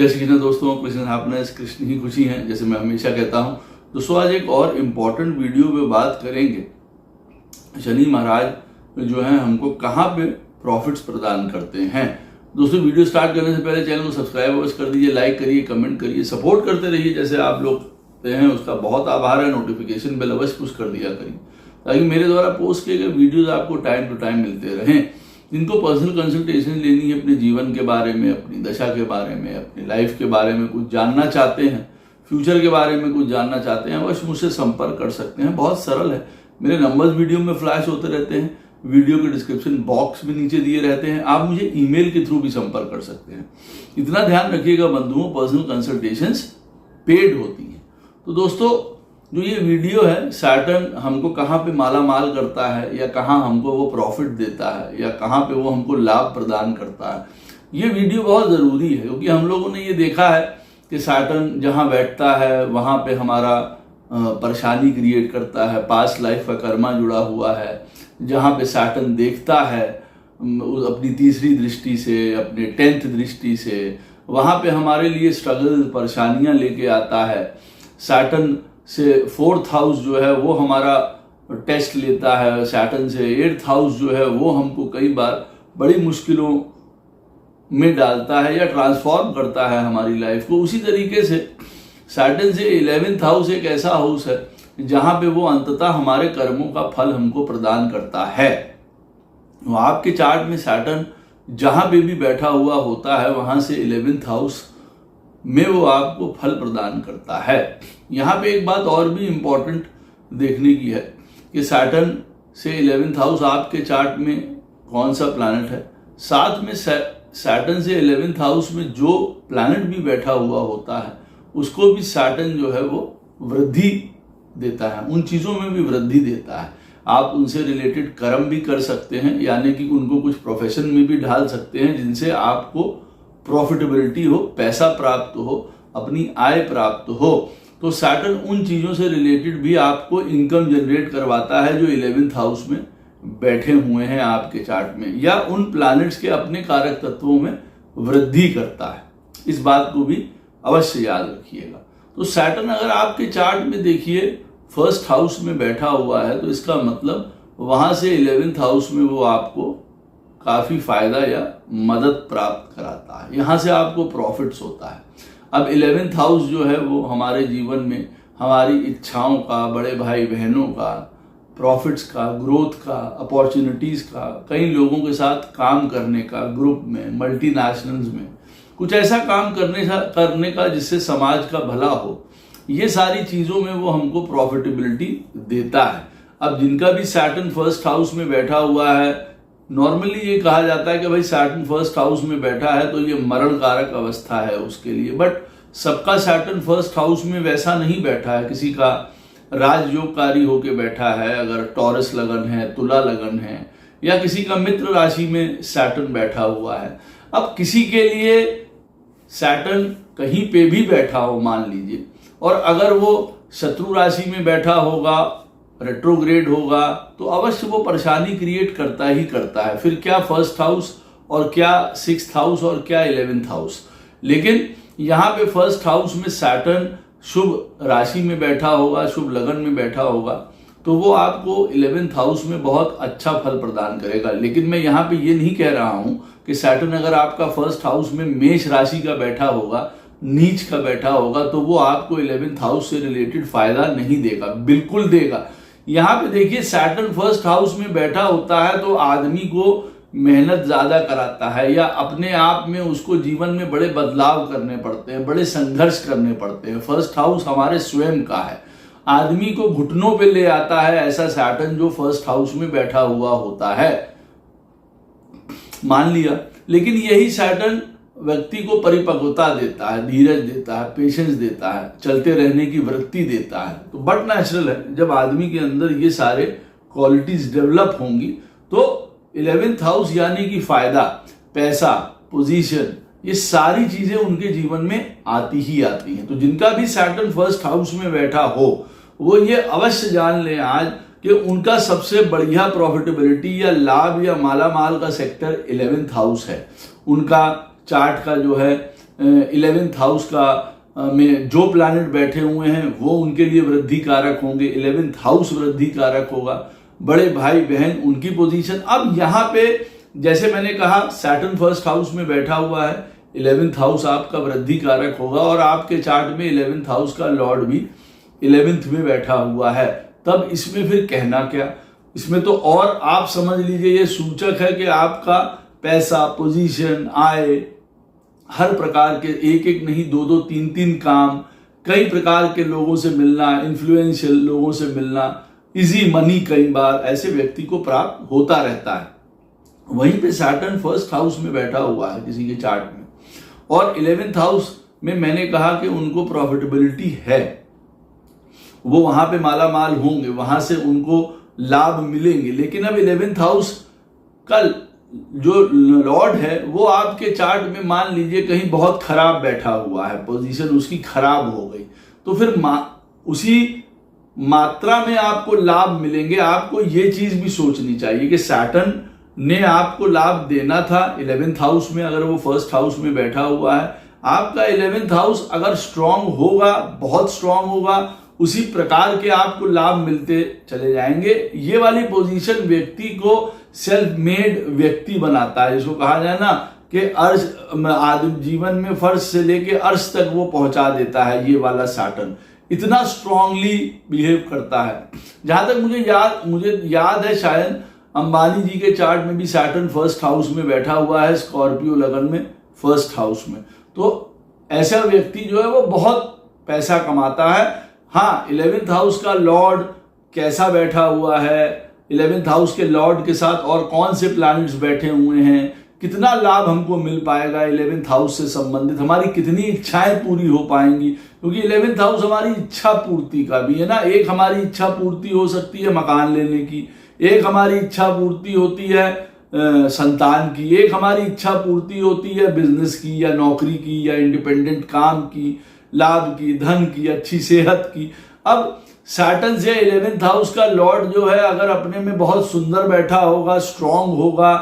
जय श्री कृष्ण दोस्तों, कृष्ण हैप्पीनेस, कृष्ण ही खुशी है, जैसे मैं हमेशा कहता हूं। दोस्तों आज एक और इम्पॉर्टेंट वीडियो में बात करेंगे। शनि महाराज जो है हमको कहाँ पे प्रॉफिट्स प्रदान करते हैं। दोस्तों वीडियो स्टार्ट करने से पहले चैनल को सब्सक्राइब अवश्य कर दीजिए, लाइक करिए, कमेंट करिए, सपोर्ट करते रहिए। जैसे आप लोग हैं उसका बहुत आभार है। नोटिफिकेशन बेल अवश्य पुश कर दिया करिए ताकि मेरे द्वारा पोस्ट किए गए वीडियोज आपको टाइम टू टाइम मिलते रहें। जिनको पर्सनल कंसल्टेशन लेनी है, अपने जीवन के बारे में, अपनी दशा के बारे में, अपनी लाइफ के बारे में कुछ जानना चाहते हैं, फ्यूचर के बारे में कुछ जानना चाहते हैं, अवश्य मुझसे संपर्क कर सकते हैं। बहुत सरल है, मेरे नंबर्स वीडियो में फ्लैश होते रहते हैं, वीडियो के डिस्क्रिप्शन बॉक्स में नीचे दिए रहते हैं। आप मुझे ईमेल के थ्रू भी संपर्क कर सकते हैं। इतना ध्यान रखिएगा बंधुओं, पर्सनल कंसल्टेशंस पेड होती हैं। तो दोस्तों जो ये वीडियो है, सैटर्न हमको कहाँ पे माला माल करता है या कहाँ हमको वो प्रॉफिट देता है या कहाँ पे वो हमको लाभ प्रदान करता है, ये वीडियो बहुत ज़रूरी है। क्योंकि हम लोगों ने ये देखा है कि सैटर्न जहाँ बैठता है वहाँ पे हमारा परेशानी क्रिएट करता है, पास्ट लाइफ का कर्मा जुड़ा हुआ है। जहाँ पे सैटर्न देखता है अपनी तीसरी दृष्टि से, अपने 10th दृष्टि से, वहाँ पे हमारे लिए स्ट्रगल, परेशानियाँ लेके आता है। सैटर्न से 4th हाउस जो है वो हमारा टेस्ट लेता है। सैटर्न से 8th हाउस जो है वो हमको कई बार बड़ी मुश्किलों में डालता है या ट्रांसफॉर्म करता है हमारी लाइफ को। उसी तरीके से सैटर्न से 11th हाउस एक ऐसा हाउस है जहां पे वो अंततः हमारे कर्मों का फल हमको प्रदान करता है। तो आपके चार्ट में सैटर्न जहां पे भी बैठा हुआ होता है वहां से 11th हाउस में वो आपको फल प्रदान करता है। यहाँ पे एक बात और भी इम्पॉर्टेंट देखने की है कि सैटर्न से 11th हाउस आपके चार्ट में कौन सा प्लैनेट है। साथ में सैटर्न से 11th हाउस में जो प्लैनेट भी बैठा हुआ होता है उसको भी सैटर्न जो है वो वृद्धि देता है, उन चीज़ों में भी वृद्धि देता है। आप उनसे रिलेटेड कर्म भी कर सकते हैं, यानी कि उनको कुछ प्रोफेशन में भी ढाल सकते हैं जिनसे आपको प्रॉफिटेबिलिटी हो, पैसा प्राप्त हो, अपनी आय प्राप्त हो। तो सैटर्न उन चीज़ों से रिलेटेड भी आपको इनकम जनरेट करवाता है जो 11th हाउस में बैठे हुए हैं आपके चार्ट में, या उन प्लैनेट्स के अपने कारक तत्वों में वृद्धि करता है। इस बात को भी अवश्य याद रखिएगा। तो सैटर्न अगर आपके चार्ट में देखिए 1st हाउस में बैठा हुआ है तो इसका मतलब वहाँ से 11th हाउस में वो आपको काफ़ी फायदा या मदद प्राप्त कराता है, यहाँ से आपको प्रॉफिट्स होता है। अब 11th हाउस जो है वो हमारे जीवन में हमारी इच्छाओं का, बड़े भाई बहनों का, प्रॉफिट्स का, ग्रोथ का, अपॉर्चुनिटीज़ का, कई लोगों के साथ काम करने का, ग्रुप में, मल्टीनेशनल्स में कुछ ऐसा काम करने का जिससे समाज का भला हो, ये सारी चीज़ों में वो हमको प्रॉफिटेबिलिटी देता है। अब जिनका भी सैटर्न 1st हाउस में बैठा हुआ है, नॉर्मली ये कहा जाता है कि भाई सैटर्न 1st हाउस में बैठा है तो ये मरण कारक अवस्था है उसके लिए। बट सबका सैटर्न 1st हाउस में वैसा नहीं बैठा है। किसी का राजयोगकारी होके बैठा है, अगर टॉरस लगन है, तुला लगन है, या किसी का मित्र राशि में सैटर्न बैठा हुआ है। अब किसी के लिए सैटर्न कहीं पे भी बैठा हो मान लीजिए, और अगर वो शत्रु राशि में बैठा होगा, रेट्रोग्रेड होगा, तो अवश्य वो परेशानी क्रिएट करता ही करता है। फिर क्या 1st हाउस और क्या 6th हाउस और क्या 11th हाउस। लेकिन यहाँ पे 1st हाउस में सैटर्न शुभ राशि में बैठा होगा, शुभ लगन में बैठा होगा, तो वो आपको 11th हाउस में बहुत अच्छा फल प्रदान करेगा। लेकिन मैं यहाँ पे ये नहीं कह रहा हूँ कि सैटर्न अगर आपका 1st हाउस में मेष राशि का बैठा होगा, नीच का बैठा होगा, तो वो आपको 11th हाउस से रिलेटेड फायदा नहीं देगा। बिल्कुल देगा। यहाँ पे देखिए सैटर्न 1st हाउस में बैठा होता है तो आदमी को मेहनत ज्यादा कराता है, या अपने आप में उसको जीवन में बड़े बदलाव करने पड़ते हैं, बड़े संघर्ष करने पड़ते हैं। 1st हाउस हमारे स्वयं का है, आदमी को घुटनों पे ले आता है ऐसा सैटर्न जो 1st हाउस में बैठा हुआ होता है, मान लिया। लेकिन यही सैटर्न व्यक्ति को परिपक्वता देता है, धीरज देता है, पेशेंस देता है, चलते रहने की वृत्ति देता है। तो बट नेचुरल है, जब आदमी के अंदर ये सारे क्वालिटीज डेवलप होंगी तो 11th हाउस यानी कि फायदा, पैसा, पोजीशन, ये सारी चीजें उनके जीवन में आती ही आती हैं। तो जिनका भी सैटर्न 1st हाउस में बैठा हो वो ये अवश्य जान लें आज कि उनका सबसे बढ़िया प्रॉफिटेबिलिटी या लाभ या माला माल का सेक्टर 11th हाउस है। उनका चार्ट का जो है 11th हाउस का में जो प्लैनेट बैठे हुए हैं वो उनके लिए वृद्धि कारक होंगे, 11th हाउस वृद्धि कारक होगा। बड़े भाई बहन उनकी पोजीशन, अब यहाँ पे जैसे मैंने कहा सैटर्न फर्स्ट हाउस में बैठा हुआ है, 11th हाउस आपका वृद्धि कारक होगा और आपके चार्ट में 11th हाउस का लॉर्ड भी 11th में बैठा हुआ है। तब इसमें फिर कहना क्या, इसमें तो और आप समझ लीजिए ये सूचक है कि आपका पैसा, पोजीशन, आय, हर प्रकार के एक एक नहीं दो दो तीन तीन काम, कई प्रकार के लोगों से मिलना, इन्फ्लुएंशियल लोगों से मिलना, इजी मनी कई बार ऐसे व्यक्ति को प्राप्त होता रहता है। वहीं पे सैटर्न फर्स्ट हाउस में बैठा हुआ है किसी के चार्ट में और 11th हाउस में मैंने कहा कि उनको प्रॉफिटेबिलिटी है, वो वहां पे माला माल होंगे, वहां से उनको लाभ मिलेंगे। लेकिन अब 11th हाउस का जो लॉर्ड है वो आपके चार्ट में मान लीजिए कहीं बहुत खराब बैठा हुआ है, पोजीशन उसकी खराब हो गई, तो फिर उसी मात्रा में आपको लाभ मिलेंगे। आपको ये चीज भी सोचनी चाहिए कि सैटर्न ने आपको लाभ देना था 11th हाउस में, अगर वो फर्स्ट हाउस में बैठा हुआ है, आपका 11th हाउस अगर स्ट्रांग होगा, बहुत स्ट्रांग होगा, उसी प्रकार के आपको लाभ मिलते चले जाएंगे। ये वाली पोजीशन व्यक्ति को सेल्फ मेड व्यक्ति बनाता है, जिसको कहा जाए ना कि अर्श आदमी जीवन में फर्श से लेके अर्श तक वो पहुंचा देता है। ये वाला सैटर्न इतना स्ट्रांगली बिहेव करता है। जहां तक मुझे याद है शायद अंबानी जी के चार्ट में भी सैटर्न फर्स्ट हाउस में बैठा हुआ है, स्कॉर्पियो लगन में फर्स्ट हाउस में। तो ऐसा व्यक्ति जो है वो बहुत पैसा कमाता है। हाँ, 11th हाउस का लॉर्ड कैसा बैठा हुआ है, 11th हाउस के लॉर्ड के साथ और कौन से प्लैनेट्स बैठे हुए हैं, कितना लाभ हमको मिल पाएगा 11th हाउस से संबंधित, हमारी कितनी इच्छाएं पूरी हो पाएंगी, क्योंकि 11th हाउस हमारी इच्छा पूर्ति का भी है ना। एक हमारी इच्छा पूर्ति हो सकती है मकान लेने की, एक हमारी इच्छा पूर्ति होती है संतान की, एक हमारी इच्छा पूर्ति होती है बिजनेस की या नौकरी की या इंडिपेंडेंट काम की, लाभ की, धन की, अच्छी सेहत की। अब सैटर्न से 11th हाउस का लॉर्ड जो है अगर अपने में बहुत सुंदर बैठा होगा, स्ट्रांग होगा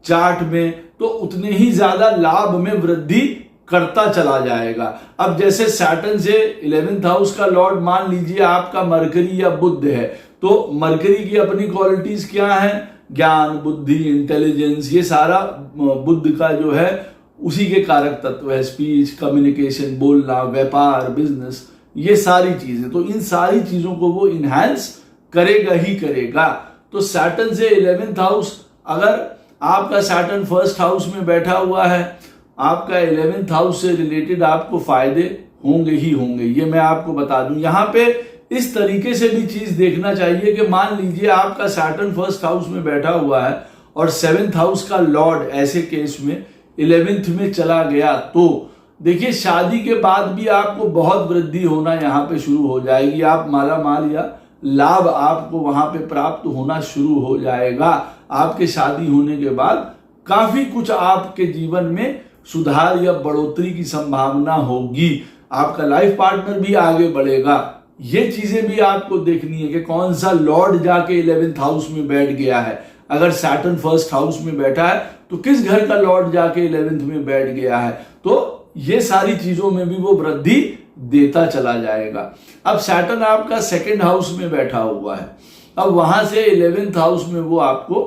चार्ट में, तो उतने ही ज्यादा लाभ में वृद्धि करता चला जाएगा। अब जैसे सैटर्न से 11th हाउस का लॉर्ड मान लीजिए आपका मरकरी या बुध है, तो मरकरी की अपनी क्वालिटीज क्या है, ज्ञान, बुद्धि, इंटेलिजेंस, ये सारा बुध का जो है उसी के कारक तत्व है। स्पीच, कम्युनिकेशन, बोलना, व्यापार, बिजनेस, ये सारी चीजें, तो इन सारी चीजों को वो इनहैंस करेगा ही करेगा। तो सैटर्न से 11th हाउस, अगर आपका सैटर्न फर्स्ट हाउस में बैठा हुआ है, आपका 11th हाउस से रिलेटेड आपको फायदे होंगे ही होंगे, ये मैं आपको बता दूं। यहां पे इस तरीके से भी चीज देखना चाहिए कि मान लीजिए आपका सैटर्न फर्स्ट हाउस में बैठा हुआ है और 7th हाउस का लॉर्ड ऐसे केस में 11th में चला गया, तो देखिए शादी के बाद भी आपको बहुत वृद्धि होना यहाँ पे शुरू हो जाएगी। आप माला माल या लाभ आपको वहां पे प्राप्त होना शुरू हो जाएगा। आपके शादी होने के बाद काफी कुछ आपके जीवन में सुधार या बढ़ोतरी की संभावना होगी। आपका लाइफ पार्टनर भी आगे बढ़ेगा। ये चीजें भी आपको देखनी है कि कौन सा लॉर्ड जाके 11th हाउस में बैठ गया है। अगर सैटर्न फर्स्ट हाउस में बैठा है तो किस घर का लॉर्ड जाके 11th में बैठ गया है, तो ये सारी चीजों में भी वो वृद्धि देता चला जाएगा। अब सैटर्न आपका 2nd हाउस में बैठा हुआ है, अब वहां से 11th हाउस में वो आपको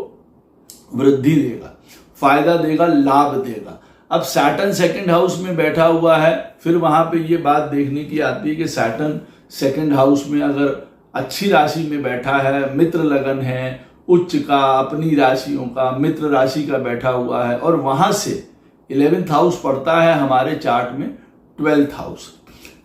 वृद्धि देगा, फायदा देगा, लाभ देगा। अब सैटर्न 2nd हाउस में बैठा हुआ है, फिर वहां पे ये बात देखने की आती है कि सैटर्न 2nd हाउस में अगर अच्छी राशि में बैठा है, मित्र लगन है, उच्च का, अपनी राशियों का, मित्र राशि का बैठा हुआ है, और वहां से 11th हाउस पड़ता है हमारे चार्ट में 12th हाउस।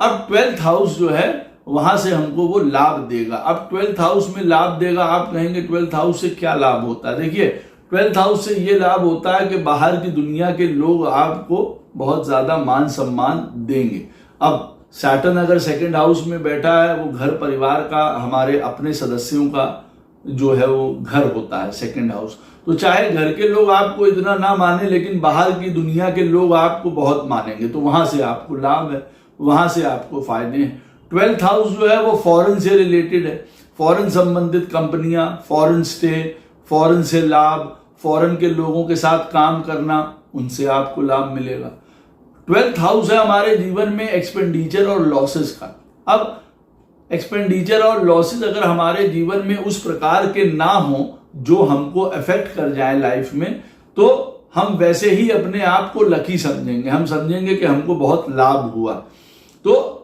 अब 12th हाउस जो है वहां से हमको वो लाभ देगा। अब 12th हाउस में लाभ देगा, आप कहेंगे 12th हाउस से क्या लाभ होता है? देखिए 12th हाउस से ये लाभ होता है कि बाहर की दुनिया के लोग आपको बहुत ज्यादा मान सम्मान देंगे। अब सैटर्न अगर 2nd हाउस में बैठा है, वो घर परिवार का, हमारे अपने सदस्यों का जो है वो घर होता है 2nd हाउस, तो चाहे घर के लोग आपको इतना ना माने लेकिन बाहर की दुनिया के लोग आपको बहुत मानेंगे, तो वहां से आपको लाभ है, वहां से आपको फायदे हैं। 12th हाउस जो है वो फॉरेन से रिलेटेड है, फॉरेन संबंधित कंपनियां, फॉरेन स्टे, फॉरेन से लाभ, फॉरेन के लोगों के साथ काम करना, उनसे आपको लाभ मिलेगा। 12th हाउस है हमारे जीवन में एक्सपेंडिचर और लॉसेस का। अब एक्सपेंडिचर और लॉसेस अगर हमारे जीवन में उस प्रकार के ना हो जो हमको अफेक्ट कर जाए लाइफ में, तो हम वैसे ही अपने आप को लकी समझेंगे, हम समझेंगे कि हमको बहुत लाभ हुआ। तो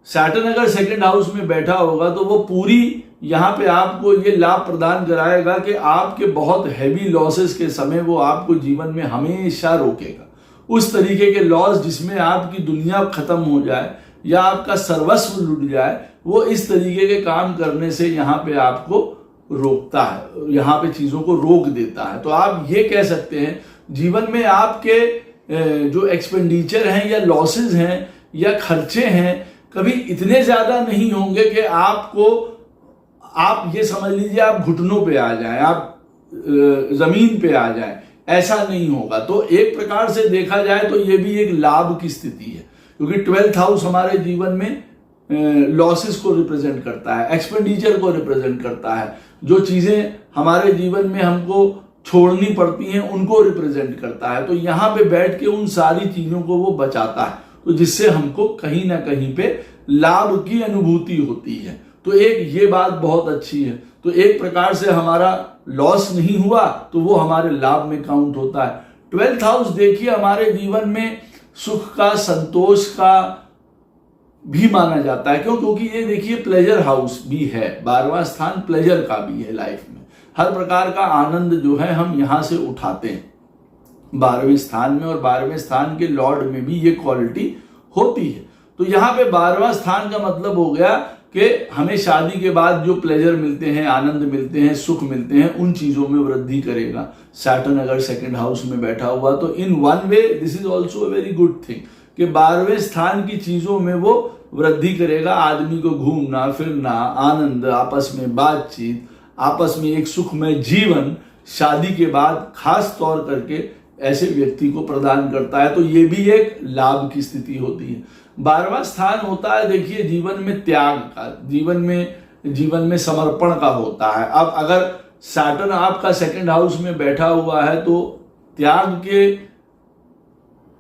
सैटर्न अगर सेकंड हाउस में बैठा होगा तो वो पूरी यहाँ पे आपको ये लाभ प्रदान कराएगा कि आपके बहुत हैवी लॉसेस के समय वो आपको जीवन में हमेशा रोकेगा। उस तरीके के लॉस जिसमें आपकी दुनिया खत्म हो जाए या आपका सर्वस्व लुट जाए, वो इस तरीके के काम करने से यहाँ पे आपको रोकता है, यहाँ पे चीजों को रोक देता है। तो आप ये कह सकते हैं जीवन में आपके जो एक्सपेंडिचर हैं या लॉसेस हैं या खर्चे हैं कभी इतने ज्यादा नहीं होंगे कि आप ये समझ लीजिए आप घुटनों पे आ जाएं, आप जमीन पे आ जाएं, ऐसा नहीं होगा। तो एक प्रकार से देखा जाए तो ये भी एक लाभ की स्थिति है, क्योंकि 12th हाउस हमारे जीवन में लॉसेस को रिप्रेजेंट करता है, एक्सपेंडिचर को रिप्रेजेंट करता है, जो चीजें हमारे जीवन में हमको छोड़नी पड़ती हैं उनको रिप्रेजेंट करता है। तो यहाँ पे बैठ के उन सारी चीजों को वो बचाता है, तो जिससे हमको कहीं ना कहीं पे लाभ की अनुभूति होती है। तो एक ये बात बहुत अच्छी है। तो एक प्रकार से हमारा लॉस नहीं हुआ तो वो हमारे लाभ में काउंट होता है। 12th हाउस देखिए हमारे जीवन में सुख का, संतोष का भी माना जाता है। क्यों? क्योंकि ये देखिए प्लेजर हाउस भी है, 12वां स्थान प्लेजर का भी है। लाइफ में हर प्रकार का आनंद जो है हम यहां से उठाते हैं 12वें स्थान में, और 12वें स्थान के लॉर्ड में भी ये क्वालिटी होती है। तो यहाँ पे 12वां स्थान का मतलब हो गया कि हमें शादी के बाद जो प्लेजर मिलते हैं, आनंद मिलते हैं, सुख मिलते हैं, उन चीजों में वृद्धि करेगा। सैटर्न अगर सेकंड हाउस में बैठा हुआ तो in one way this is also a very good thing कि 12वें स्थान की चीजों में वो वृद्धि करेगा। आदमी को घूमना फिरना, आनंद, आपस में बातचीत, आपस में एक सुखमय जीवन शादी के बाद खास तौर करके ऐसे व्यक्ति को प्रदान करता है। तो ये भी एक लाभ की स्थिति होती है। 12वां स्थान होता है देखिए जीवन में त्याग का, जीवन में समर्पण का होता है। अब अगर सैटर्न आपका सेकंड हाउस में बैठा हुआ है तो त्याग के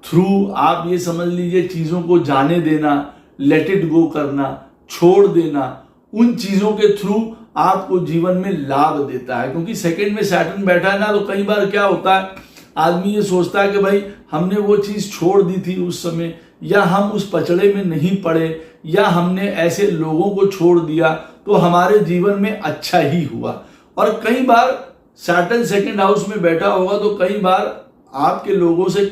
थ्रू आप ये समझ लीजिए चीजों को जाने देना, लेट इट गो करना, छोड़ देना, उन चीजों के थ्रू आपको जीवन में लाभ देता है। क्योंकि सेकंड में सैटर्न बैठा है ना, तो कई बार क्या होता है आदमी ये सोचता है कि भाई हमने वो चीज छोड़ दी थी उस समय, या हम उस पचड़े में नहीं पड़े, या हमने ऐसे लोगों को छोड़ दिया तो हमारे जीवन में अच्छा ही हुआ। और कई बार सैटर्न सेकंड हाउस में बैठा होगा तो कई बार आपके लोगों से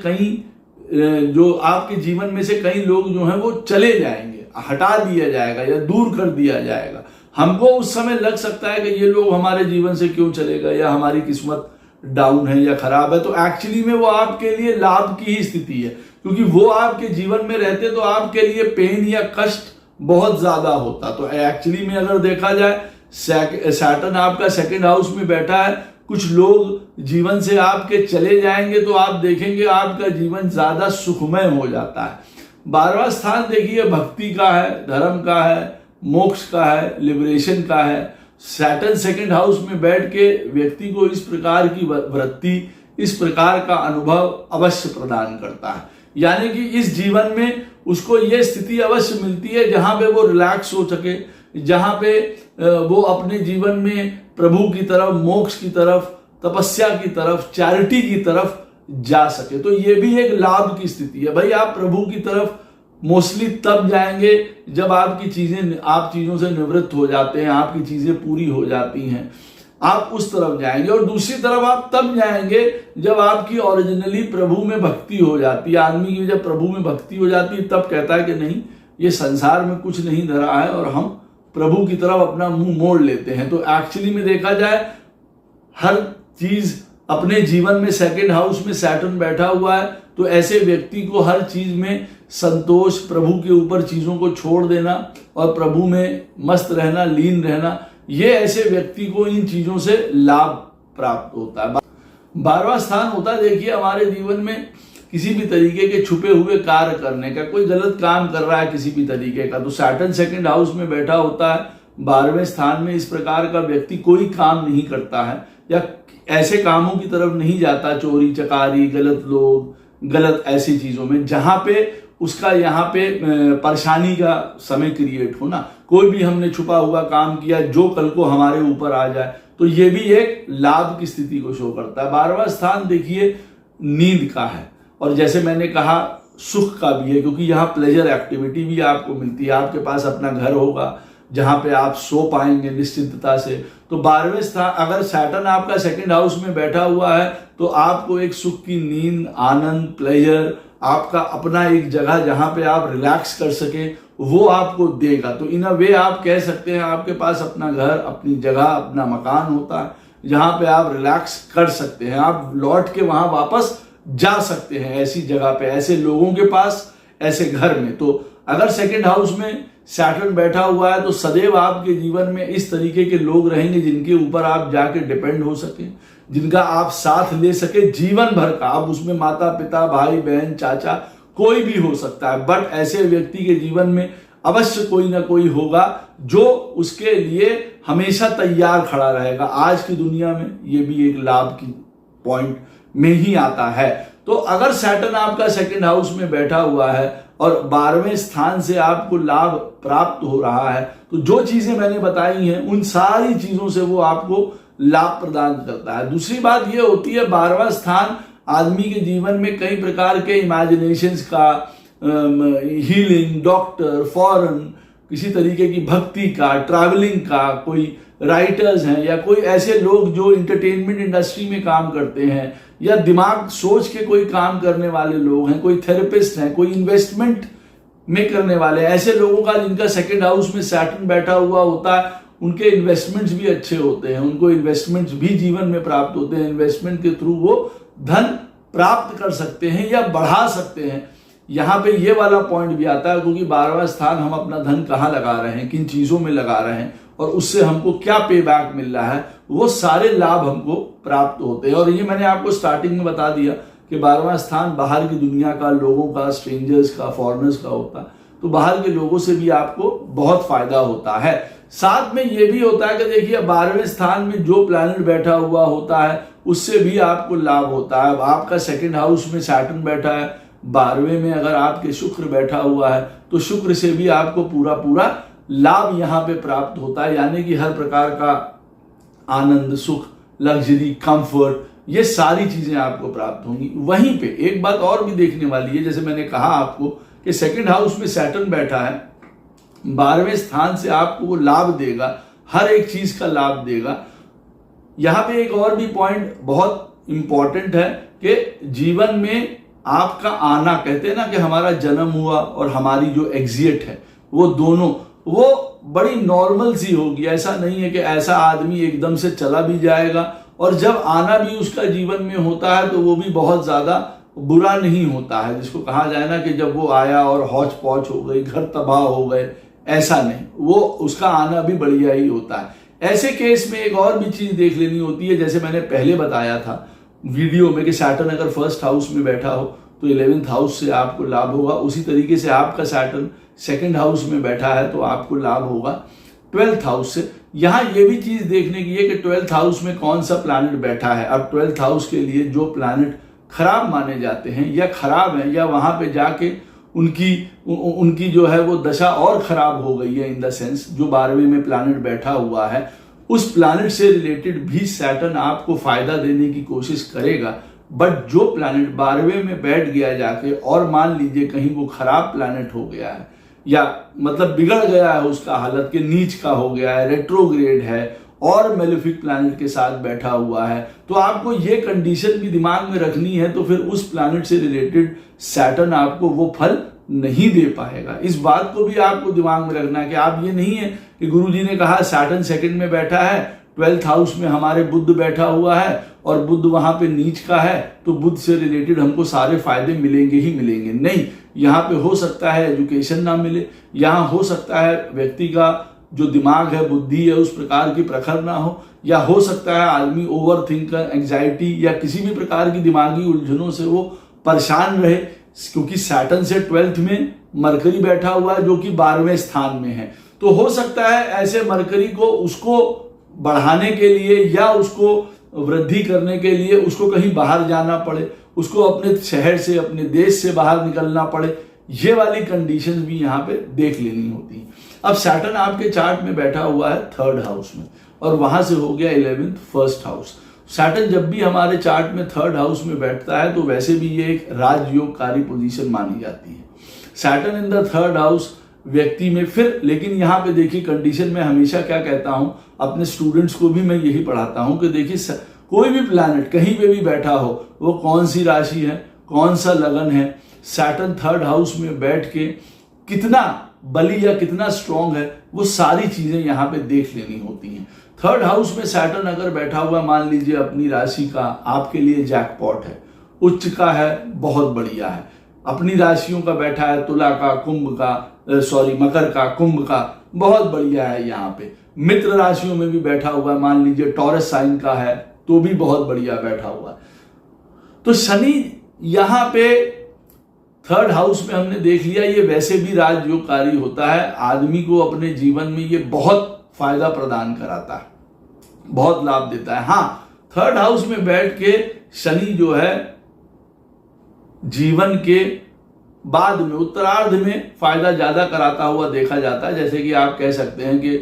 जो आपके जीवन में से कई लोग जो हैं वो चले जाएंगे, हटा दिया जाएगा या दूर कर दिया जाएगा। हमको उस समय लग सकता है कि ये लोग हमारे जीवन से क्यों चले गए, या हमारी किस्मत डाउन है या खराब है। तो एक्चुअली में वो आपके लिए लाभ की ही स्थिति है, क्योंकि वो आपके जीवन में रहते तो आपके लिए पेन या कष्ट बहुत ज्यादा होता। तो एक्चुअली में अगर देखा जाए सैटर्न आपका सेकंड हाउस में बैठा है, कुछ लोग जीवन से आपके चले जाएंगे तो आप देखेंगे आपका जीवन ज्यादा सुखमय हो जाता है। 12वां स्थान देखिए भक्ति का है, धर्म का है, मोक्ष का है, लिबरेशन का है। सैटर्न सेकंड हाउस में बैठ के व्यक्ति को इस प्रकार की वृत्ति, इस प्रकार का अनुभव अवश्य प्रदान करता है। यानी कि इस जीवन में उसको ये स्थिति अवश्य मिलती है जहां पे वो रिलैक्स हो सके, जहां पे वो अपने जीवन में प्रभु की तरफ, मोक्ष की तरफ, तपस्या की तरफ, चैरिटी की तरफ जा सके। तो ये भी एक लाभ की स्थिति है। भाई आप प्रभु की तरफ मोस्टली तब जाएंगे जब आप चीजों से निवृत्त हो जाते हैं, आपकी चीजें पूरी हो जाती हैं, आप उस तरफ जाएंगे। और दूसरी तरफ आप तब जाएंगे जब आपकी ओरिजिनली प्रभु में भक्ति हो जाती है। आदमी की जब प्रभु में भक्ति हो जाती है तब कहता है कि नहीं, ये संसार में कुछ नहीं धरा है, और हम प्रभु की तरफ अपना मुंह मोड़ लेते हैं। तो एक्चुअली में देखा जाए हर चीज अपने जीवन में सेकंड हाउस में सैटर्न बैठा हुआ है तो ऐसे व्यक्ति को हर चीज में संतोष, प्रभु के ऊपर चीजों को छोड़ देना और प्रभु में मस्त रहना, लीन रहना, ये ऐसे व्यक्ति को इन चीजों से लाभ प्राप्त होता है। 12वां स्थान होता है देखिए हमारे जीवन में किसी भी तरीके के छुपे हुए कार्य करने का, कोई गलत काम कर रहा है किसी भी तरीके का, तो सैटर्न सेकंड हाउस में बैठा होता है 12वें स्थान में। इस प्रकार का व्यक्ति कोई काम नहीं करता है या ऐसे कामों की तरफ नहीं जाता, चोरी चकारी, गलत लोग, गलत ऐसी चीजों में जहां पे उसका यहाँ पे परेशानी का समय क्रिएट होना, कोई भी हमने छुपा हुआ काम किया जो कल को हमारे ऊपर आ जाए, तो ये भी एक लाभ की स्थिति को शो करता है। 12वां स्थान देखिए नींद का है, और जैसे मैंने कहा सुख का भी है, क्योंकि यहाँ प्लेजर एक्टिविटी भी आपको मिलती है। आपके पास अपना घर होगा जहां पे आप सो पाएंगे निश्चिंतता से। तो 12वें स्थान, अगर सैटर्न आपका सेकंड हाउस में बैठा हुआ है तो आपको एक सुख की नींद, आनंद, प्लेजर, आपका अपना एक जगह जहां पे आप रिलैक्स कर सके वो आपको देगा। तो इन अ वे आप कह सकते हैं आपके पास अपना घर, अपनी जगह, अपना मकान होता है जहां पे आप रिलैक्स कर सकते हैं, आप लौट के वहां वापस जा सकते हैं ऐसी जगह पे, ऐसे लोगों के पास, ऐसे घर में। तो अगर सेकंड हाउस में सैटर्न बैठा हुआ है तो सदैव आपके जीवन में इस तरीके के लोग रहेंगे जिनके ऊपर आप जाके डिपेंड हो सके, जिनका आप साथ ले सके जीवन भर का। अब उसमें माता पिता, भाई बहन, चाचा कोई भी हो सकता है, बट ऐसे व्यक्ति के जीवन में अवश्य कोई ना कोई होगा जो उसके लिए हमेशा तैयार खड़ा रहेगा। आज की दुनिया में ये भी एक लाभ की पॉइंट में ही आता है। तो अगर सैटर्न आपका सेकंड हाउस में बैठा हुआ है और 12वें स्थान से आपको लाभ प्राप्त हो रहा है, तो जो चीजें मैंने बताई हैं उन सारी चीजों से वो आपको लाभ प्रदान करता है। दूसरी बात ये होती है 12वां स्थान आदमी के जीवन में कई प्रकार के इमेजिनेशंस का, हीलिंग, डॉक्टर, फॉरेन, किसी तरीके की भक्ति का, ट्रैवलिंग का, कोई राइटर्स हैं या कोई ऐसे लोग जो एंटरटेनमेंट इंडस्ट्री में काम करते हैं या दिमाग सोच के कोई काम करने वाले लोग हैं, कोई थेरेपिस्ट हैं, कोई इन्वेस्टमेंट में करने वाले, ऐसे लोगों का जिनका सेकंड हाउस में सैटर्न बैठा हुआ होता है, उनके इन्वेस्टमेंट्स भी अच्छे होते हैं, उनको इन्वेस्टमेंट्स भी जीवन में प्राप्त होते हैं। इन्वेस्टमेंट के थ्रू वो धन प्राप्त कर सकते हैं या बढ़ा सकते हैं। यहाँ पे ये वाला पॉइंट भी आता है, क्योंकि 12वां स्थान हम अपना धन कहाँ लगा रहे हैं, किन चीजों में लगा रहे हैं और उससे हमको क्या पे बैक मिल रहा है, वो सारे लाभ हमको प्राप्त होते हैं। और ये मैंने आपको स्टार्टिंग में बता दिया कि 12वां स्थान बाहर की दुनिया का, लोगों का, स्ट्रेंजर्स का, फॉरेनर्स का होता है, तो बाहर के लोगों से भी आपको बहुत फायदा होता है। साथ में ये भी होता है कि देखिए 12वें स्थान में जो प्लैनेट बैठा हुआ होता है उससे भी आपको लाभ होता है। अब आपका सेकंड हाउस में सैटर्न बैठा है, 12वें में अगर आपके शुक्र बैठा हुआ है तो शुक्र से भी आपको पूरा लाभ यहाँ पे प्राप्त होता है, यानी कि हर प्रकार का आनंद, सुख, लग्जरी, कंफर्ट, ये सारी चीजें आपको प्राप्त होंगी। वहीं पे एक बात और भी देखने वाली है, जैसे मैंने कहा आपको कि सेकंड हाउस में सैटर्न बैठा है, 12वें स्थान से आपको वो लाभ देगा, हर एक चीज का लाभ देगा। यहां पे एक और भी पॉइंट बहुत इंपॉर्टेंट है कि जीवन में आपका आना, कहते हैं ना कि हमारा जन्म हुआ और हमारी जो एग्जिट है वो दोनों वो बड़ी नॉर्मल सी होगी। ऐसा नहीं है कि ऐसा आदमी एकदम से चला भी जाएगा, और जब आना भी उसका जीवन में होता है तो वो भी बहुत ज्यादा बुरा नहीं होता है, जिसको कहा जाए ना कि जब वो आया और हौच पौच हो गई, घर तबाह हो गए, ऐसा नहीं, वो उसका आना भी बढ़िया ही होता है। ऐसे केस में एक और भी चीज देख लेनी होती है, जैसे मैंने पहले बताया था वीडियो में कि सैटर्न अगर फर्स्ट हाउस में बैठा हो तो 11th हाउस से आपको लाभ होगा। उसी तरीके से आपका सैटर्न सेकंड हाउस में बैठा है तो आपको लाभ होगा 12th हाउस से। यहां ये भी चीज देखने की है कि 12th हाउस में कौन सा प्लैनेट बैठा है। अब 12th हाउस के लिए जो प्लैनेट खराब माने जाते हैं या खराब है या वहां पे जाके उनकी जो है वो दशा और खराब हो गई है, इन द सेंस जो 12वें में प्लैनेट बैठा हुआ है उस प्लैनेट से रिलेटेड भी सैटर्न आपको फायदा देने की कोशिश करेगा। बट जो प्लैनेट 12वें में बैठ गया जाके, और मान लीजिए कहीं वो खराब प्लैनेट हो गया है या मतलब बिगड़ गया है उसका हालत के नीच का हो गया है, रेट्रोग्रेड है और मेलेफिक प्लैनेट के साथ बैठा हुआ है, तो आपको ये कंडीशन भी दिमाग में रखनी है। तो फिर उस प्लैनेट से रिलेटेड सैटर्न आपको वो फल नहीं दे पाएगा। इस बात को भी आपको दिमाग में रखना है कि आप ये नहीं है कि गुरुजी ने कहा सैटर्न सेकंड में बैठा है, 12th हाउस में हमारे बुध बैठा हुआ है और बुध वहां पे नीच का है तो बुध से रिलेटेड हमको सारे फायदे मिलेंगे ही मिलेंगे। नहीं, यहाँ पे हो सकता है एजुकेशन ना मिले, यहाँ हो सकता है व्यक्ति का जो दिमाग है, बुद्धि है, उस प्रकार की प्रखर ना हो, या हो सकता है आदमी ओवर थिंकर, एंग्जाइटी या किसी भी प्रकार की दिमागी उलझनों से वो परेशान रहे, क्योंकि सैटर्न से 12th में मरकरी बैठा हुआ है जो कि 12वें स्थान में है। तो हो सकता है ऐसे मरकरी को उसको बढ़ाने के लिए या उसको वृद्धि करने के लिए उसको कहीं बाहर जाना पड़े, उसको अपने शहर से, अपने देश से बाहर निकलना पड़े, ये वाली कंडीशंस भी यहाँ पे देख लेनी होती है। अब सैटर्न आपके चार्ट में बैठा हुआ है 3rd हाउस में, और वहां से हो गया 11th 1st हाउस। सैटर्न जब भी हमारे चार्ट में 3rd हाउस में बैठता है तो वैसे भी ये एक राजयोगकारी पोजीशन मानी जाती है। Saturn in the 3rd house व्यक्ति में फिर, लेकिन यहाँ पे देखिए कंडीशन में हमेशा क्या कहता हूं, अपने स्टूडेंट्स को भी मैं यही पढ़ाता हूं कि देखिए कोई भी प्लैनेट कहीं पे भी बैठा हो, वो कौन सी राशि है, कौन सा लगन है, सैटर्न 3rd हाउस में बैठ के कितना बली या कितना स्ट्रांग है, वो सारी चीजें यहाँ पे देख लेनी होती हैं। 3rd हाउस में सैटर्न अगर बैठा हुआ, मान लीजिए अपनी राशि का आपके लिए जैकपॉट है, उच्च का है, बहुत बढ़िया है। अपनी राशियों का बैठा है, तुला का, कुंभ का, मकर का, कुंभ का, बहुत बढ़िया है। यहाँ पे मित्र राशियों में भी बैठा हुआ है, मान लीजिए टॉरस साइन का है तो भी बहुत बढ़िया बैठा हुआ है। तो शनि यहाँ पे 3rd हाउस में हमने देख लिया, ये वैसे भी राजयोगकारी होता है, आदमी को अपने जीवन में ये बहुत फायदा प्रदान कराता है, बहुत लाभ देता है। हाँ, 3rd हाउस में बैठ के शनि जो है जीवन के बाद में उत्तरार्ध में फायदा ज्यादा कराता हुआ देखा जाता है। जैसे कि आप कह सकते हैं कि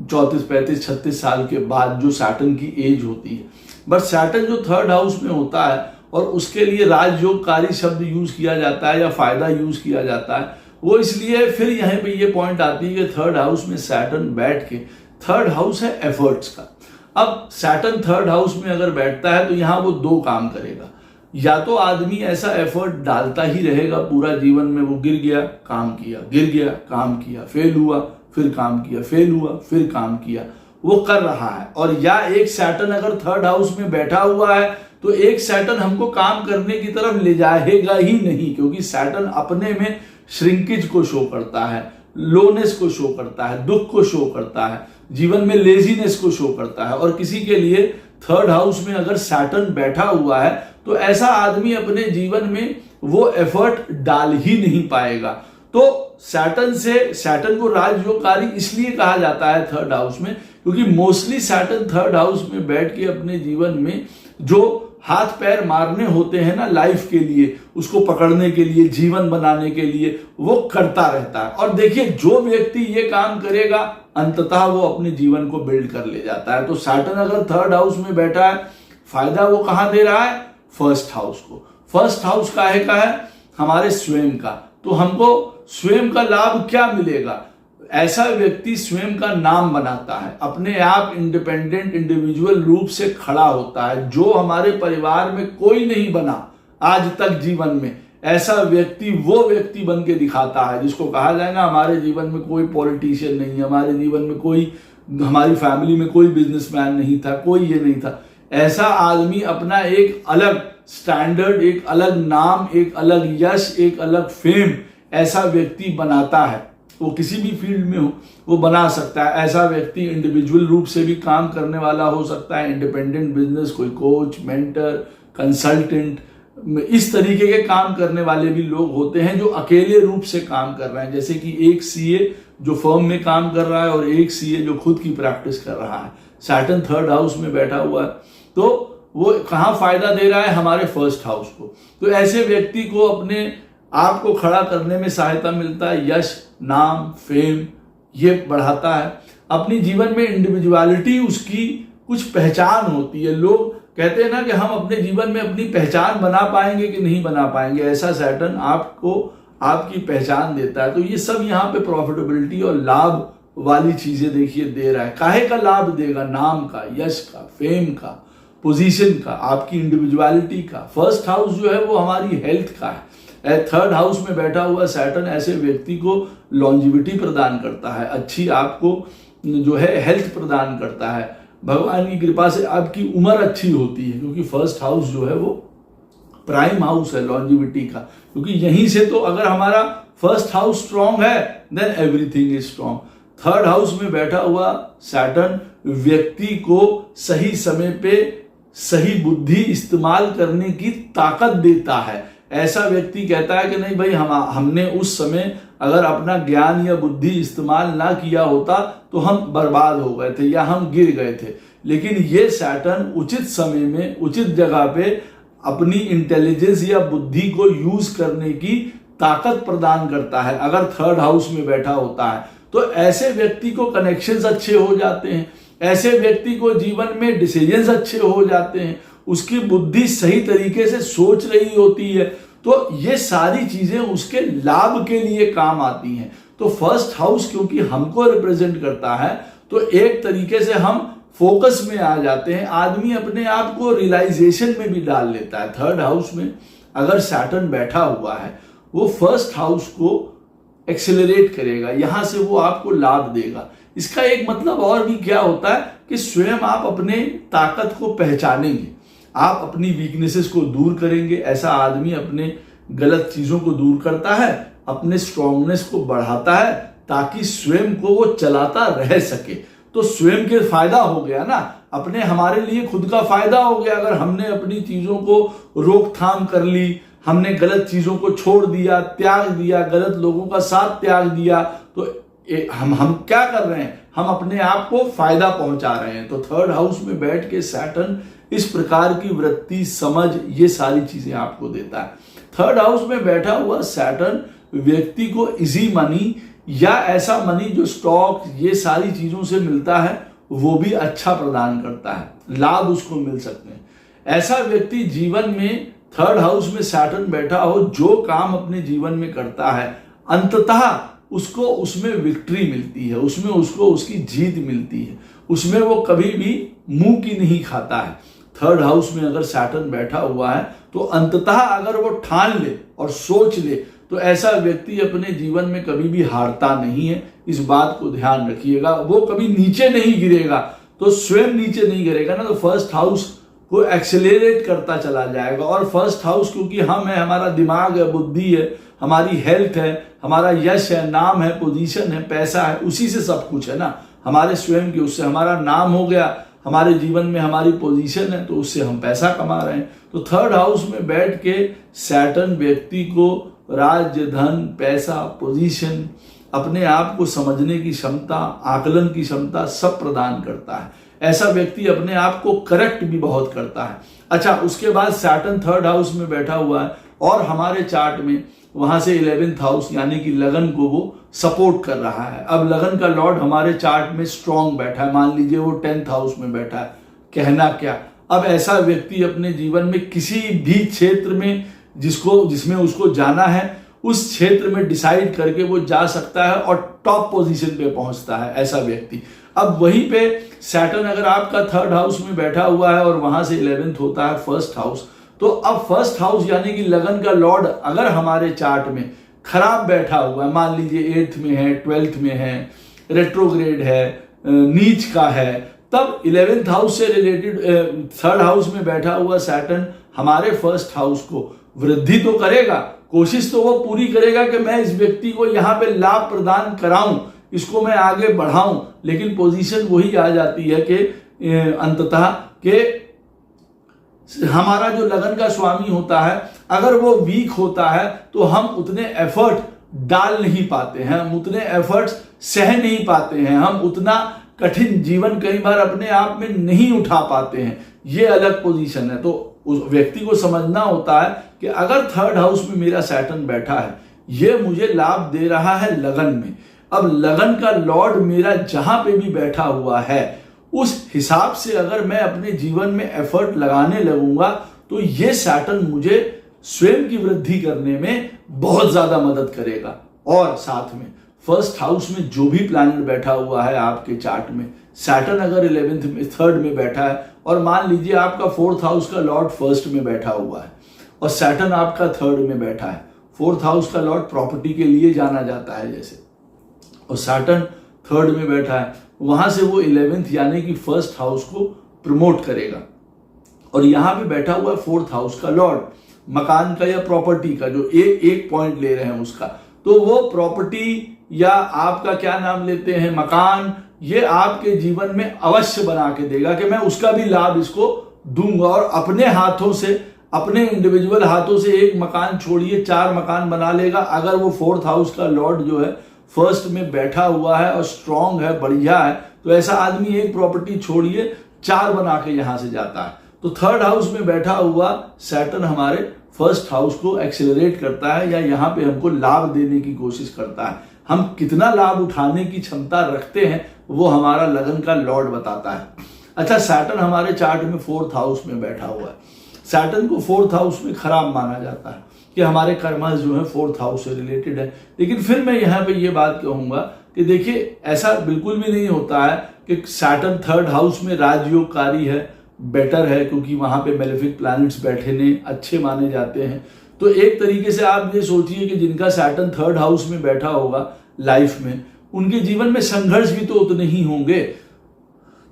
34, 35, 36 साल के बाद जो सैटर्न की एज होती है, बट सैटर्न जो 3rd हाउस में होता है और उसके लिए राजयोगकारी शब्द यूज किया जाता है या फायदा यूज किया जाता है, वो इसलिए फिर यहाँ पे ये पॉइंट आती है कि 3rd हाउस में सैटर्न बैठ के, 3rd हाउस है एफर्ट्स का। अब सैटर्न 3rd हाउस में अगर बैठता है तो यहाँ वो 2 काम करेगा, या तो आदमी ऐसा एफर्ट डालता ही रहेगा पूरा जीवन में, वो गिर गया काम किया, गिर गया काम किया, फेल हुआ फिर काम किया, फेल हुआ फिर काम किया, वो कर रहा है। और या एक सैटर्न अगर 3rd हाउस में बैठा हुआ है तो एक सैटर्न हमको काम करने की तरफ ले जाएगा ही नहीं, क्योंकि सैटर्न अपने में श्रिंकेज को शो करता है, लोनेस को शो करता है, दुख को शो करता है, जीवन में लेजीनेस को शो करता है। और किसी के लिए 3rd हाउस में अगर सैटर्न बैठा हुआ है तो ऐसा आदमी अपने जीवन में वो एफर्ट डाल ही नहीं पाएगा। तो सैटर्न को राजयोगकारी इसलिए कहा जाता है 3rd हाउस में, क्योंकि मोस्टली सैटर्न 3rd हाउस में बैठ के अपने जीवन में जो हाथ पैर मारने होते हैं ना लाइफ के लिए, उसको पकड़ने के लिए, जीवन बनाने के लिए, वो करता रहता है। और देखिए जो व्यक्ति ये काम करेगा अंततः वो अपने जीवन को बिल्ड कर ले जाता है। तो सैटर्न अगर 3rd हाउस में बैठा है, फायदा वो कहां दे रहा है, 1st हाउस को। 1st हाउस काहे का है, हमारे स्वयं का। तो हमको स्वयं का लाभ क्या मिलेगा, ऐसा व्यक्ति स्वयं का नाम बनाता है, अपने आप इंडिपेंडेंट इंडिविजुअल रूप से खड़ा होता है, जो हमारे परिवार में कोई नहीं बना आज तक जीवन में, ऐसा व्यक्ति वो व्यक्ति बन के दिखाता है, जिसको कहा जाएगा हमारे जीवन में कोई पॉलिटिशियन नहीं, हमारे जीवन में कोई, हमारी फैमिली में कोई बिजनेसमैन नहीं था, कोई ये नहीं था। ऐसा आदमी अपना एक अलग स्टैंडर्ड, एक अलग नाम, एक अलग यश, एक अलग फेम ऐसा व्यक्ति बनाता है। वो किसी भी फील्ड में हो वो बना सकता है। ऐसा व्यक्ति इंडिविजुअल रूप से भी काम करने वाला हो सकता है, इंडिपेंडेंट बिजनेस, कोई कोच, मेंटर, कंसल्टेंट, इस तरीके के काम करने वाले भी लोग होते हैं जो अकेले रूप से काम कर रहे हैं। जैसे कि एक सीए जो फर्म में काम कर रहा है और एक सीए जो खुद की प्रैक्टिस कर रहा है। सैटर्न 3rd हाउस में बैठा हुआ है तो वो कहाँ फायदा दे रहा है, हमारे 1st हाउस को। तो ऐसे व्यक्ति को अपने आप को खड़ा करने में सहायता मिलता है, यश, नाम, फेम ये बढ़ाता है। अपनी जीवन में इंडिविजुअलिटी, उसकी कुछ पहचान होती है। लोग कहते हैं ना कि हम अपने जीवन में अपनी पहचान बना पाएंगे कि नहीं बना पाएंगे, ऐसा सैटर्न आपको आपकी पहचान देता है। तो ये सब यहाँ पे प्रॉफिटेबिलिटी और लाभ वाली चीजें देखिए दे रहा है। काहे का लाभ देगा, नाम का, यश का, फेम का, पोजीशन का, आपकी इंडिविजुअलिटी का। 1st हाउस जो है वो हमारी हेल्थ का है। 3rd हाउस में बैठा हुआ सैटर्न ऐसे व्यक्ति को लॉन्जिविटी प्रदान करता है, अच्छी आपको जो है हेल्थ प्रदान करता है। भगवान की कृपा से आपकी उम्र अच्छी होती है, क्योंकि 1st हाउस जो है वो प्राइम हाउस है लॉन्जिविटी का। क्योंकि यहीं से तो अगर हमारा 1st हाउस स्ट्रांग है then everything is strong. 3rd house में बैठा हुआ सैटर्न व्यक्ति को सही समय पे सही बुद्धि इस्तेमाल करने की ताकत देता है। ऐसा व्यक्ति कहता है कि नहीं भाई, हमने उस समय अगर अपना ज्ञान या बुद्धि इस्तेमाल ना किया होता तो हम बर्बाद हो गए थे या हम गिर गए थे। लेकिन ये सैटर्न उचित समय में उचित जगह पे अपनी इंटेलिजेंस या बुद्धि को यूज करने की ताकत प्रदान करता है अगर थर्ड हाउस में बैठा होता है। तो ऐसे व्यक्ति को कनेक्शंस अच्छे हो जाते हैं, ऐसे व्यक्ति को जीवन में डिसीजंस अच्छे हो जाते हैं, उसकी बुद्धि सही तरीके से सोच रही होती है, तो ये सारी चीजें उसके लाभ के लिए काम आती हैं। तो फर्स्ट हाउस क्योंकि हमको रिप्रेजेंट करता है, तो एक तरीके से हम फोकस में आ जाते हैं, आदमी अपने आप को रियलाइजेशन में भी डाल लेता है। थर्ड हाउस में अगर सैटर्न बैठा हुआ है, वो फर्स्ट हाउस को एक्सेलरेट करेगा, यहां से वो आपको लाभ देगा। इसका एक मतलब और भी क्या होता है कि स्वयं आप अपने ताकत को पहचानेंगे, आप अपनी वीकनेसेस को दूर करेंगे। ऐसा आदमी अपने गलत चीजों को दूर करता है, अपने स्ट्रांगनेस को बढ़ाता है, ताकि स्वयं को वो चलाता रह सके। तो स्वयं के फायदा हो गया ना, अपने हमारे लिए खुद का फायदा हो गया। अगर हमने अपनी चीजों को रोकथाम कर ली, हमने गलत चीजों को छोड़ दिया, त्याग दिया, गलत लोगों का साथ त्याग दिया, तो हम क्या कर रहे हैं, हम अपने आप को फायदा पहुंचा रहे हैं। तो थर्ड हाउस में बैठ के सैटर्न इस प्रकार की वृत्ति, समझ, ये सारी चीजें आपको देता है। थर्ड हाउस में बैठा हुआ सैटर्न व्यक्ति को इजी मनी या ऐसा मनी जो स्टॉक, ये सारी चीजों से मिलता है, वो भी अच्छा प्रदान करता है, लाभ उसको मिल सकते हैं। ऐसा व्यक्ति जीवन में थर्ड हाउस में सैटर्न बैठा हो, जो काम अपने जीवन में करता है, अंततः उसको उसमें विक्ट्री मिलती है, उसमें उसको उसकी जीत मिलती है, उसमें वो कभी भी मुंह की नहीं खाता है। थर्ड हाउस में अगर सैटर्न बैठा हुआ है, तो अंततः अगर वो ठान ले और सोच ले, तो ऐसा व्यक्ति अपने जीवन में कभी भी हारता नहीं है। इस बात को ध्यान रखिएगा, वो कभी नीचे नहीं गिरेगा, तो स्वयं नीचे नहीं गिरेगा ना, तो फर्स्ट हाउस को एक्सेलरेट करता चला जाएगा। और फर्स्ट हाउस क्योंकि हम है, हमारा दिमाग है, बुद्धि है, हमारी हेल्थ है, हमारा यश है, नाम है, पोजीशन है, पैसा है, उसी से सब कुछ है ना, हमारे स्वयं के, उससे हमारा नाम हो गया, हमारे जीवन में हमारी पोजीशन है, तो उससे हम पैसा कमा रहे हैं। तो थर्ड हाउस में बैठ के सैटर्न व्यक्ति को राज्य, धन, पैसा, पोजीशन, अपने आप को समझने की क्षमता, आकलन की क्षमता सब प्रदान करता है। ऐसा व्यक्ति अपने आप को करेक्ट भी बहुत करता है। अच्छा, उसके बाद सैटर्न थर्ड हाउस में बैठा हुआ है और हमारे चार्ट में वहां से 11th हाउस यानी कि लगन को वो सपोर्ट कर रहा है। अब लगन का लॉर्ड हमारे चार्ट में स्ट्रांग बैठा है, मान लीजिए वो 10th हाउस में बैठा है। कहना क्या, अब ऐसा व्यक्ति अपने जीवन में किसी भी क्षेत्र में जिसमें उसको जाना है, उस क्षेत्र में डिसाइड करके वो जा सकता है और टॉप पोजीशन पे पहुंचता है ऐसा व्यक्ति। अब वहीं पे सैटर्न अगर आपका थर्ड हाउस में बैठा हुआ है और वहां से 11th होता है फर्स्ट हाउस, तो अब फर्स्ट हाउस यानी कि लगन का लॉर्ड अगर हमारे चार्ट में खराब बैठा हुआ है, मान लीजिए 8th में है, 12th में है, रेट्रोग्रेड है, नीच का है, तब 11th हाउस से रिलेटेड थर्ड हाउस में बैठा हुआ सैटर्न हमारे फर्स्ट हाउस को वृद्धि तो करेगा, कोशिश तो वो पूरी करेगा कि मैं इस व्यक्ति को यहाँ पे लाभ प्रदान कराऊं, इसको मैं आगे बढ़ाऊं, लेकिन पोजीशन वही आ जाती है कि अंततः कि हमारा जो लगन का स्वामी होता है, अगर वो वीक होता है तो हम उतने एफर्ट डाल नहीं पाते हैं, हम उतने एफर्ट्स सह नहीं पाते हैं, हम उतना कठिन जीवन कई बार अपने आप में नहीं उठा पाते हैं। ये अलग पोजीशन है। तो उस व्यक्ति को समझना होता है कि अगर थर्ड हाउस में मेरा सैटर्न बैठा है, ये मुझे लाभ दे रहा है लगन में। अब लगन का लॉर्ड मेरा जहां पे भी बैठा हुआ है, उस हिसाब से अगर मैं अपने जीवन में एफर्ट लगाने लगूंगा, तो ये सैटर्न मुझे स्वयं की वृद्धि करने में बहुत ज्यादा मदद करेगा। और साथ में फर्स्ट हाउस में जो भी प्लैनेट बैठा हुआ है आपके चार्ट में, सैटर्न अगर 11th में, थर्ड में बैठा है, और मान लीजिए आपका 4th हाउस का लॉर्ड फर्स्ट में बैठा हुआ है और सैटर्न आपका थर्ड में बैठा है। 4th हाउस का लॉर्ड प्रॉपर्टी के लिए जाना जाता है जैसे, और सैटर्न थर्ड में बैठा है, वहां से वो 11th यानी कि फर्स्ट हाउस को प्रमोट करेगा। और यहां पे बैठा हुआ है 4th हाउस का लॉर्ड, मकान का या प्रॉपर्टी का, जो एक पॉइंट ले रहे हैं उसका, तो वो प्रॉपर्टी या आपका क्या नाम लेते हैं, मकान, ये आपके जीवन में अवश्य बना के देगा कि मैं उसका भी लाभ इसको दूंगा। और अपने हाथों से, अपने इंडिविजुअल हाथों से एक मकान छोड़िए 4 मकान बना लेगा, अगर वो 4th हाउस का लॉर्ड जो है फर्स्ट में बैठा हुआ है और स्ट्रांग है, बढ़िया है, तो ऐसा आदमी एक प्रॉपर्टी छोड़िए 4 बना के यहां से जाता है। तो थर्ड हाउस में बैठा हुआ सैटर्न हमारे फर्स्ट हाउस को एक्सेलरेट करता है या यहाँ पे हमको लाभ देने की कोशिश करता है। हम कितना लाभ उठाने की क्षमता रखते हैं वो हमारा लगन का लॉर्ड बताता है। अच्छा, सैटर्न हमारे चार्ट में 4th हाउस में बैठा हुआ है। सैटर्न को 4th हाउस में खराब माना जाता है कि हमारे कर्मा जो है 4th हाउस से रिलेटेड है। लेकिन फिर मैं यहाँ पे ये बात कहूंगा कि देखिए, ऐसा बिल्कुल भी नहीं होता है कि सैटर्न 3rd हाउस में राजयोगकारी है, बेटर है, क्योंकि वहां पे मेलेफिक प्लैनेट्स बैठे ने अच्छे माने जाते हैं। तो एक तरीके से आप ये सोचिए कि जिनका सैटर्न 3rd हाउस में बैठा होगा लाइफ में, उनके जीवन में संघर्ष भी तो उतने ही होंगे।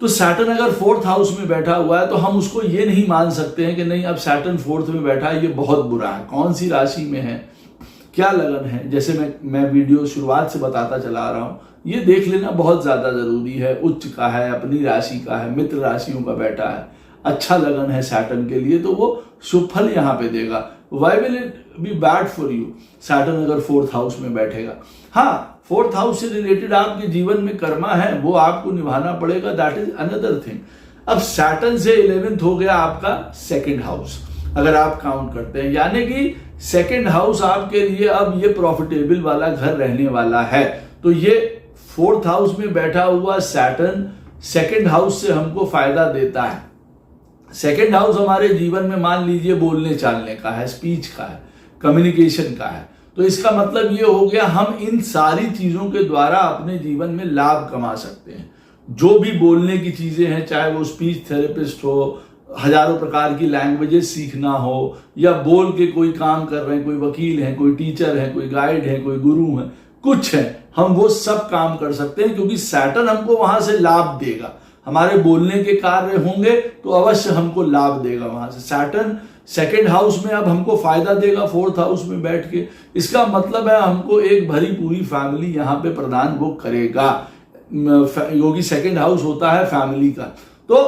तो सैटर्न अगर 4th हाउस में बैठा हुआ है तो हम उसको ये नहीं मान सकते हैं कि नहीं, अब सैटर्न 4th में बैठा है ये बहुत बुरा है। कौन सी राशि में है, क्या लगन है, जैसे मैं वीडियो शुरुआत से बताता चला आ रहा हूं, ये देख लेना बहुत ज्यादा जरूरी है। उच्च का है, अपनी राशि का है, मित्र राशियों का बैठा है, अच्छा लगन है सैटर्न के लिए, तो वो शुभ फल यहाँ पे देगा। Why will it be bad for you, Saturn अगर 4th हाउस में बैठेगा। हाँ, 4th हाउस से रिलेटेड आपके जीवन में कर्मा है, वो आपको निभाना पड़ेगा, दैट इज अनदर थिंग। अब सैटर्न से 11th हो गया आपका 2nd हाउस, अगर आप काउंट करते हैं, यानी कि 2nd हाउस आपके लिए अब ये प्रॉफिटेबल वाला घर रहने वाला है। तो ये 4th हाउस में बैठा हुआ सैटर्न 2nd हाउस से हमको फायदा देता है। 2nd हाउस हमारे जीवन में मान लीजिए बोलने चालने का है, स्पीच का है, कम्युनिकेशन का है, तो इसका मतलब ये हो गया हम इन सारी चीजों के द्वारा अपने जीवन में लाभ कमा सकते हैं। जो भी बोलने की चीजें हैं, चाहे वो स्पीच थेरेपिस्ट हो, हजारों प्रकार की लैंग्वेजेस सीखना हो, या बोल के कोई काम कर रहे हैं, कोई वकील है, कोई टीचर है, कोई गाइड है, कोई गुरु है, कुछ है, हम वो सब काम कर सकते हैं, क्योंकि सैटर्न हमको वहां से लाभ देगा। हमारे बोलने के कार्य होंगे तो अवश्य हमको लाभ देगा वहां से। सैटर्न 2nd हाउस में अब हमको फायदा देगा 4th हाउस में बैठ के। इसका मतलब है हमको एक भरी पूरी फैमिली यहाँ पे प्रदान वो करेगा, क्योंकि 2nd हाउस होता है फैमिली का। तो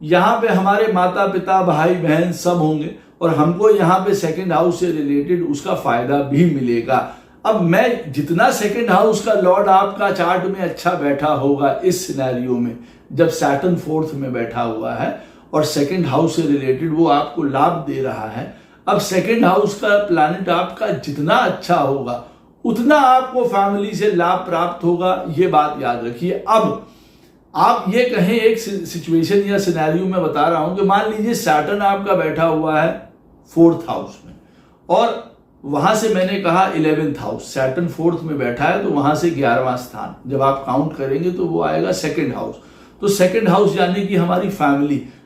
यहाँ पे हमारे माता पिता, भाई बहन सब होंगे और हमको यहाँ पे 2nd हाउस से रिलेटेड उसका फायदा भी मिलेगा। अब मैं जितना 2nd हाउस का लॉर्ड आपका चार्ट में अच्छा बैठा होगा इस सिनेरियो में, जब सैटर्न 4th में बैठा हुआ है और 2nd हाउस से रिलेटेड वो आपको लाभ दे रहा है, अब 2nd हाउस का प्लैनेट आपका जितना अच्छा होगा उतना आपको फैमिली से लाभ प्राप्त होगा, ये बात याद रखिए। अब आप ये कहें, एक सिचुएशन या सिनेरियो में बता रहा हूं कि मान लीजिए सैटर्न आपका बैठा हुआ है 4th हाउस में और वहां से मैंने कहा 11th हाउस, सैटर्न 4th में बैठा है तो वहां से 11वां स्थान जब आप काउंट करेंगे तो वो आएगा 2nd हाउस। तो 2nd हाउस यानी कि हमारी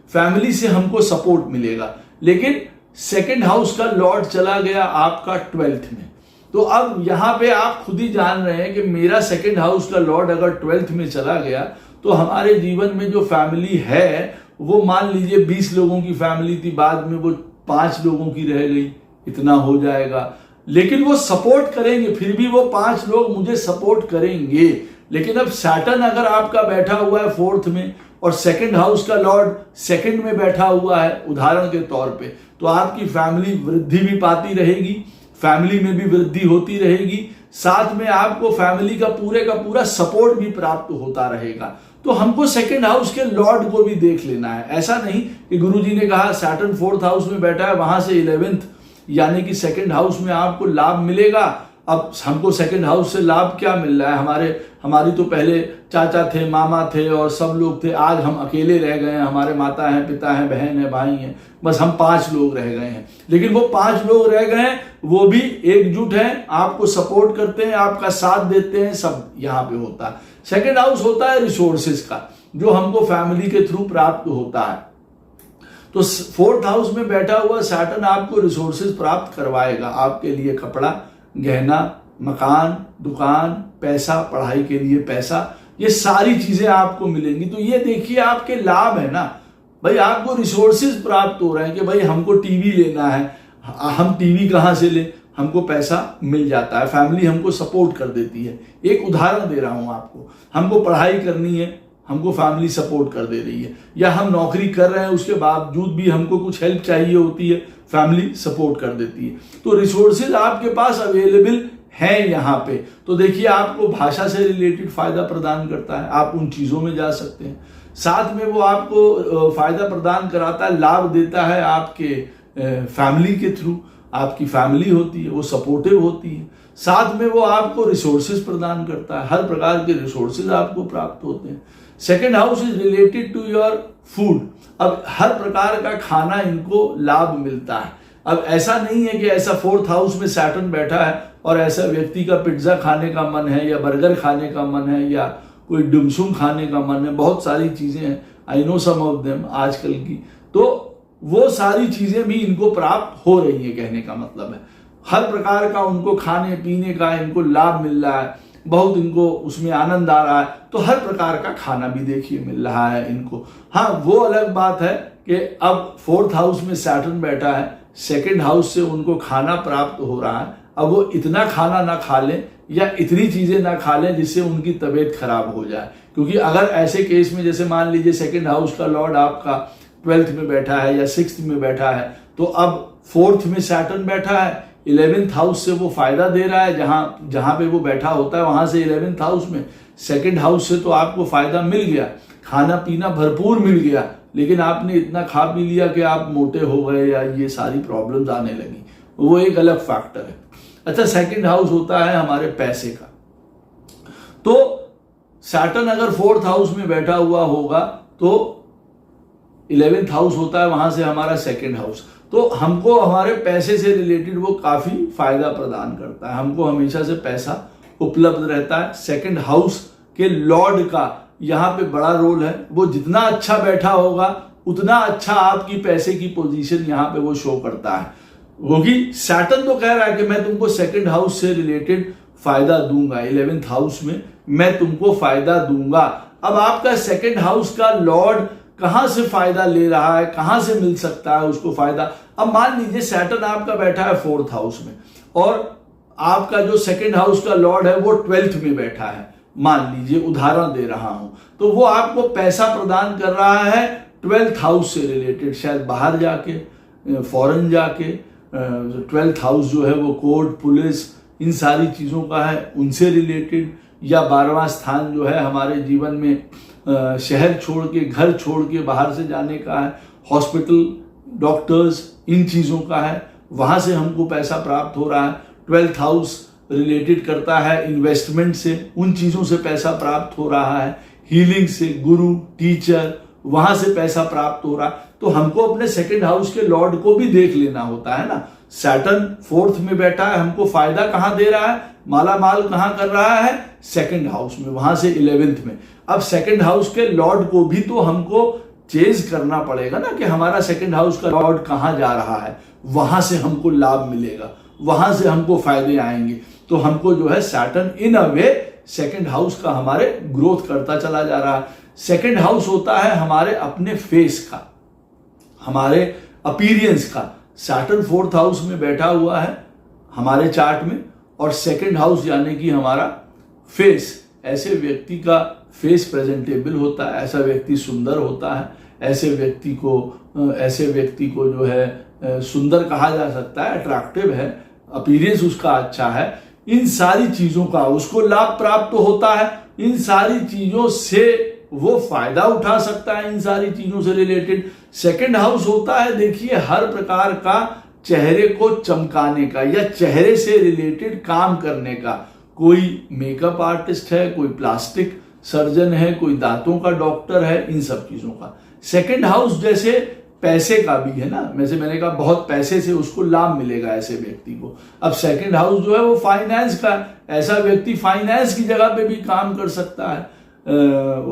फैमिली से हमको सपोर्ट मिलेगा। लेकिन 2nd हाउस का लॉर्ड चला गया आपका 12th में, तो अब यहां पे आप खुद ही जान रहे हैं कि मेरा 2nd हाउस का लॉर्ड अगर 12th में चला गया तो हमारे जीवन में जो फैमिली है वो मान लीजिए 20 लोगों की फैमिली थी, बाद में वो 5 लोगों की रह गई, इतना हो जाएगा। लेकिन वो सपोर्ट करेंगे, फिर भी वो 5 लोग मुझे सपोर्ट करेंगे। लेकिन अब सैटर्न अगर आपका बैठा हुआ है 4th में और 2nd हाउस का लॉर्ड 2nd में बैठा हुआ है उदाहरण के तौर पे, तो आपकी फैमिली वृद्धि भी पाती रहेगी, फैमिली में भी वृद्धि होती रहेगी, साथ में आपको फैमिली का पूरा सपोर्ट भी प्राप्त होता रहेगा। तो हमको 2nd हाउस के लॉर्ड को भी देख लेना है। ऐसा नहीं कि गुरुजी ने कहा सैटर्न 4th हाउस में बैठा है, वहां से 11th यानी कि 2nd हाउस में आपको लाभ मिलेगा। अब हमको 2nd हाउस से लाभ क्या मिल रहा है? हमारी तो पहले चाचा थे, मामा थे और सब लोग थे, आज हम अकेले रह गए हैं, हमारे माता हैं, पिता हैं, बहन है, भाई हैं, बस हम 5 लोग रह गए हैं। लेकिन वो 5 लोग रह गए हैं, वो भी एकजुट हैं, आपको सपोर्ट करते हैं, आपका साथ देते हैं, सब यहाँ पे होता है। 2nd हाउस होता है रिसोर्सेज का, जो हमको फैमिली के थ्रू प्राप्त होता है। तो 4th हाउस में बैठा हुआ सैटर्न आपको रिसोर्सेज प्राप्त करवाएगा, आपके लिए कपड़ा, गहना, मकान, दुकान, पैसा, पढ़ाई के लिए पैसा, ये सारी चीजें आपको मिलेंगी। तो ये देखिए आपके लाभ है ना भाई, आपको रिसोर्सेज प्राप्त हो रहे हैं कि भाई हमको टीवी लेना है, हम टीवी कहाँ से ले, हमको पैसा मिल जाता है, फैमिली हमको सपोर्ट कर देती है। एक उदाहरण दे रहा हूं आपको, हमको पढ़ाई करनी है, हमको फैमिली सपोर्ट कर दे रही है, या हम नौकरी कर रहे हैं उसके बावजूद भी हमको कुछ हेल्प चाहिए होती है, फैमिली सपोर्ट कर देती है। तो रिसोर्सेज आपके पास अवेलेबल है यहाँ पे। तो देखिए आपको भाषा से रिलेटेड फायदा प्रदान करता है, आप उन चीजों में जा सकते हैं। साथ में वो आपको फायदा प्रदान कराता है, लाभ देता है आपके फैमिली के थ्रू। आपकी फैमिली होती है वो सपोर्टिव होती है, साथ में वो आपको रिसोर्सेज प्रदान करता है, हर प्रकार के रिसोर्सेज आपको प्राप्त होते हैं। Second house is related to your food. अब हर प्रकार का खाना इनको लाभ मिलता है। अब ऐसा नहीं है कि ऐसा फोर्थ हाउस में सैटर्न बैठा है और ऐसा व्यक्ति का पिज्जा खाने का मन है या बर्गर खाने का मन है या कोई डुमसुम खाने का मन है, बहुत सारी चीजें हैं, I know some of them आजकल की, तो वो सारी चीजें भी इनको प्राप्त हो रही है। कहने का मतलब है हर प्रकार का उनको खाने पीने का इनको लाभ मिल रहा है, बहुत इनको उसमें आनंद आ रहा है, तो हर प्रकार का खाना भी देखिए मिल रहा है इनको। हाँ, वो अलग बात है कि अब फोर्थ हाउस में सैटर्न बैठा है, सेकंड हाउस से उनको खाना प्राप्त हो रहा है। अब वो इतना खाना ना खा लें या इतनी चीजें ना खा लें जिससे उनकी तबीयत खराब हो जाए, क्योंकि अगर ऐसे केस में जैसे मान लीजिए सेकंड हाउस का लॉर्ड आपका 12th में बैठा है या 6th में बैठा है, तो अब 4th में सैटर्न बैठा है, 11th हाउस से वो फायदा दे रहा है, जहां पे वो बैठा होता है वहां से 11th हाउस में, सेकंड हाउस से तो आपको फायदा मिल गया, खाना पीना भरपूर मिल गया, लेकिन आपने इतना खा पी लिया कि आप मोटे हो गए या ये सारी प्रॉब्लम्स आने लगी, वो एक अलग फैक्टर है। अच्छा, सेकंड हाउस होता है हमारे पैसे का। तो सैटर्न अगर 4th हाउस में बैठा हुआ होगा तो 11th हाउस होता है वहां से हमारा सेकंड हाउस, तो हमको हमारे पैसे से रिलेटेड वो काफी फायदा प्रदान करता है, हमको हमेशा से पैसा उपलब्ध रहता है। सेकंड हाउस के लॉर्ड का यहाँ पे बड़ा रोल है, वो जितना अच्छा बैठा होगा उतना अच्छा आपकी पैसे की पोजीशन यहाँ पे वो शो करता है, क्योंकि सैटर्न तो कह रहा है कि मैं तुमको सेकंड हाउस से रिलेटेड फायदा दूंगा, 11th हाउस में मैं तुमको फायदा दूंगा। अब आपका सेकंड हाउस का लॉर्ड कहां से फायदा ले रहा है, कहां से मिल सकता है उसको फायदा। अब मान लीजिए सैटर्न आपका बैठा है 4th हाउस में और आपका जो सेकंड हाउस का लॉर्ड है वो 12th में बैठा है, मान लीजिए उदाहरण दे रहा हूं, तो वो आपको पैसा प्रदान कर रहा है 12th हाउस से रिलेटेड, शायद बाहर जाके, फॉरेन जाके। 12th हाउस जो है वो कोर्ट, पुलिस, इन सारी चीजों का है, उनसे रिलेटेड, या 12वां स्थान जो है हमारे जीवन में शहर छोड़ के, घर छोड़ के बाहर से जाने का है, हॉस्पिटल, डॉक्टर्स, इन चीजों का है, वहां से हमको पैसा प्राप्त हो रहा है। 12th हाउस रिलेटेड करता है इन्वेस्टमेंट से, उन चीजों से पैसा प्राप्त हो रहा है, हीलिंग से, गुरु, टीचर, वहां से पैसा प्राप्त हो रहा है। तो हमको अपने सेकंड हाउस के लॉर्ड को भी देख लेना होता है ना। सैटर्न 4th में बैठा है, हमको फायदा कहां दे रहा है, माला माल कहां कर रहा है, सेकंड हाउस में, वहां से 11th में। अब सेकंड हाउस के लॉर्ड को भी तो हमको चेज करना पड़ेगा ना कि हमारा सेकंड हाउस का लॉर्ड कहां जा रहा है, वहां से हमको लाभ मिलेगा, वहां से हमको फायदे आएंगे। तो हमको जो है सैटर्न इन अ वे सेकंड हाउस का हमारे ग्रोथ करता चला जा रहा है। सेकंड हाउस होता है हमारे अपने फेस का, हमारे अपीरियंस का। सैटर्न 4th हाउस में बैठा हुआ है हमारे चार्ट में, और सेकंड हाउस यानी कि हमारा फेस, ऐसे व्यक्ति का फेस प्रेजेंटेबल होता है, ऐसा व्यक्ति सुंदर होता है, ऐसे व्यक्ति को जो है सुंदर कहा जा सकता है, अट्रैक्टिव है, अपीयरेंस उसका अच्छा है। इन सारी चीजों का उसको लाभ प्राप्त होता है, इन सारी चीजों से वो फायदा उठा सकता है, इन सारी चीजों से रिलेटेड। सेकंड हाउस होता है देखिए हर प्रकार का चेहरे को चमकाने का या चेहरे से रिलेटेड काम करने का। कोई मेकअप आर्टिस्ट है, कोई प्लास्टिक सर्जन है, कोई दांतों का डॉक्टर है, इन सब चीजों का। सेकंड हाउस जैसे पैसे का भी है ना, वैसे मैंने कहा बहुत पैसे से उसको लाभ मिलेगा ऐसे व्यक्ति को। अब सेकंड हाउस जो है वो फाइनेंस का, ऐसा व्यक्ति फाइनेंस की जगह पे भी काम कर सकता है,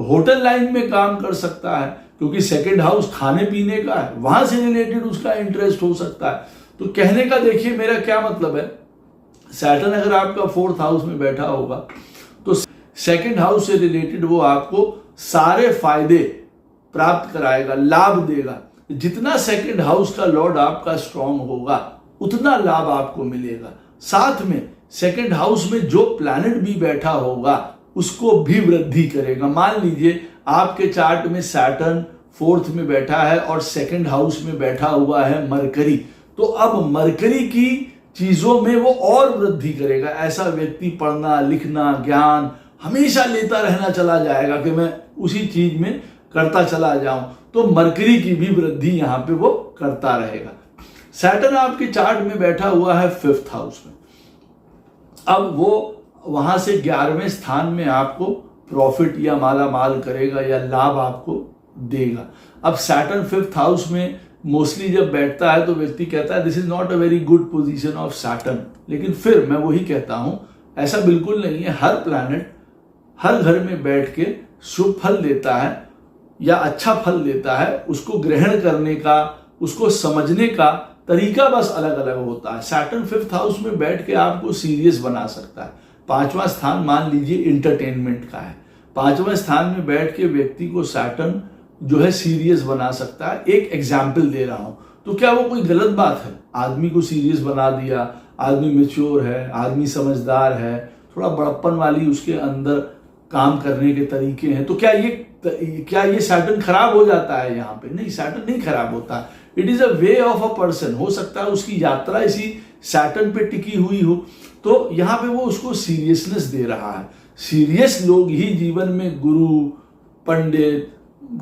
होटल लाइन में काम कर सकता है, क्योंकि सेकंड हाउस खाने पीने का है, वहां से रिलेटेड उसका इंटरेस्ट हो सकता है। तो कहने का देखिए मेरा क्या मतलब है, सैटर्न अगर आपका 4th हाउस में बैठा होगा तो सेकंड हाउस से रिलेटेड वो आपको सारे फायदे प्राप्त कराएगा, लाभ देगा। जितना सेकंड हाउस का लॉर्ड आपका स्ट्रांग होगा उतना लाभ आपको मिलेगा। साथ में सेकंड हाउस में जो प्लैनेट भी बैठा होगा उसको भी वृद्धि करेगा। मान लीजिए आपके चार्ट में सैटर्न 4th में बैठा है और सेकंड हाउस में बैठा हुआ है मरकरी, तो अब मरकरी की चीजों में वो और वृद्धि करेगा। ऐसा व्यक्ति पढ़ना, लिखना, ज्ञान हमेशा लेता रहना चला जाएगा कि मैं उसी चीज में करता चला जाऊं, तो मरकरी की भी वृद्धि यहां पे वो करता रहेगा। सैटर्न आपके चार्ट में बैठा हुआ है 5th हाउस में। अब वो वहां से 11वें स्थान में आपको प्रॉफिट या माला माल करेगा या लाभ आपको देगा। अब सैटर्न 5th हाउस में मोस्टली जब बैठता है तो व्यक्ति कहता है this is not a very good position of Saturn, लेकिन फिर मैं वही कहता हूं ऐसा बिल्कुल नहीं है। हर प्लैनेट हर घर में बैठ के शुभ फल देता है या अच्छा फल देता है, उसको ग्रहण करने का, उसको समझने का तरीका बस अलग अलग होता है। सैटर्न 5th हाउस में बैठ के आपको सीरियस बना सकता है। 5वां स्थान मान लीजिए इंटरटेनमेंट का है, 5वें स्थान में बैठ के व्यक्ति को सैटर्न जो है सीरियस बना सकता है। एक एग्जाम्पल दे रहा हूं, तो क्या वो कोई गलत बात है? आदमी को सीरियस बना दिया, आदमी मैच्योर है, आदमी समझदार है, थोड़ा बड़प्पन वाली उसके अंदर काम करने के तरीके हैं, तो क्या ये सैटर्न खराब हो जाता है? यहाँ पे नहीं, सैटर्न नहीं खराब होता। It is a way of a person. हो सकता है उसकी यात्रा इसी सैटर्न पे टिकी हुई हो, तो यहाँ पे वो उसको सीरियसनेस दे रहा है। सीरियस लोग ही जीवन में गुरु, पंडित,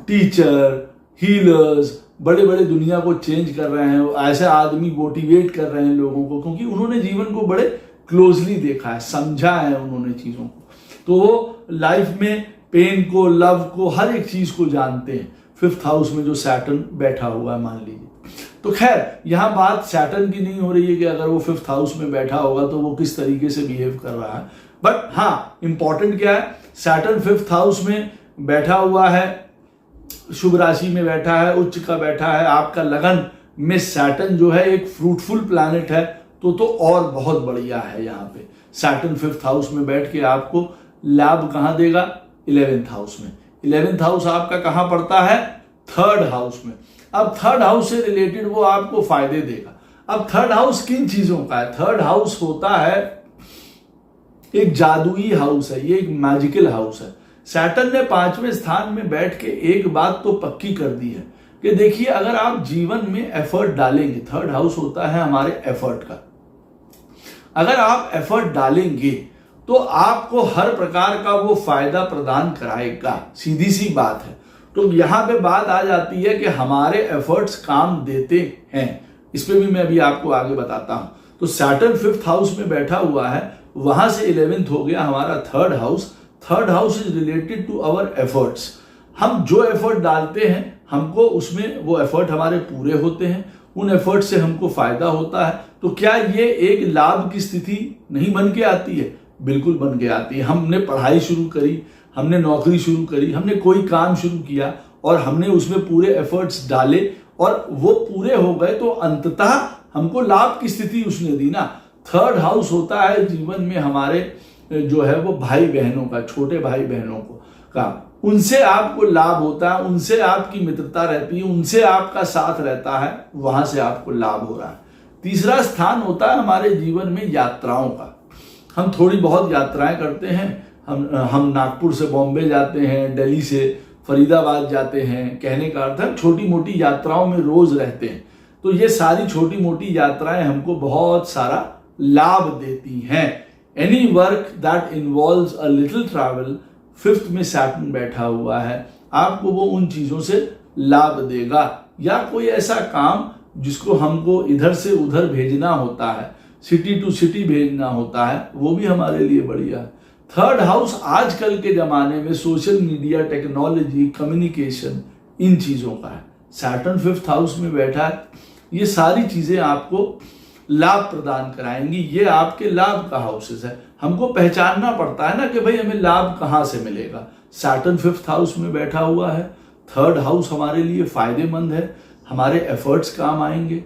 टीचर, हीलर्स, बड़े बड़े दुनिया को चेंज कर रहे हैं, ऐसे आदमी मोटिवेट कर रहे हैं लोगों को, क्योंकि उन्होंने जीवन को बड़े क्लोजली देखा है, समझा है उन्होंने चीजों को। तो वो लाइफ में पेन को, लव को, हर एक चीज को जानते हैं। 5th हाउस में जो सैटर्न बैठा हुआ है मान लीजिए, तो खैर यहाँ बात सैटर्न की नहीं हो रही है कि अगर वो 5th हाउस में बैठा होगा तो वो किस तरीके से बिहेव कर रहा है। बट हाँ, इंपॉर्टेंट क्या है, सैटर्न 5th हाउस में बैठा हुआ है, शुभ राशि में बैठा है, उच्च का बैठा है, आपका लगन में सैटर्न जो है एक फ्रूटफुल प्लैनेट है, तो और बहुत बढ़िया है। यहाँ पे सैटर्न 5th हाउस में बैठ के आपको लाभ कहाँ देगा? 11th हाउस में। 11th हाउस आपका कहाँ पड़ता है? 3rd हाउस में। अब 3rd हाउस से रिलेटेड वो आपको फायदे देगा। अब 3rd हाउस किन चीजों का है? 3rd हाउस होता है एक जादुई हाउस है, ये एक मैजिकल हाउस है। सैटर्न ने 5वें स्थान में बैठ के एक बात तो पक्की कर दी है कि देखिए, अगर आप जीवन में एफर्ट डालेंगे, 3rd हाउस होता है हमारे एफर्ट का, अगर आप एफर्ट डालेंगे तो आपको हर प्रकार का वो फायदा प्रदान कराएगा। सीधी सी बात है। तो यहां पे बात आ जाती है कि हमारे एफर्ट्स काम देते हैं। इस पे भी मैं अभी आपको आगे बताता हूं। तो सैटर्न 5th हाउस में बैठा हुआ है, वहां से 11th हो गया हमारा 3rd house. 3rd house is related to our efforts. हम जो एफर्ट डालते हैं, हमको उसमें वो एफर्ट हमारे पूरे होते हैं, उन एफर्ट से हमको फायदा होता है। तो क्या ये एक लाभ की स्थिति नहीं बन के आती है? बिल्कुल बन के आती है। हमने पढ़ाई शुरू करी, हमने नौकरी शुरू करी, हमने कोई काम शुरू किया और हमने उसमें पूरे एफर्ट्स डाले और वो पूरे हो गए, तो अंततः हमको लाभ की स्थिति उसने दी ना। 3rd हाउस होता है जीवन में हमारे जो है वो भाई बहनों का, छोटे भाई बहनों का, उनसे आपको लाभ होता है, उनसे आपकी मित्रता रहती है, उनसे आपका साथ रहता है, वहां से आपको लाभ हो रहा है। तीसरा स्थान होता है हमारे जीवन में यात्राओं का। हम थोड़ी बहुत यात्राएं करते हैं। हम नागपुर से बॉम्बे जाते हैं, दिल्ली से फरीदाबाद जाते हैं। कहने का अर्थ है छोटी मोटी यात्राओं में रोज रहते हैं। तो ये सारी छोटी मोटी यात्राएं हमको बहुत सारा लाभ देती हैं। Any work that involves a little travel, 5th में सैटर्न बैठा हुआ है, आपको वो उन चीजों से लाभ देगा। या कोई ऐसा काम जिसको हमको इधर से उधर भेजना होता है, सिटी टू सिटी भेजना होता है, वो भी हमारे लिए बढ़िया है। 3rd हाउस आजकल के जमाने में सोशल मीडिया, टेक्नोलॉजी, कम्युनिकेशन, इन चीजों का है। सैटर्न 5th हाउस में बैठा है, ये सारी चीजें आपको लाभ प्रदान कराएंगी। ये आपके लाभ का हाउसेस है। हमको पहचानना पड़ता है ना कि भाई हमें लाभ कहां से मिलेगा। सैटर्न 5th हाउस में बैठा हुआ है, 3rd हाउस हमारे लिए फायदेमंद है। हमारे एफर्ट्स काम आएंगे,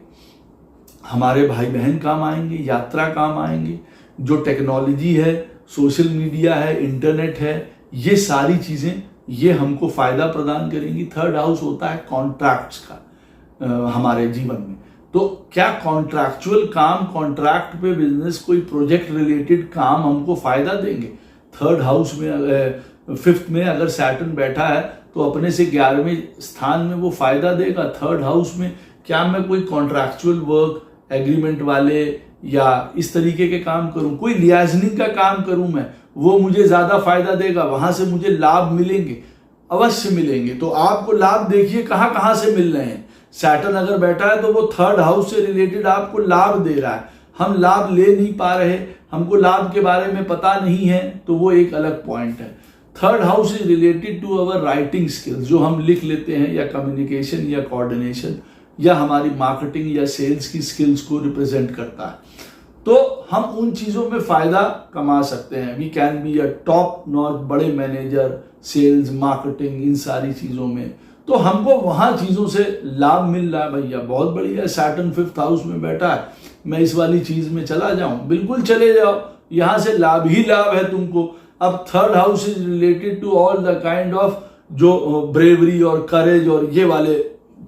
हमारे भाई बहन काम आएंगे, यात्रा काम आएंगे, जो टेक्नोलॉजी है, सोशल मीडिया है, इंटरनेट है, ये सारी चीजें ये हमको फायदा प्रदान करेंगी। 3rd हाउस होता है कॉन्ट्रैक्ट्स का हमारे जीवन में। तो क्या कॉन्ट्रैक्चुअल काम, कॉन्ट्रैक्ट पे बिजनेस, कोई प्रोजेक्ट रिलेटेड काम हमको फायदा देंगे? 3rd हाउस में 5th में अगर सैटर्न बैठा है तो अपने से 11वें स्थान में वो फायदा देगा। 3rd हाउस में क्या मैं कोई कॉन्ट्रैक्चुअल वर्क, एग्रीमेंट वाले या इस तरीके के काम करूं, कोई लियाजनिंग का काम करूं मैं, वो मुझे ज्यादा फायदा देगा, वहां से मुझे लाभ मिलेंगे। अवश्य मिलेंगे। तो आपको लाभ देखिए कहाँ कहाँ से मिल रहे हैं। सैटर्न अगर बैठा है तो वो थर्ड हाउस से रिलेटेड आपको लाभ दे रहा है। हम लाभ ले नहीं पा रहे, हमको लाभ के बारे में पता नहीं है, तो वो एक अलग पॉइंट है। Third house is related to our writing skills, जो हम लिख लेते हैं, या कम्युनिकेशन या कोऑर्डिनेशन या हमारी मार्केटिंग या सेल्स की स्किल्स को रिप्रेजेंट करता है। तो हम उन चीजों में फायदा कमा सकते हैं। We can be a top notch बड़े मैनेजर, सेल्स, मार्केटिंग, इन सारी चीजों में। तो हमको वहां चीजों से लाभ मिल रहा है। भैया बहुत बढ़िया, सैटर्न 5th हाउस में बैठा है, मैं इस वाली चीज में चला जाऊं, बिल्कुल चले जाओ, यहां से लाभ ही लाभ है तुमको। अब third house is related to all the kind of जो ब्रेवरी और करेज और ये वाले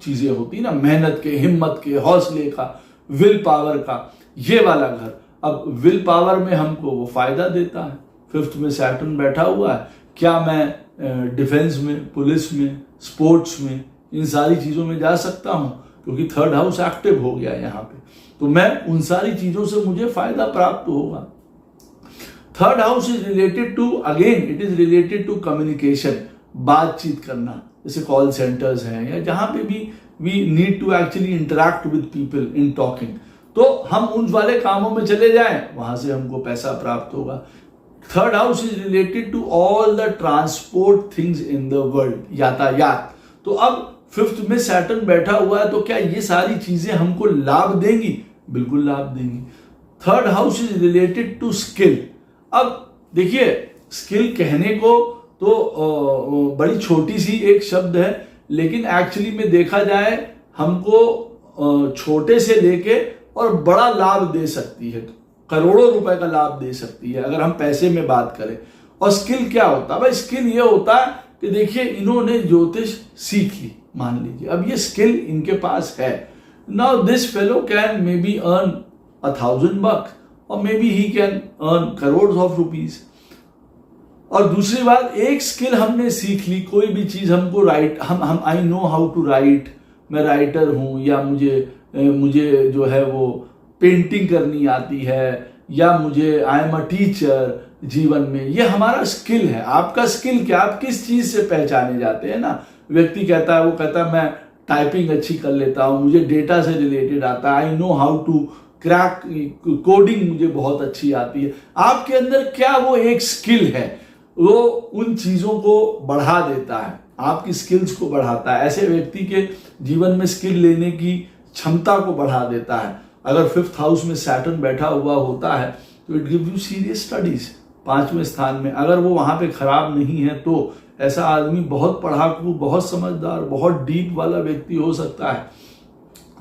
चीजें होती ना, मेहनत के, हिम्मत के, हौसले का, विल पावर का, ये वाला घर। अब विल पावर में हमको वो फायदा देता है। 5th में सैटर्न बैठा हुआ है, क्या मैं डिफेंस में, पुलिस में, स्पोर्ट्स में, इन सारी चीजों में जा सकता हूं, क्योंकि थर्ड हाउस एक्टिव हो गया यहाँ पे। तो मैं उन सारी चीजों से मुझे फायदा प्राप्त होगा। Third house is related to, again it is related to communication, बातचीत करना, जैसे कॉल सेंटर्स हैं या जहां पे भी we need to actually interact with people in talking. तो हम उन वाले कामों में चले जाएं, वहां से हमको पैसा प्राप्त होगा। Third house is related to all the transport things in the world, यातायात। तो अब 5th में सैटर्न बैठा हुआ है, तो क्या ये सारी चीजें हमको लाभ देंगी? बिल्कुल लाभ देंगी। Third house is related to skill. अब देखिए, स्किल कहने को तो बड़ी छोटी सी एक शब्द है, लेकिन एक्चुअली में देखा जाए हमको छोटे से लेके और बड़ा लाभ दे सकती है, करोड़ों रुपए का लाभ दे सकती है अगर हम पैसे में बात करें। और स्किल क्या होता है भाई? स्किल ये होता है कि देखिए, इन्होंने ज्योतिष सीख ली, मान लीजिए, अब ये स्किल इनके पास है। Now this fellow can may be earn $1,000 और may be he can earn crores of rupees। और दूसरी बात, एक स्किल हमने सीख ली, कोई भी चीज हमको राइट, हम I know how to write, मैं राइटर हूं, या मुझे जो है वो पेंटिंग करनी आती है, या मुझे आई एम अ टीचर जीवन में, ये हमारा स्किल है। आपका स्किल क्या, आप किस चीज से पहचाने जाते हैं ना। व्यक्ति कहता है, वो कहता है मैं टाइपिंग अच्छी कर लेता हूं, मुझे डेटा से रिलेटेड आता है, I know how to crack coding, मुझे बहुत अच्छी आती है। आपके अंदर क्या वो एक स्किल है, वो उन चीजों को बढ़ा देता है, आपकी स्किल्स को बढ़ाता है। ऐसे व्यक्ति के जीवन में स्किल लेने की क्षमता को बढ़ा देता है। अगर 5th हाउस में सैटर्न बैठा हुआ होता है तो it gives you serious studies. 5वें स्थान में अगर वो वहां पे खराब नहीं है, तो ऐसा आदमी बहुत पढ़ाकू, बहुत समझदार, बहुत डीप वाला व्यक्ति हो सकता है।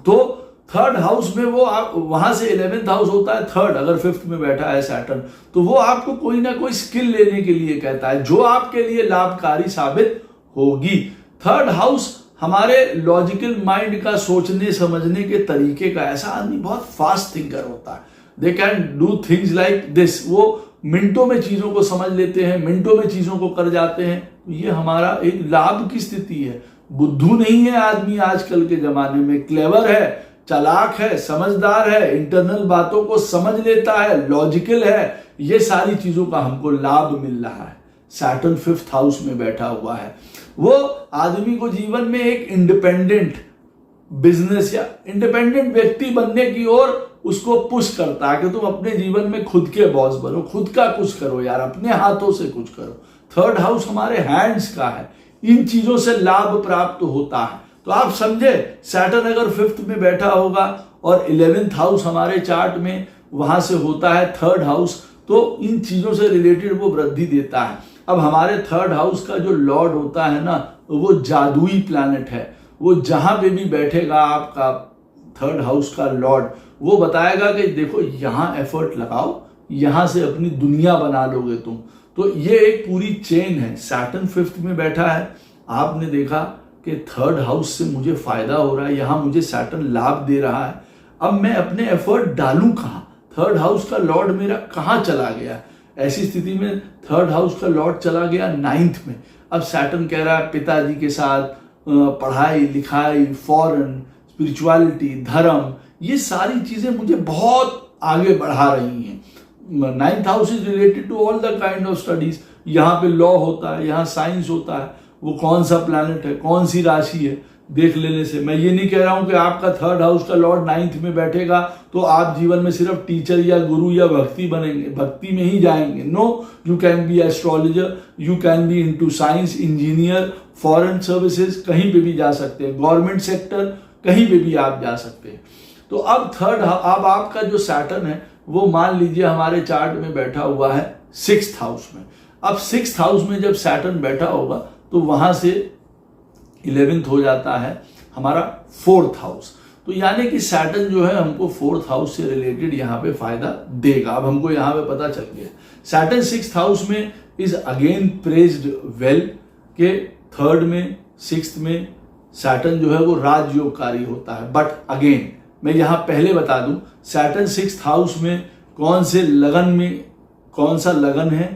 तो थर्ड हाउस में वो वहां से 11th हाउस होता है थर्ड, अगर 5th में बैठा है सैटर्न, तो वो आपको कोई ना कोई स्किल लेने के लिए कहता है, जो आपके लिए लाभकारी साबित होगी। थर्ड हाउस हमारे लॉजिकल माइंड का, सोचने समझने के तरीके का, ऐसा आदमी बहुत फास्ट थिंकर होता है। They can do things like this, वो मिनटों में चीजों को समझ लेते हैं, मिनटों में चीजों को कर जाते हैं। ये हमारा एक लाभ की स्थिति है। बुद्धू नहीं है आदमी आजकल के जमाने में, क्लेवर है, चालाक है, समझदार है, इंटरनल बातों को समझ लेता है, लॉजिकल है, ये सारी चीजों का हमको लाभ मिल रहा है। सैटर्न 5th हाउस में बैठा हुआ है, वो आदमी को जीवन में एक इंडिपेंडेंट बिजनेस या इंडिपेंडेंट व्यक्ति बनने की ओर उसको पुश करता है कि तुम अपने जीवन में खुद के बॉस बनो, खुद का कुछ करो यार, अपने हाथों से कुछ करो। थर्ड हाउस हमारे हैंड्स का है, इन चीजों से लाभ प्राप्त होता है। तो आप समझे, सैटर्न अगर 5th में बैठा होगा और 11th हाउस हमारे चार्ट में वहां से होता है थर्ड हाउस, तो इन चीजों से रिलेटेड वो वृद्धि देता है। अब हमारे थर्ड हाउस का जो लॉर्ड होता है ना, वो जादुई प्लैनेट है। वो जहां पे भी बैठेगा आपका थर्ड हाउस का लॉर्ड, वो बताएगा कि देखो यहां एफर्ट लगाओ, यहां से अपनी दुनिया बना लोगे तुम। तो ये एक पूरी चेन है। सैटर्न 5th में बैठा है, आपने देखा कि थर्ड हाउस से मुझे फायदा हो रहा है, यहां मुझे सैटर्न लाभ दे रहा है। अब मैं अपने एफर्ट डालूं कहां? थर्ड हाउस का लॉर्ड मेरा कहां चला गया? ऐसी स्थिति में थर्ड हाउस का लॉर्ड चला गया 9th में। अब सैटर्न कह रहा है पिताजी के साथ पढ़ाई लिखाई, फॉरेन, स्पिरिचुअलिटी, धर्म, ये सारी चीजें मुझे बहुत आगे बढ़ा रही हैं। 9th house is related to all the kind of studies. यहाँ पे लॉ होता है, यहाँ साइंस होता है, वो कौन सा प्लैनेट है, कौन सी राशि है, देख लेने से। मैं ये नहीं कह रहा हूं कि आपका 3rd हाउस का लॉर्ड 9th में बैठेगा तो आप जीवन में सिर्फ टीचर या गुरु या भक्ति बनेंगे, भक्ति में ही जाएंगे। No, you can be astrologer, you can be into science, engineer, foreign services, कहीं पे भी जा सकते हैं, गवर्नमेंट सेक्टर, कहीं पे भी आप जा सकते हैं। तो अब अब आपका जो सैटर्न है वो मान लीजिए हमारे चार्ट में बैठा हुआ है 6th हाउस में। अब 6th हाउस में जब सैटर्न बैठा होगा तो वहां से 11th हो जाता है हमारा 4th हाउस। तो यानी कि सैटर्न जो है हमको 4th हाउस से रिलेटेड यहाँ पे फायदा देगा। अब हमको यहाँ पे पता चल गया सैटर्न 6th हाउस में इज अगेन प्रेज्ड वेल के 3rd में 6th में सैटर्न जो है वो राजयोगकारी होता है। बट अगेन मैं यहाँ पहले बता दूं सैटर्न 6th हाउस में कौन से लगन में, कौन सा लगन है,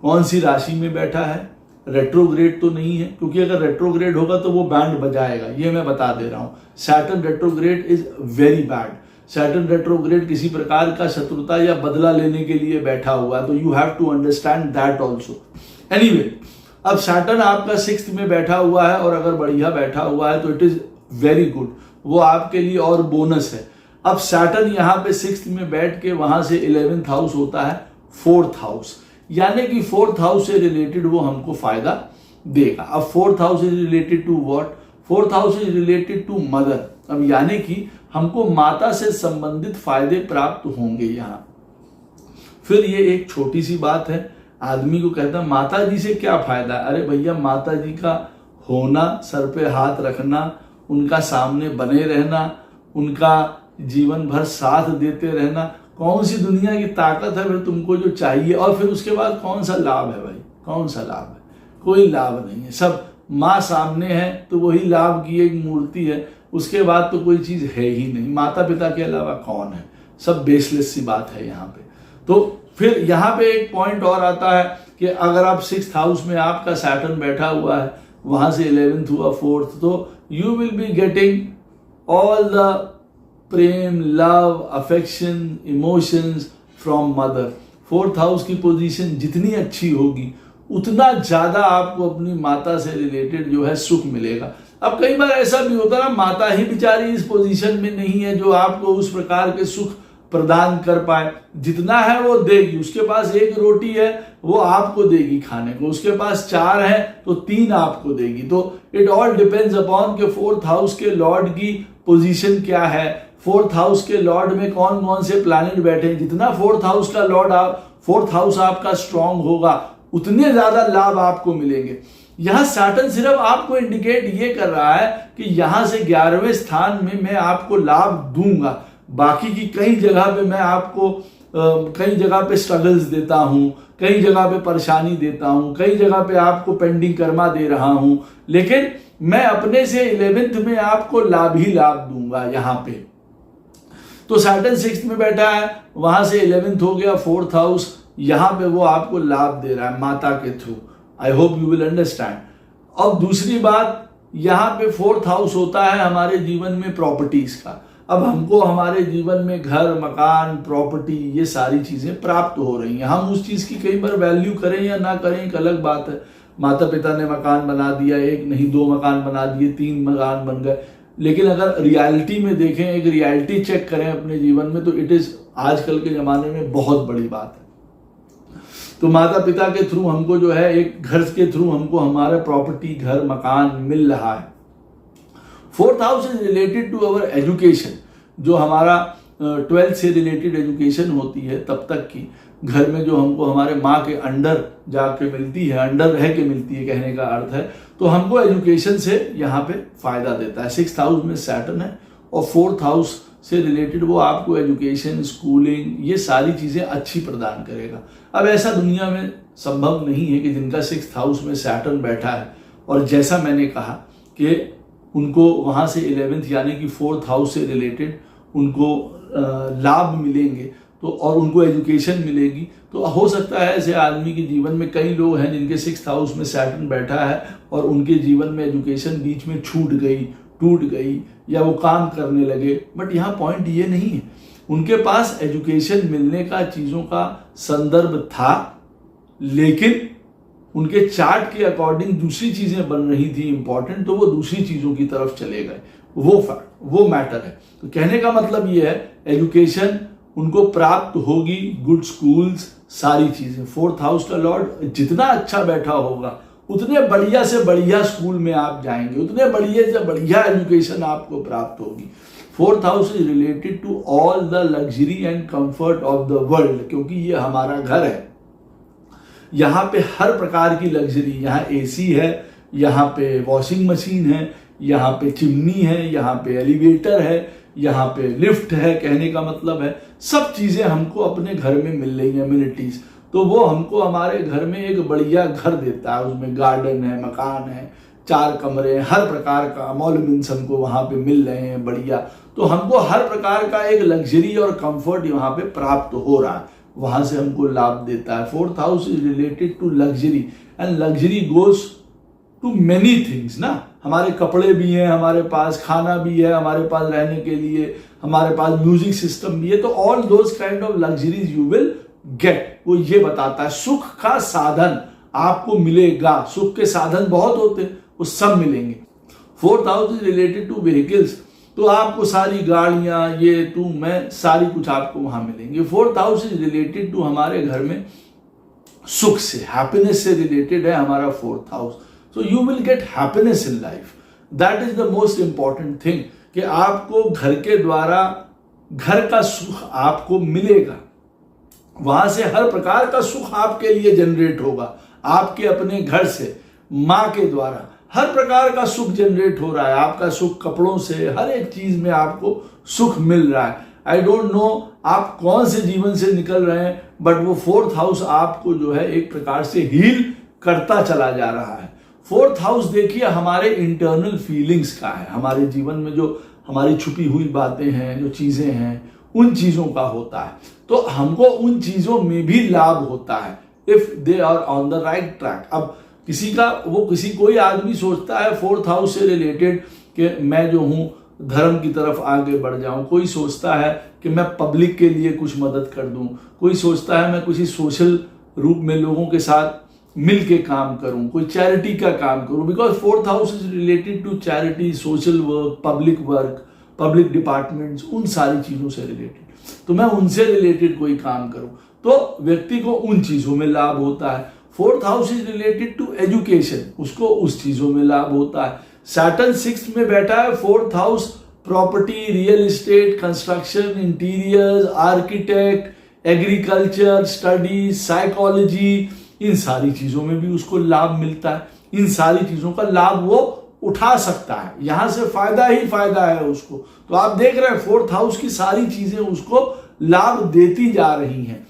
कौन सी राशि में बैठा है, रेट्रोग्रेड तो नहीं है, क्योंकि अगर रेट्रोग्रेड होगा तो वो बैंड बजाएगा, ये मैं बता दे रहा हूं। Saturn retrograde is very bad. Saturn retrograde किसी प्रकार का शत्रुता या बदला लेने के लिए बैठा हुआ है, तो you have to understand that also. Anyway, अब सैटर्न आपका 6th में बैठा हुआ है और अगर बढ़िया बैठा हुआ है तो इट इज वेरी गुड, वो आपके लिए और बोनस है। अब सैटर्न यहाँ पे 6th में बैठ के वहां से 11th हाउस होता है 4th हाउस, यानी कि 4th हाउस से रिलेटेड वो हमको फायदा देगा। अब 4th house is related to what? 4th house is related to mother. अब यानी कि हमको माता से संबंधित फायदे प्राप्त होंगे यहाँ। फिर ये एक छोटी सी बात है, आदमी को कहता है माता जी से क्या फायदा है? अरे भैया, माता जी का होना, सर पे हाथ रखना, उनका सामने बने रहना, उनका जीवन भर साथ देते रहना, कौन सी दुनिया की ताकत है फिर तुमको जो चाहिए? और फिर उसके बाद कौन सा लाभ है भाई? कौन सा लाभ है? कोई लाभ नहीं है। सब माँ सामने है तो वही लाभ की एक मूर्ति है, उसके बाद तो कोई चीज है ही नहीं। माता पिता के अलावा कौन है? सब बेसलेस सी बात है यहाँ पे। तो फिर यहाँ पे एक पॉइंट और आता है कि अगर आप 6th हाउस में आपका सैटर्न बैठा हुआ है, वहां से 11th हुआ 4th, तो you will be getting all the Prem, love, affection, emotions from mother. 4th house की पोजीशन जितनी अच्छी होगी उतना ज्यादा आपको अपनी माता से रिलेटेड जो है सुख मिलेगा। अब कई बार ऐसा भी होता है ना, माता ही बेचारी इस पोजीशन में नहीं है जो आपको उस प्रकार के सुख प्रदान कर पाए। जितना है वो देगी। उसके पास 1 रोटी है वो आपको देगी खाने को, उसके पास 4 है तो 3 आपको देगी। तो इट ऑल डिपेंड्स अपॉन के 4th हाउस के लॉर्ड की पोजीशन क्या है, 4th हाउस के लॉर्ड में कौन कौन से प्लैनेट बैठे हैं। जितना 4th हाउस का लॉर्ड 4th हाउस आपका स्ट्रांग होगा उतने ज्यादा लाभ आपको मिलेंगे। यहां सैटर्न सिर्फ आपको इंडिकेट ये कर रहा है कि यहां से 11वें स्थान में मैं आपको लाभ दूंगा, बाकी की कई जगह पे मैं आपको कई जगह पे स्ट्रगल्स देता हूं, कई जगह पे परेशानी देता हूं, कई जगह पे आपको पेंडिंग कर्मा दे रहा हूं, लेकिन मैं अपने से 11th में आपको लाभ ही लाभ दूंगा यहां पे। तो सैटर्न 6th में बैठा है, वहां से 11th हो गया 4th हाउस, यहां पे वो आपको लाभ दे रहा है माता के through. I hope you will understand. अब दूसरी बात, यहाँ पे 4th हाउस होता है हमारे जीवन में प्रॉपर्टीज का। अब हमको हमारे जीवन में घर, मकान, प्रॉपर्टी, ये सारी चीजें प्राप्त हो रही हैं। हम उस चीज की कई बार वैल्यू करें या ना करें एक अलग बात है। माता पिता ने मकान बना दिया, 1 नहीं 2 मकान बना दिए, 3 मकान बन गए, लेकिन अगर रियलिटी में देखें, एक रियलिटी चेक करें अपने जीवन में, तो इट इज आजकल के जमाने में बहुत बड़ी बात है। तो माता पिता के थ्रू हमको जो है, एक घर के थ्रू हमको हमारा प्रॉपर्टी, घर, मकान मिल रहा है। 4th house is related to our education. जो हमारा 12th से रिलेटेड एजुकेशन होती है तब तक की, घर में जो हमको हमारे माँ के अंडर जाके मिलती है, अंडर रह के मिलती है कहने का अर्थ है, तो हमको एजुकेशन से यहाँ पे फायदा देता है। 6th हाउस में सैटर्न है और 4th हाउस से रिलेटेड वो आपको एजुकेशन, स्कूलिंग, ये सारी चीजें अच्छी प्रदान करेगा। अब ऐसा दुनिया में संभव नहीं है कि जिनका 6th हाउस में सैटर्न बैठा है और जैसा मैंने कहा कि उनको वहां से 11th यानी कि 4th हाउस से रिलेटेड उनको लाभ मिलेंगे, तो और उनको एजुकेशन मिलेगी। तो हो सकता है ऐसे आदमी के जीवन में कई लोग हैं जिनके 6th हाउस में सैटर्न बैठा है और उनके जीवन में एजुकेशन बीच में छूट गई, टूट गई, या वो काम करने लगे। बट यहाँ पॉइंट ये नहीं है, उनके पास एजुकेशन मिलने का चीजों का संदर्भ था, लेकिन उनके चार्ट के अकॉर्डिंग दूसरी चीजें बन रही थी इंपॉर्टेंट, तो वो दूसरी चीजों की तरफ चले गए। वो मैटर है। तो कहने का मतलब ये है एजुकेशन उनको प्राप्त होगी, गुड स्कूल्स, सारी चीजें। 4th हाउस का लॉर्ड जितना अच्छा बैठा होगा उतने बढ़िया से बढ़िया स्कूल में आप जाएंगे, उतने बढ़िया से बढ़िया एजुकेशन आपको प्राप्त होगी। 4th house is related to all the luxury and comfort of the world, क्योंकि ये हमारा घर है। यहाँ पे हर प्रकार की लग्जरी, यहाँ एसी है, यहाँ पे वॉशिंग मशीन है, यहाँ पे चिमनी है, यहाँ पे एलिवेटर है, यहाँ पे लिफ्ट है। कहने का मतलब है सब चीजें हमको अपने घर में मिल रही हैं, एमिनिटीज। तो वो हमको हमारे घर में एक बढ़िया घर देता है, उसमें गार्डन है, मकान है, 4 कमरे, हर प्रकार का अमोलमेंट्स हमको वहां पे मिल रहे हैं बढ़िया। तो हमको हर प्रकार का एक लग्जरी और कंफर्ट यहाँ पे प्राप्त हो रहा है, वहां से हमको लाभ देता है। 4th house is related to luxury and luxury goes to many things ना। हमारे कपड़े भी हैं, हमारे पास खाना भी है, हमारे पास रहने के लिए, हमारे पास म्यूजिक सिस्टम भी है। तो all those kind of luxuries you will get. वो ये बताता है सुख का साधन आपको मिलेगा। सुख के साधन बहुत होते हैं, वो सब मिलेंगे। 4th house is related two vehicles, तो आपको सारी गाड़ियां, ये तू मैं, सारी कुछ आपको वहां मिलेंगे। 4th house is related to हमारे घर में सुख से, हैप्पीनेस से रिलेटेड है हमारा 4th house. So you will get happiness in life, that is the most important thing, कि आपको घर के द्वारा घर का सुख आपको मिलेगा। वहां से हर प्रकार का सुख आपके लिए जनरेट होगा, आपके अपने घर से, माँ के द्वारा हर प्रकार का सुख जनरेट हो रहा है। आपका सुख कपड़ों से, हर एक चीज में आपको सुख मिल रहा है। आई डोंट नो आप कौन से जीवन से निकल रहे हैं, बट वो 4th हाउस आपको जो है एक प्रकार से हील करता चला जा रहा है। 4th हाउस देखिए हमारे इंटरनल फीलिंग्स का है, हमारे जीवन में जो हमारी छुपी हुई बातें हैं, जो चीजें हैं, उन चीजों का होता है। तो हमको उन चीजों में भी लाभ होता है if they are on the right track. अब कोई आदमी सोचता है 4th हाउस से रिलेटेड कि मैं जो हूं धर्म की तरफ आगे बढ़ जाऊं, कोई सोचता है कि मैं पब्लिक के लिए कुछ मदद कर दूं, कोई सोचता है मैं किसी सोशल रूप में लोगों के साथ मिल के काम करूं, कोई चैरिटी का काम करूं, because 4th house is related to charity, social work, public departments, उन सारी चीजों से रिलेटेड। तो मैं उनसे रिलेटेड कोई काम करूं तो व्यक्ति को उन चीजों में लाभ होता है। 4th house is related to education, उसको उस चीजों में लाभ होता है। सैटर्न 6th में बैठा है, 4th house property, real estate, construction, interiors, architect, agriculture, study, psychology, इन सारी चीजों में भी उसको लाभ मिलता है। इन सारी चीजों का लाभ वो उठा सकता है, यहां से फायदा ही फायदा है उसको। तो आप देख रहे हैं 4th हाउस की सारी चीजें उसको लाभ देती जा रही हैं।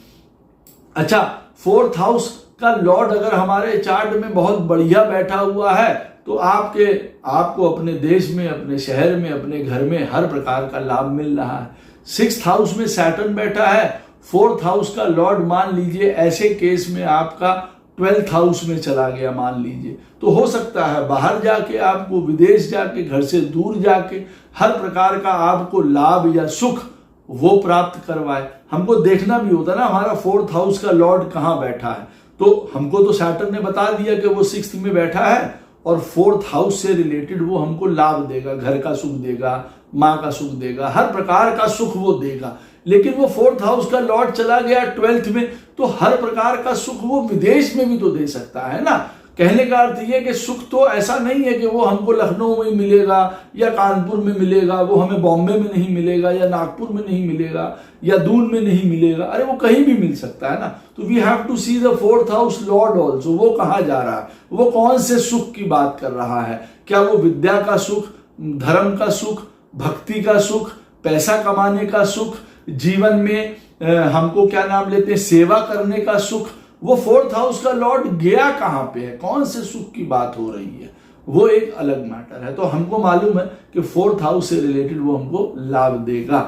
अच्छा, 4th हाउस का लॉर्ड अगर हमारे चार्ट में बहुत बढ़िया बैठा हुआ है तो आपको अपने देश में, अपने शहर में, अपने घर में हर प्रकार का लाभ मिल रहा है। 6th हाउस में सैटर्न बैठा है, 4th हाउस का लॉर्ड मान लीजिए ऐसे केस में आपका 12th हाउस में चला गया मान लीजिए, तो हो सकता है बाहर जाके आपको, विदेश जाके, घर से दूर जाके हर प्रकार का आपको लाभ या सुख वो प्राप्त करवाए। हमको देखना भी होता है ना हमारा 4th हाउस का लॉर्ड कहाँ बैठा है। तो हमको तो सैटर्न ने बता दिया कि वो 6th में बैठा है और 4th हाउस से रिलेटेड वो हमको लाभ देगा, घर का सुख देगा, माँ का सुख देगा, हर प्रकार का सुख वो देगा। लेकिन वो 4th हाउस का लॉर्ड चला गया 12th में, तो हर प्रकार का सुख वो विदेश में भी तो दे सकता है ना। कहने का अर्थ ये कि सुख तो ऐसा नहीं है कि वो हमको लखनऊ में मिलेगा या कानपुर में मिलेगा, वो हमें बॉम्बे में नहीं मिलेगा या नागपुर में नहीं मिलेगा या दून में नहीं मिलेगा। अरे वो कहीं भी मिल सकता है ना। तो we have to see the 4th house lord also, वो कहाँ जा रहा है, वो कौन से सुख की बात कर रहा है। क्या वो विद्या का सुख, धर्म का सुख, भक्ति का सुख, पैसा कमाने का सुख, जीवन में हमको क्या नाम लेते हैं, सेवा करने का सुख, वो 4th हाउस का लॉर्ड गया कहां पे है, कौन से सुख की बात हो रही है, वो एक अलग मैटर है। तो हमको मालूम है कि 4th हाउस से रिलेटेड वो हमको लाभ देगा।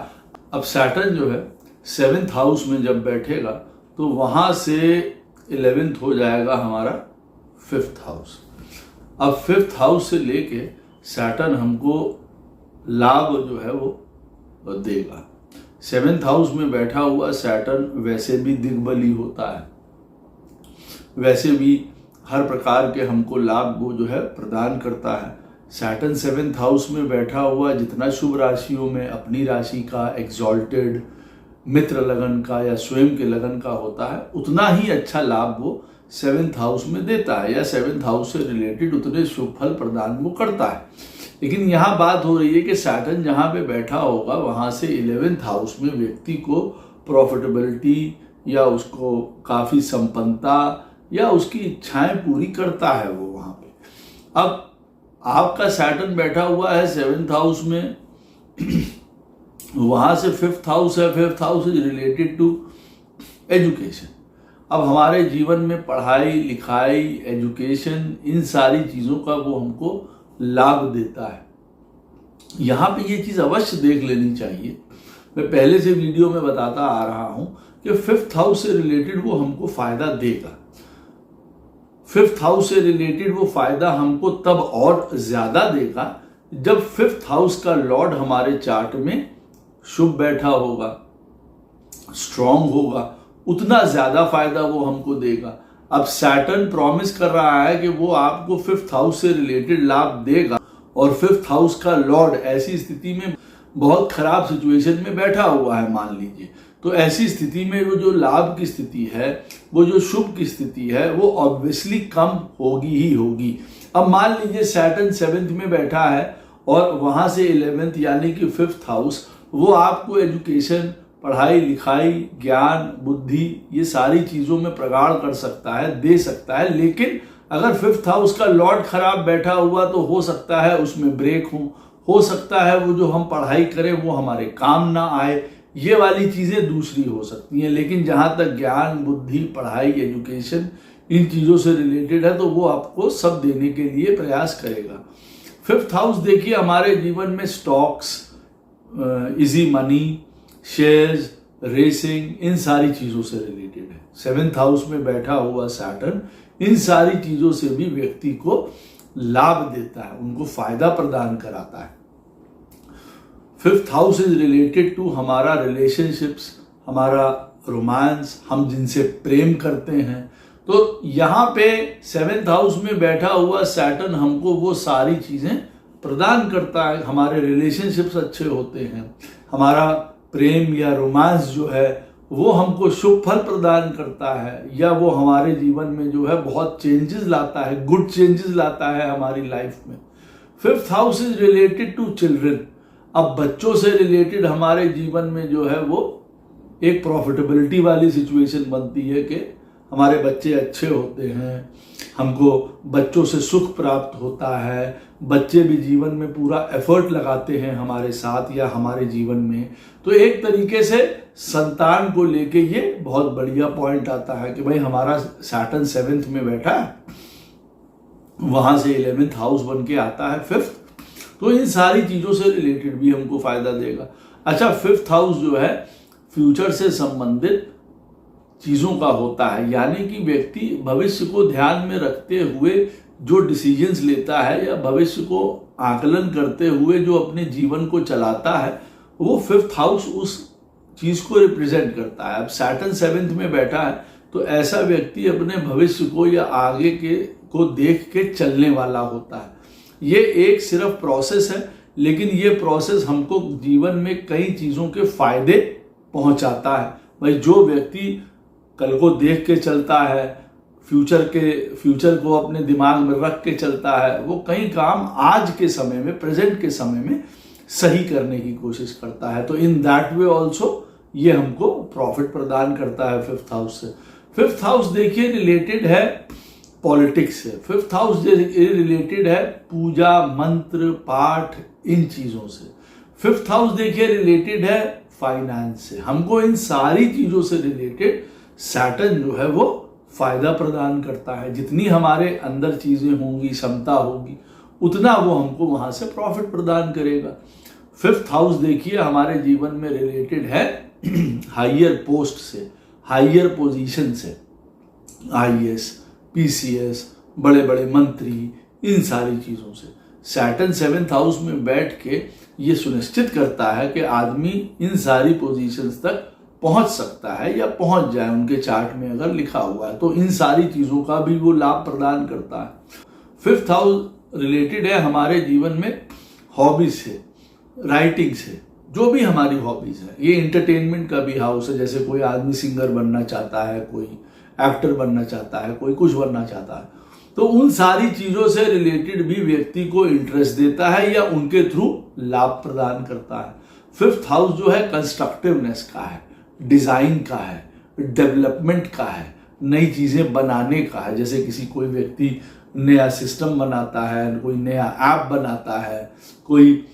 अब सैटर्न जो है 7th हाउस में जब बैठेगा तो वहां से 11th हो जाएगा हमारा 5th हाउस। अब 5th हाउस से लेके सैटर्न हमको लाभ जो है वो देगा। 7th हाउस में बैठा हुआ सैटर्न वैसे भी दिग्बली होता है, वैसे भी हर प्रकार के हमको लाभ वो जो है प्रदान करता है। सैटर्न 7th हाउस में बैठा हुआ जितना शुभ राशियों में अपनी राशि का, एक्सॉल्टेड, मित्र लगन का या स्वयं के लगन का होता है, उतना ही अच्छा लाभ वो 7th हाउस में देता है या 7th हाउस से रिलेटेड उतने शुभ फल प्रदान वो करता है। लेकिन यहाँ बात हो रही है कि सैटर्न जहाँ पे बैठा होगा वहाँ से 11th हाउस में व्यक्ति को प्रॉफिटेबिलिटी या उसको काफ़ी संपन्नता या उसकी इच्छाएं पूरी करता है वो वहाँ पे। अब आपका सैटर्न बैठा हुआ है 7th हाउस में, वहाँ से 5th हाउस है। 5th house is related to education. अब हमारे जीवन में पढ़ाई लिखाई, एजुकेशन, इन सारी चीज़ों का वो हमको लाभ देता है। यहाँ पे ये चीज़ अवश्य देख लेनी चाहिए। मैं पहले से वीडियो में बताता आ रहा हूँ कि 5th हाउस से रिलेटेड वो हमको फायदा देगा। 5th हाउस से रिलेटेड वो फायदा हमको तब और ज्यादा देगा जब 5th हाउस का लॉर्ड हमारे चार्ट में शुभ बैठा होगा, स्ट्रांग होगा, उतना ज्यादा फायदा वो हमको देगा। अब सैटर्न प्रॉमिस कर रहा है कि वो आपको 5th हाउस से रिलेटेड लाभ देगा और 5th हाउस का लॉर्ड ऐसी स्थिति में बहुत खराब सिचुएशन में बैठा हुआ है मान लीजिए, तो ऐसी स्थिति में वो जो लाभ की स्थिति है, वो जो शुभ की स्थिति है, वो ऑब्वियसली कम होगी ही होगी। अब मान लीजिए सैटर्न 7th में बैठा है और वहां से 11th यानी कि 5th हाउस वो आपको एजुकेशन, पढ़ाई लिखाई, ज्ञान, बुद्धि, ये सारी चीजों में प्रगाढ़ कर सकता है, दे सकता है। लेकिन अगर 5th हाउस का लॉर्ड खराब बैठा हुआ तो हो सकता है उसमें ब्रेक हो सकता है वो जो हम पढ़ाई करें वो हमारे काम ना आए, ये वाली चीजें दूसरी हो सकती हैं। लेकिन जहां तक ज्ञान, बुद्धि, पढ़ाई, एजुकेशन, इन चीजों से रिलेटेड है तो वो आपको सब देने के लिए प्रयास करेगा। 5th हाउस देखिए हमारे जीवन में stocks, easy money, shares, racing, इन सारी चीजों से रिलेटेड है। 7th हाउस में बैठा हुआ सैटर्न इन सारी चीजों से भी व्यक्ति को लाभ देता है, उनको फायदा प्रदान कराता है। 5th house is related to हमारा रिलेशनशिप्स, हमारा रोमांस, हम जिनसे प्रेम करते हैं। तो यहाँ पे 7th हाउस में बैठा हुआ सैटर्न हमको वो सारी चीजें प्रदान करता है। हमारे रिलेशनशिप्स अच्छे होते हैं, हमारा प्रेम या रोमांस जो है वो हमको शुभ फल प्रदान करता है, या वो हमारे जीवन में जो है बहुत चेंजेस लाता है, गुड चेंजेस लाता है हमारी लाइफ में। 5th house is related to children. अब बच्चों से रिलेटेड हमारे जीवन में जो है वो एक प्रॉफिटेबिलिटी वाली सिचुएशन बनती है कि हमारे बच्चे अच्छे होते हैं, हमको बच्चों से सुख प्राप्त होता है, बच्चे भी जीवन में पूरा एफर्ट लगाते हैं हमारे साथ या हमारे जीवन में। तो एक तरीके से संतान को लेके ये बहुत बढ़िया पॉइंट आता है कि भाई हमारा सैटर्न 7th में बैठा है, वहां से 11th हाउस बन के आता है 5th, तो इन सारी चीजों से रिलेटेड भी हमको फायदा देगा। अच्छा, 5th हाउस जो है फ्यूचर से संबंधित चीजों का होता है, यानी कि व्यक्ति भविष्य को ध्यान में रखते हुए जो डिसीजंस लेता है या भविष्य को आकलन करते हुए जो अपने जीवन को चलाता है, वो 5th हाउस उस चीज को रिप्रेजेंट करता है। अब सैटर्न 7th में बैठा है तो ऐसा व्यक्ति अपने भविष्य को या आगे के को देख के चलने वाला होता है। ये एक सिर्फ प्रोसेस है, लेकिन ये प्रोसेस हमको जीवन में कई चीजों के फायदे पहुंचाता है। भाई जो व्यक्ति कल को देख के चलता है, फ्यूचर को अपने दिमाग में रख के चलता है, वो कई काम आज के समय में, प्रेजेंट के समय में सही करने की कोशिश करता है। तो इन दैट वे ऑल्सो ये हमको प्रॉफिट प्रदान करता है 5th हाउस से। 5th हाउस देखिए रिलेटेड है पॉलिटिक्स से। 5th हाउस रिलेटेड है पूजा, मंत्र, पाठ, इन चीजों से। 5th हाउस देखिए रिलेटेड है फाइनेंस से। हमको इन सारी चीजों से रिलेटेड सैटर्न जो है वो फायदा प्रदान करता है। जितनी हमारे अंदर चीजें होंगी, क्षमता होगी, उतना वो हमको वहां से प्रॉफिट प्रदान करेगा। 5th हाउस देखिए हमारे जीवन में रिलेटेड है हायर पोस्ट से, हायर पोजीशन से, IAS, PCS, बड़े बड़े मंत्री, इन सारी चीजों से। सैटर्न 7th हाउस में बैठ के ये सुनिश्चित करता है कि आदमी इन सारी पोजीशंस तक पहुंच सकता है या पहुंच जाए उनके चार्ट में अगर लिखा हुआ है, तो इन सारी चीजों का भी वो लाभ प्रदान करता है। 5th हाउस रिलेटेड है हमारे जीवन में हॉबीज से, राइटिंग से, जो भी हमारी हॉबीज है। ये एंटरटेनमेंट का भी हाउस है, जैसे कोई आदमी सिंगर बनना चाहता है, कोई एक्टर बनना चाहता है, कोई कुछ बनना चाहता है, तो उन सारी चीजों से रिलेटेड भी व्यक्ति को इंटरेस्ट देता है या उनके थ्रू लाभ प्रदान करता है। 5th हाउस जो है कंस्ट्रक्टिवनेस का है, डिजाइन का है, डेवलपमेंट का है, नई चीजें बनाने का है। जैसे किसी कोई व्यक्ति नया सिस्टम बनाता है, कोई नया ऐप बनाता है, कोई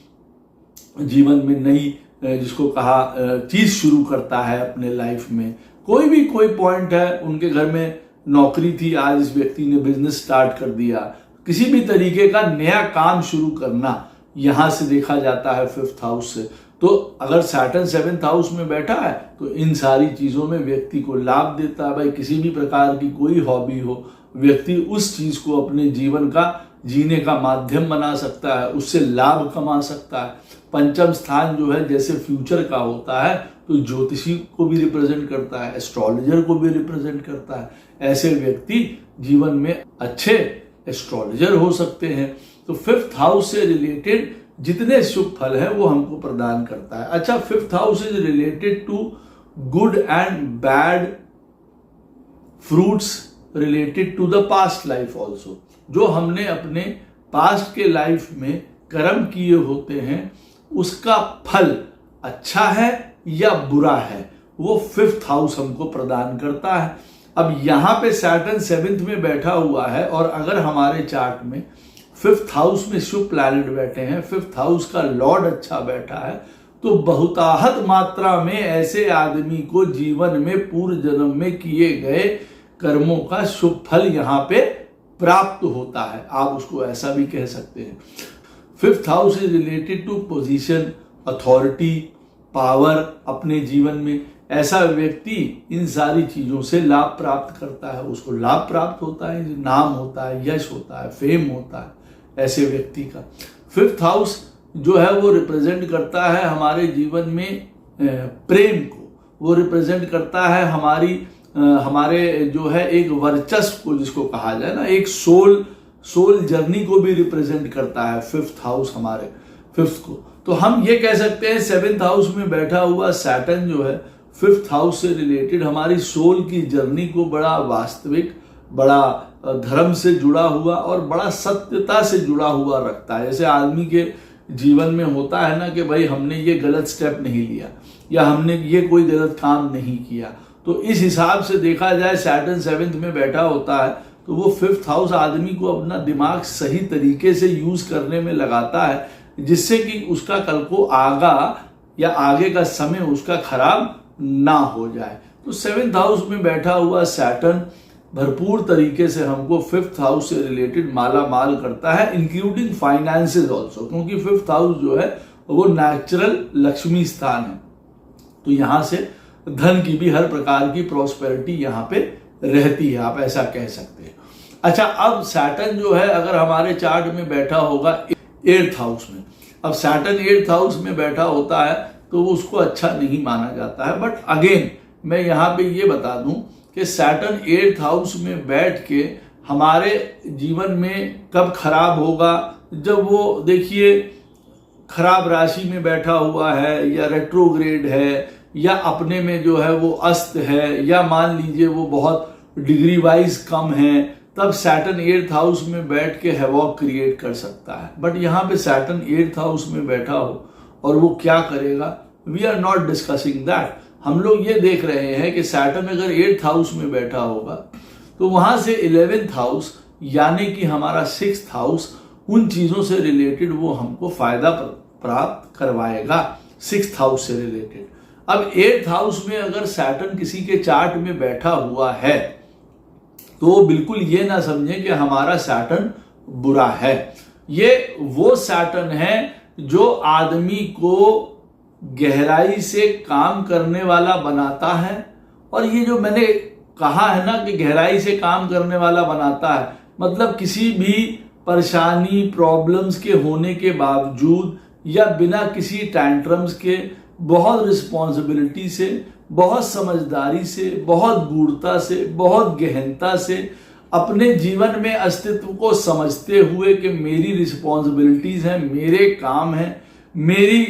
जीवन में नई जिसको कहा चीज शुरू करता है अपने लाइफ में। कोई पॉइंट है, उनके घर में नौकरी थी, आज इस व्यक्ति ने बिजनेस स्टार्ट कर दिया, किसी भी तरीके का नया काम शुरू करना यहां से देखा जाता है 5th हाउस से। तो अगर सैटर्न 7th हाउस में बैठा है तो इन सारी चीजों में व्यक्ति को लाभ देता है। भाई किसी भी प्रकार की कोई हॉबी हो, व्यक्ति उस चीज को अपने जीवन का जीने का माध्यम बना सकता है, उससे लाभ कमा सकता है। 5म स्थान जो है जैसे फ्यूचर का होता है, तो ज्योतिषी को भी रिप्रेजेंट करता है, एस्ट्रोलॉजर को भी रिप्रेजेंट करता है। ऐसे व्यक्ति जीवन में अच्छे एस्ट्रोलॉजर हो सकते हैं। तो 5th हाउस से रिलेटेड जितने शुभ फल है वो हमको प्रदान करता है। अच्छा, 5th house is related to good and bad fruits related to the past life also. जो हमने अपने पास्ट के लाइफ में कर्म किए होते हैं, उसका फल अच्छा है या बुरा है, वो 5th हाउस हमको प्रदान करता है। अब यहां पे सैटर्न 7th में बैठा हुआ है, और अगर हमारे चार्ट में 5th हाउस में शुभ प्लैनेट बैठे हैं, 5th हाउस का लॉर्ड अच्छा बैठा है, तो बहुताहत मात्रा में ऐसे आदमी को जीवन में पूर्व जन्म में किए गए कर्मों का शुभ फल यहाँ पे प्राप्त होता है। आप उसको ऐसा भी कह सकते हैं। 5th house is related to position, authority, power अपने जीवन में। ऐसा व्यक्ति इन सारी चीजों से लाभ प्राप्त करता है, उसको लाभ प्राप्त होता है, नाम होता है, यश होता है, फेम होता है ऐसे व्यक्ति का। 5th हाउस जो है वो रिप्रेजेंट करता है हमारे जीवन में प्रेम को, वो रिप्रेजेंट करता है हमारे जो है एक वर्चस्व को, जिसको कहा जाए ना, एक सोल जर्नी को भी रिप्रेजेंट करता है 5th हाउस हमारे 5th को। तो हम ये कह सकते हैं 7th हाउस में बैठा हुआ सैटर्न जो है 5th हाउस से रिलेटेड हमारी सोल की जर्नी को बड़ा वास्तविक, बड़ा धर्म से जुड़ा हुआ और बड़ा सत्यता से जुड़ा हुआ रखता है। जैसे आदमी के जीवन में होता है ना कि भाई हमने ये गलत स्टेप नहीं लिया या हमने ये कोई गलत काम नहीं किया, तो इस हिसाब से देखा जाए सैटर्न 7th में बैठा होता है तो वो 5th हाउस आदमी को अपना दिमाग सही तरीके से यूज करने में लगाता है, जिससे कि उसका कल को आगे का समय उसका खराब ना हो जाए। तो 7th हाउस में बैठा हुआ सैटर्न भरपूर तरीके से हमको 5th हाउस से रिलेटेड माला माल करता है, इंक्लूडिंग फाइनेंसेस ऑल्सो, क्योंकि 5th हाउस जो है वो नेचुरल लक्ष्मी स्थान है। तो यहां से धन की भी हर प्रकार की प्रॉस्पेरिटी यहाँ पे रहती है, आप ऐसा कह सकते हैं। अच्छा, अब सैटर्न जो है अगर हमारे चार्ट में बैठा होगा 8th हाउस में, अब सैटर्न 8th हाउस में बैठा होता है तो वो उसको अच्छा नहीं माना जाता है। बट अगेन मैं यहाँ पे ये बता दूं कि सैटर्न 8th हाउस में बैठ के हमारे जीवन में कब खराब होगा, जब वो देखिए खराब राशि में बैठा हुआ है या रेट्रोग्रेड है या अपने में जो है वो अस्त है, या मान लीजिए वो बहुत डिग्री वाइज कम है, तब सैटर्न 8th हाउस में बैठ के हैवॉक क्रिएट कर सकता है। बट यहाँ पे सैटर्न 8th हाउस में बैठा हो और वो क्या करेगा, we are not discussing that. हम लोग ये देख रहे हैं कि सैटर्न अगर 8th हाउस में बैठा होगा तो वहां से 11th हाउस यानी कि हमारा 6th हाउस उन चीजों से रिलेटेड वो हमको फायदा प्राप्त करवाएगा 6th हाउस से रिलेटेड। अब 8th हाउस में अगर सैटर्न किसी के चार्ट में बैठा हुआ है तो बिल्कुल ये ना समझे कि हमारा सैटर्न बुरा है। ये वो सैटर्न है जो आदमी को गहराई से काम करने वाला बनाता है। और ये जो मैंने कहा है ना कि गहराई से काम करने वाला बनाता है, मतलब किसी भी परेशानी प्रॉब्लम्स के होने के बावजूद या बिना किसी टैंट्रम्स के बहुत रिस्पॉन्सिबिलिटी से, बहुत समझदारी से, बहुत गूढ़ता से, बहुत गहनता से अपने जीवन में अस्तित्व को समझते हुए कि मेरी रिस्पॉन्सिबिलिटीज हैं, मेरे काम हैं, मेरी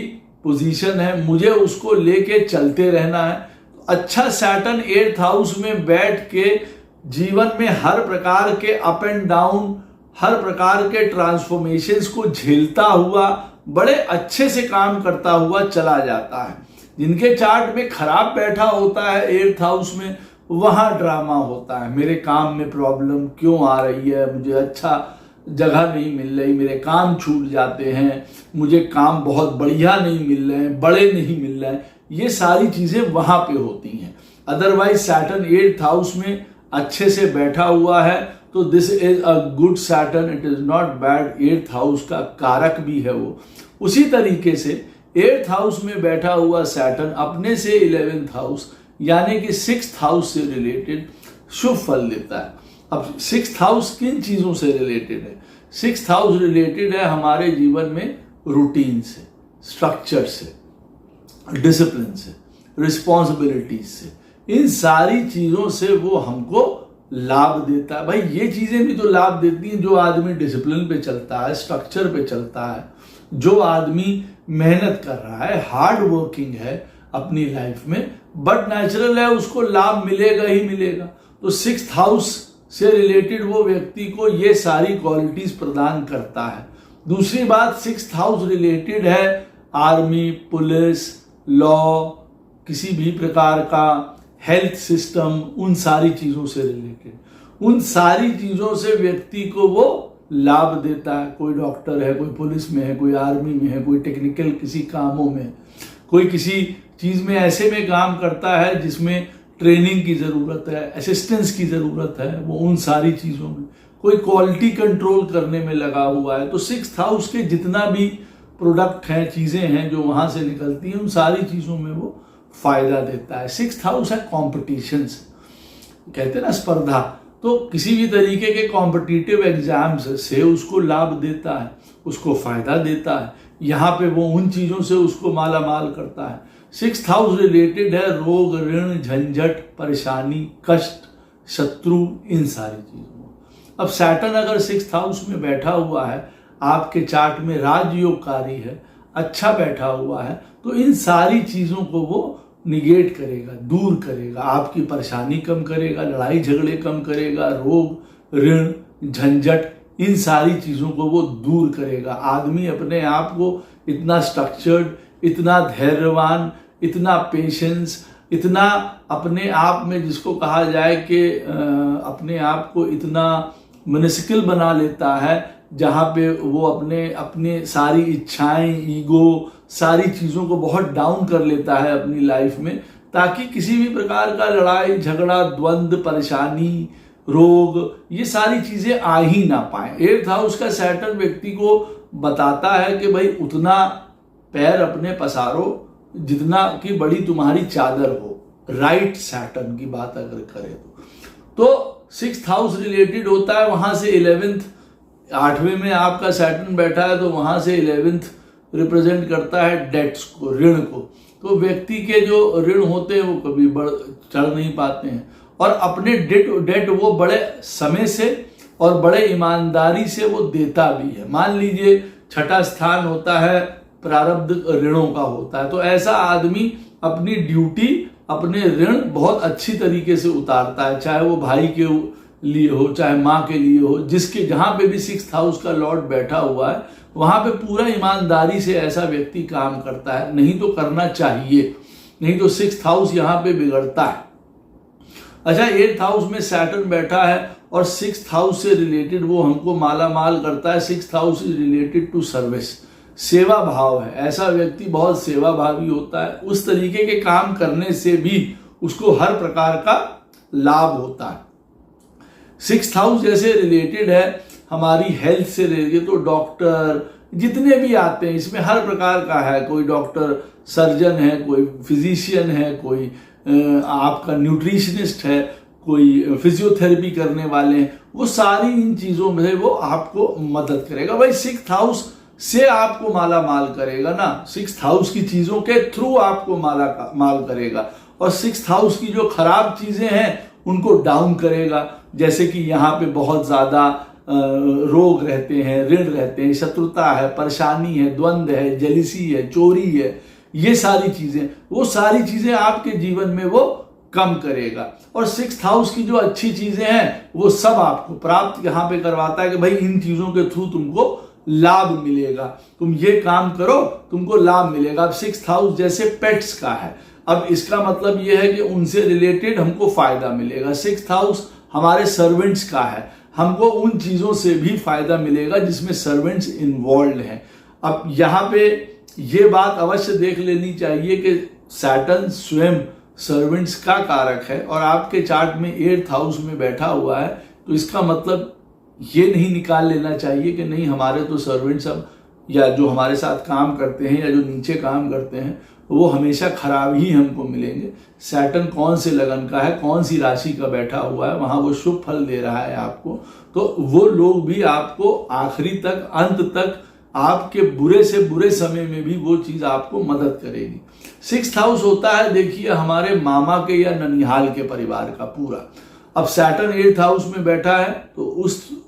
पोजीशन है, मुझे उसको लेके चलते रहना है। अच्छा सैटर्न 8th हाउस में बैठ के जीवन में हर प्रकार के अप एंड डाउन, हर प्रकार के ट्रांसफॉर्मेशंस को झेलता हुआ बड़े अच्छे से काम करता हुआ चला जाता है। जिनके चार्ट में खराब बैठा होता है 8th हाउस में, वहां ड्रामा होता है, मेरे काम में प्रॉब्लम क्यों आ रही है, मुझे अच्छा जगह नहीं मिल रही, मेरे काम छूट जाते हैं, मुझे काम बहुत बढ़िया नहीं मिल रहे हैं, बड़े नहीं मिल रहे हैं, ये सारी चीजें वहां पे होती हैं। अदरवाइज सैटर्न 8th हाउस में अच्छे से बैठा हुआ है तो this is a good Saturn, it is not bad. 8th house का कारक भी है वो। उसी तरीके से 8th हाउस में बैठा हुआ सैटर्न अपने से 11th हाउस यानी कि 6th हाउस से रिलेटेड शुभ फल देता है। अब 6th हाउस किन चीजों से रिलेटेड है? 6th हाउस रिलेटेड है हमारे जीवन में रूटीन से, स्ट्रक्चर से, डिसिप्लिन से, रिस्पॉन्सिबिलिटीज से, इन सारी चीजों से वो हमको लाभ देता है। भाई ये चीजें भी तो लाभ देती हैं। जो आदमी डिसिप्लिन पे चलता है, स्ट्रक्चर पे चलता है, जो आदमी मेहनत कर रहा है, हार्ड वर्किंग है अपनी लाइफ में, बट नेचुरल है उसको लाभ मिलेगा ही मिलेगा। तो 6th हाउस से रिलेटेड वो व्यक्ति को ये सारी क्वालिटीज प्रदान करता है। दूसरी बात, 6th हाउस रिलेटेड है आर्मी, पुलिस, लॉ, किसी भी प्रकार का हेल्थ सिस्टम, उन सारी चीजों से रिलेटेड। उन सारी चीजों से व्यक्ति को वो लाभ देता है। कोई डॉक्टर है, कोई पुलिस में है, कोई आर्मी में है, कोई टेक्निकल किसी कामों में, कोई किसी चीज में ऐसे में काम करता है जिसमें ट्रेनिंग की जरूरत है, असिस्टेंस की जरूरत है, वो उन सारी चीजों में, कोई क्वालिटी कंट्रोल करने में लगा हुआ है। तो 6th हाउस के जितना भी प्रोडक्ट हैं, चीजें हैं जो वहां से निकलती हैं, उन सारी चीजों में वो फायदा देता है। 6th हाउस है कॉम्पिटिशन, कहते हैं ना स्पर्धा, तो किसी भी तरीके के कॉम्पिटिटिव एग्जाम्स से उसको लाभ देता है, उसको फायदा देता है। यहाँ पे वो उन चीजों से उसको माला माल करता है। 6th हाउस रिलेटेड है रोग, ऋण, झंझट, परेशानी, कष्ट, शत्रु, इन सारी चीजों। अब सैटर्न अगर 6th हाउस में बैठा हुआ है, आपके चार्ट में राजयोगकारी है, अच्छा बैठा हुआ है, तो इन सारी चीजों को वो निगेट करेगा, दूर करेगा, आपकी परेशानी कम करेगा, लड़ाई झगड़े कम करेगा, रोग, ऋण, झंझट, इन सारी चीजों को वो दूर करेगा। आदमी अपने आप को इतना स्ट्रक्चर्ड, इतना धैर्यवान, इतना पेशेंस, इतना अपने आप में जिसको कहा जाए कि अपने आप को इतना म्युनिसिकल बना लेता है, जहाँ पे वो अपने सारी इच्छाएं, ईगो, सारी चीज़ों को बहुत डाउन कर लेता है अपनी लाइफ में, ताकि किसी भी प्रकार का लड़ाई झगड़ा, द्वंद्व, परेशानी, रोग, ये सारी चीज़ें आ ही ना पाए। 8th हाउस का सैटर्न व्यक्ति को बताता है कि भाई उतना पैर अपने पसारो जितना कि बड़ी तुम्हारी चादर हो। राइट सैटर्न की बात अगर करें तो 6th हाउस रिलेटेड होता है वहां से 11th, 8वें में आपका सैटर्न बैठा है तो वहां से 11th रिप्रेजेंट करता है डेट्स को, ऋण को। तो व्यक्ति के जो ऋण होते हैं वो कभी बढ़ चढ़ नहीं पाते हैं, और अपने डेट वो बड़े समय से और बड़े ईमानदारी से वो देता भी है। मान लीजिए 6ठा स्थान होता है प्रारब्ध ऋणों का होता है, तो ऐसा आदमी अपनी ड्यूटी, अपने ऋण बहुत अच्छी तरीके से उतारता है, चाहे वो भाई के लिए हो, चाहे माँ के लिए हो, जिसके जहां पे भी 6th हाउस का लॉर्ड बैठा हुआ है वहां पे पूरा ईमानदारी से ऐसा व्यक्ति काम करता है। नहीं तो करना चाहिए, नहीं तो 6th हाउस यहाँ पे बिगड़ता है। अच्छा, 8th हाउस में सैटर्न बैठा है और 6th हाउस से रिलेटेड वो हमको माला माल करता है। 6th house is related to service, सेवा भाव है। ऐसा व्यक्ति बहुत सेवा भावी होता है, उस तरीके के काम करने से भी उसको हर प्रकार का लाभ होता है। 6th हाउस जैसे रिलेटेड है हमारी हेल्थ से रिलेटेड, तो डॉक्टर जितने भी आते हैं इसमें हर प्रकार का है। कोई डॉक्टर सर्जन है, कोई फिजिशियन है, कोई आपका न्यूट्रिशनिस्ट है, कोई फिजियोथेरेपी करने वाले हैं, वो सारी इन चीज़ों में वो आपको मदद करेगा। भाई 6th हाउस से आपको माला माल करेगा ना, 6th हाउस की चीजों के थ्रू आपको माल करेगा, और 6th हाउस की जो खराब चीजें हैं उनको डाउन करेगा। जैसे कि यहाँ पे बहुत ज्यादा रोग रहते हैं, ऋण रहते हैं, शत्रुता है, परेशानी है, द्वंद्व है, जेलिसी है, चोरी है, ये सारी चीजें, वो सारी चीजें आपके जीवन में वो कम करेगा। और 6th हाउस की जो अच्छी चीजें हैं वो सब आपको प्राप्त यहाँ पे करवाता है कि भाई इन चीजों के थ्रू तुमको लाभ मिलेगा, तुम ये काम करो तुमको लाभ मिलेगा। अब 6th हाउस जैसे पेट्स का है, अब इसका मतलब ये है कि उनसे रिलेटेड हमको फायदा मिलेगा। 6th हाउस हमारे सर्वेंट्स का है, हमको उन चीजों से भी फायदा मिलेगा जिसमें सर्वेंट्स इन्वॉल्व हैं। अब यहाँ पे ये बात अवश्य देख लेनी चाहिए कि सैटर्न स्वयं सर्वेंट्स का कारक है और आपके चार्ट में 8th हाउस में बैठा हुआ है, तो इसका मतलब ये नहीं निकाल लेना चाहिए कि नहीं हमारे तो सर्वेंट्स अब, या जो हमारे साथ काम करते हैं या जो नीचे काम करते हैं वो हमेशा खराब ही हमको मिलेंगे। सैटर्न कौन से लगन का है, कौन सी राशि का बैठा हुआ है, वहां वो शुभ फल दे रहा है आपको, तो वो लोग भी आपको आखिरी तक, अंत तक, आपके बुरे से बुरे समय में भी वो चीज आपको मदद करेगी। 6th हाउस होता है देखिए हमारे मामा के या ननिहाल के परिवार का पूरा। अब सैटर्न 8th हाउस में बैठा है तो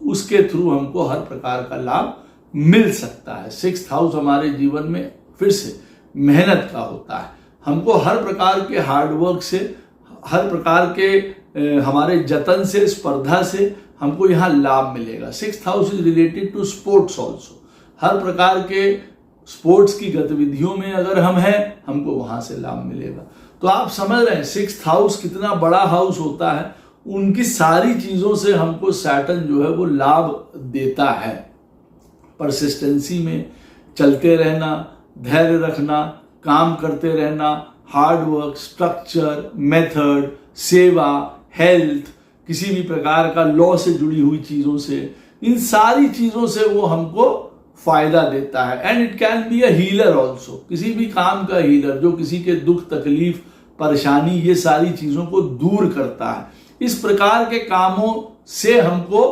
उसके थ्रू हमको हर प्रकार का लाभ मिल सकता है। 6th हाउस हमारे जीवन में फिर से मेहनत का होता है, हमको हर प्रकार के हार्डवर्क से, हर प्रकार के हमारे जतन से, स्पर्धा से हमको यहाँ लाभ मिलेगा। 6th house is related to sports also, हर प्रकार के स्पोर्ट्स की गतिविधियों में अगर हम हैं हमको वहां से लाभ मिलेगा। तो आप समझ रहे हैं 6th हाउस कितना बड़ा हाउस होता है, उनकी सारी चीजों से हमको सैटर्न जो है वो लाभ देता है। परसिस्टेंसी में चलते रहना, धैर्य रखना, काम करते रहना, हार्ड वर्क, स्ट्रक्चर, मेथड, सेवा, हेल्थ, किसी भी प्रकार का लॉ से जुड़ी हुई चीजों से, इन सारी चीजों से वो हमको फायदा देता है। And it can be a healer also, किसी भी काम का हीलर जो किसी के दुख, तकलीफ, परेशानी, ये सारी चीजों को दूर करता है। इस प्रकार के कामों से हमको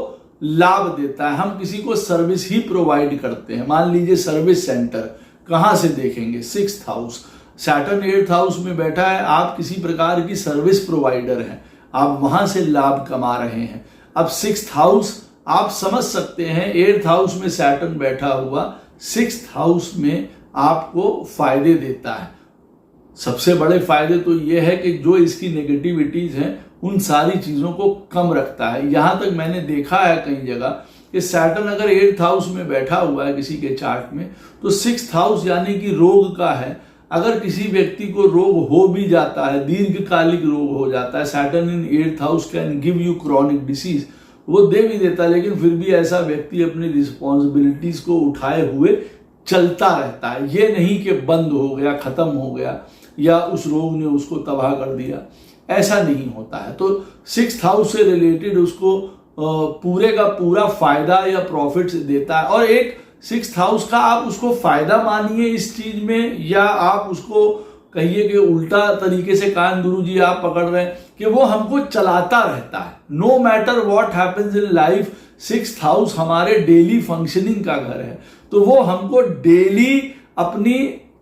लाभ देता है। हम किसी को सर्विस ही प्रोवाइड करते हैं, मान लीजिए सर्विस सेंटर, कहां से देखेंगे? 6th house. Saturn 8th house में बैठा है, आप किसी प्रकार की सर्विस प्रोवाइडर हैं, आप वहां से लाभ कमा रहे हैं। अब 6th हाउस आप समझ सकते हैं, 8th हाउस में सैटर्न बैठा हुआ 6th हाउस में आपको फायदे देता है। सबसे बड़े फायदे तो ये है कि जो इसकी नेगेटिविटीज हैं उन सारी चीजों को कम रखता है। यहां तक मैंने देखा है कई जगह कि सैटर्न अगर 8th हाउस में बैठा हुआ है किसी के चार्ट में, तो 6th हाउस यानी कि रोग का है। अगर किसी व्यक्ति को रोग हो भी जाता है, दीर्घकालिक रोग हो जाता है, Saturn in 8th house can give you chronic disease, वो दे भी देता है, लेकिन फिर भी ऐसा व्यक्ति अपनी रिस्पॉन्सिबिलिटीज को उठाए हुए चलता रहता है। ये नहीं कि बंद हो गया, खत्म हो गया, या उस रोग ने उसको तबाह कर दिया, ऐसा नहीं होता है। तो 6th हाउस से रिलेटेड उसको पूरे का पूरा फायदा या प्रॉफिट देता है। और एक 6th हाउस का आप उसको फायदा मानिए इस चीज में, या आप उसको कहिए कि उल्टा तरीके से कान गुरु जी आप पकड़ रहे हैं कि वो हमको चलाता रहता है। No matter what happens in life, 6th house हमारे डेली फंक्शनिंग का घर है, तो वो हमको डेली अपनी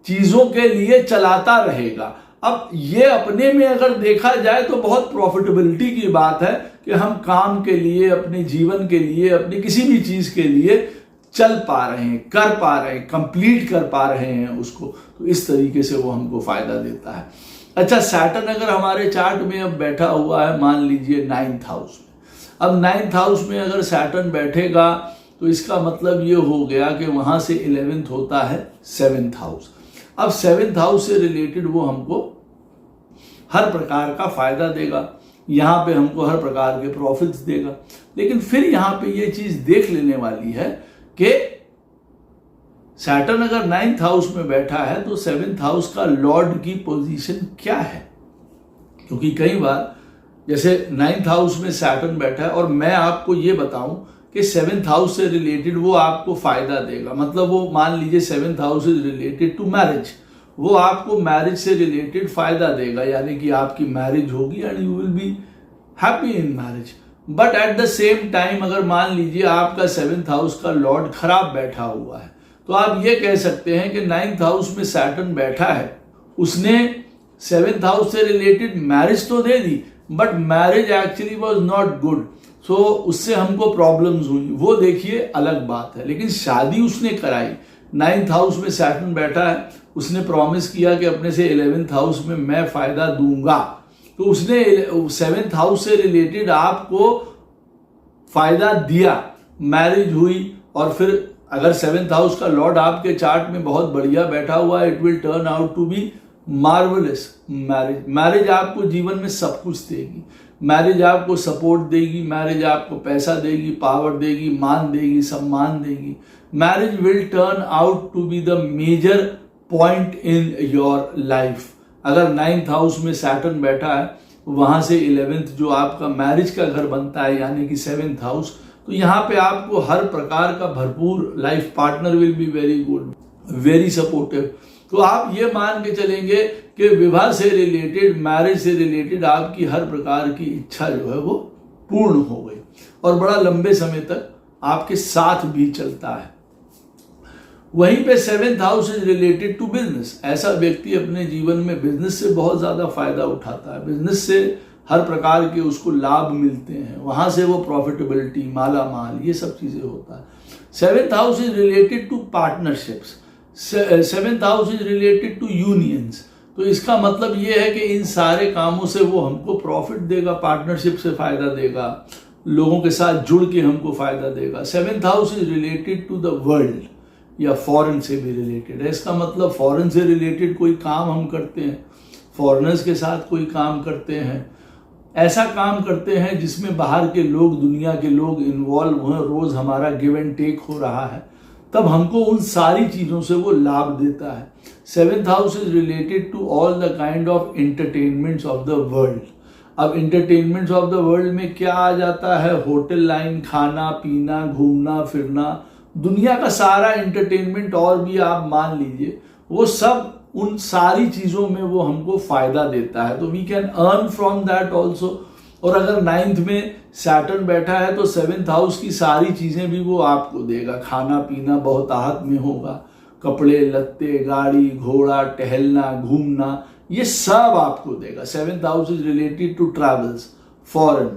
चीजों के लिए चलाता रहेगा। अब ये अपने में अगर देखा जाए तो बहुत प्रॉफिटेबिलिटी की बात है कि हम काम के लिए, अपने जीवन के लिए, अपनी किसी भी चीज के लिए चल पा रहे हैं, कर पा रहे हैं, कंप्लीट कर पा रहे हैं उसको, तो इस तरीके से वो हमको फायदा देता है। अच्छा, सैटर्न अगर हमारे चार्ट में अब बैठा हुआ है मान लीजिए 9th हाउस में, अब 9th हाउस में अगर सैटर्न बैठेगा तो इसका मतलब ये हो गया कि वहां से 11th होता है 7th हाउस। अब 7th हाउस से रिलेटेड वो हमको हर प्रकार का फायदा देगा, यहाँ पे हमको हर प्रकार के प्रॉफिट्स देगा। लेकिन फिर यहाँ पे ये चीज देख लेने वाली है कि सैटर्न अगर 9th हाउस में बैठा है तो 7th हाउस का लॉर्ड की पोजीशन क्या है, क्योंकि कई बार जैसे 9th हाउस में सैटर्न बैठा है और मैं आपको ये बताऊं कि 7th हाउस से रिलेटेड वो आपको फायदा देगा, मतलब वो मान लीजिए 7th house is related to marriage, वो आपको मैरिज से रिलेटेड फायदा देगा, यानी कि आपकी मैरिज होगी and you will be happy in marriage. But at the same time अगर मान लीजिए आपका 7th हाउस का लॉर्ड खराब बैठा हुआ है तो आप ये कह सकते हैं कि 9th हाउस में सैटर्न बैठा है, उसने 7th हाउस से रिलेटेड मैरिज तो दे दी, but marriage actually was not good, so उससे हमको प्रॉब्लम्स हुई, वो देखिए अलग बात है। लेकिन शादी उसने कराई, 9th हाउस में सैटर्न बैठा है, उसने प्रॉमिस किया कि अपने से 11th हाउस में मैं फायदा दूंगा, तो उसने 7th हाउस से रिलेटेड आपको फायदा दिया, मैरिज हुई। और फिर अगर 7th हाउस का लॉर्ड आपके चार्ट में बहुत बढ़िया बैठा हुआ है, it will turn out to be marvellous marriage. Marriage आपको जीवन में सब कुछ देगी, मैरिज आपको सपोर्ट देगी, मैरिज आपको पैसा देगी, पावर देगी, मान देगी, सम्मान देगी। Marriage will turn out to be the major point in your life. अगर 9th हाउस में सैटर्न बैठा है, वहां से 11th जो आपका मैरिज का घर बनता है यानी कि 7th हाउस, तो यहाँ पे आपको हर प्रकार का भरपूर life partner will be very good, very supportive. तो आप ये मान के चलेंगे कि विवाह से रिलेटेड, मैरिज से रिलेटेड आपकी हर प्रकार की इच्छा जो है वो पूर्ण हो गई और बड़ा लंबे समय तक आपके साथ भी चलता है। वहीं पे 7th house is related to business. ऐसा व्यक्ति अपने जीवन में बिजनेस से बहुत ज्यादा फायदा उठाता है, बिजनेस से हर प्रकार के उसको लाभ मिलते हैं, वहां से वो प्रॉफिटेबिलिटी, माला माल, ये सब चीजें होता है। 7th house is related to partnerships, 7th house is related to unions. तो इसका मतलब ये है कि इन सारे कामों से वो हमको प्रॉफिट देगा, पार्टनरशिप से फायदा देगा, लोगों के साथ जुड़ के हमको फायदा देगा। 7th house is related to the world या फॉरेन से भी रिलेटेड है। इसका मतलब फॉरेन से रिलेटेड कोई काम हम करते हैं, फॉरेनर्स के साथ कोई काम करते हैं, ऐसा काम करते हैं जिसमें बाहर के लोग, दुनिया के लोग इन्वॉल्व हुए, रोज हमारा गिव एंड टेक हो रहा है, तब हमको उन सारी चीजों से वो लाभ देता है। 7th house is related to all the kind of entertainments of the world. अब एंटरटेनमेंट्स ऑफ द वर्ल्ड में क्या आ जाता है? होटल लाइन, खाना पीना, घूमना फिरना, दुनिया का सारा एंटरटेनमेंट और भी आप मान लीजिए, वो सब उन सारी चीजों में वो हमको फायदा देता है, तो we can earn from that also. और अगर 9th में सैटर्न बैठा है तो 7th हाउस की सारी चीजें भी वो आपको देगा, खाना पीना बहुतायत में होगा, कपड़े लत्ते, गाड़ी घोड़ा, टहलना घूमना, ये सब आपको देगा। 7th house is related to travels, foreign,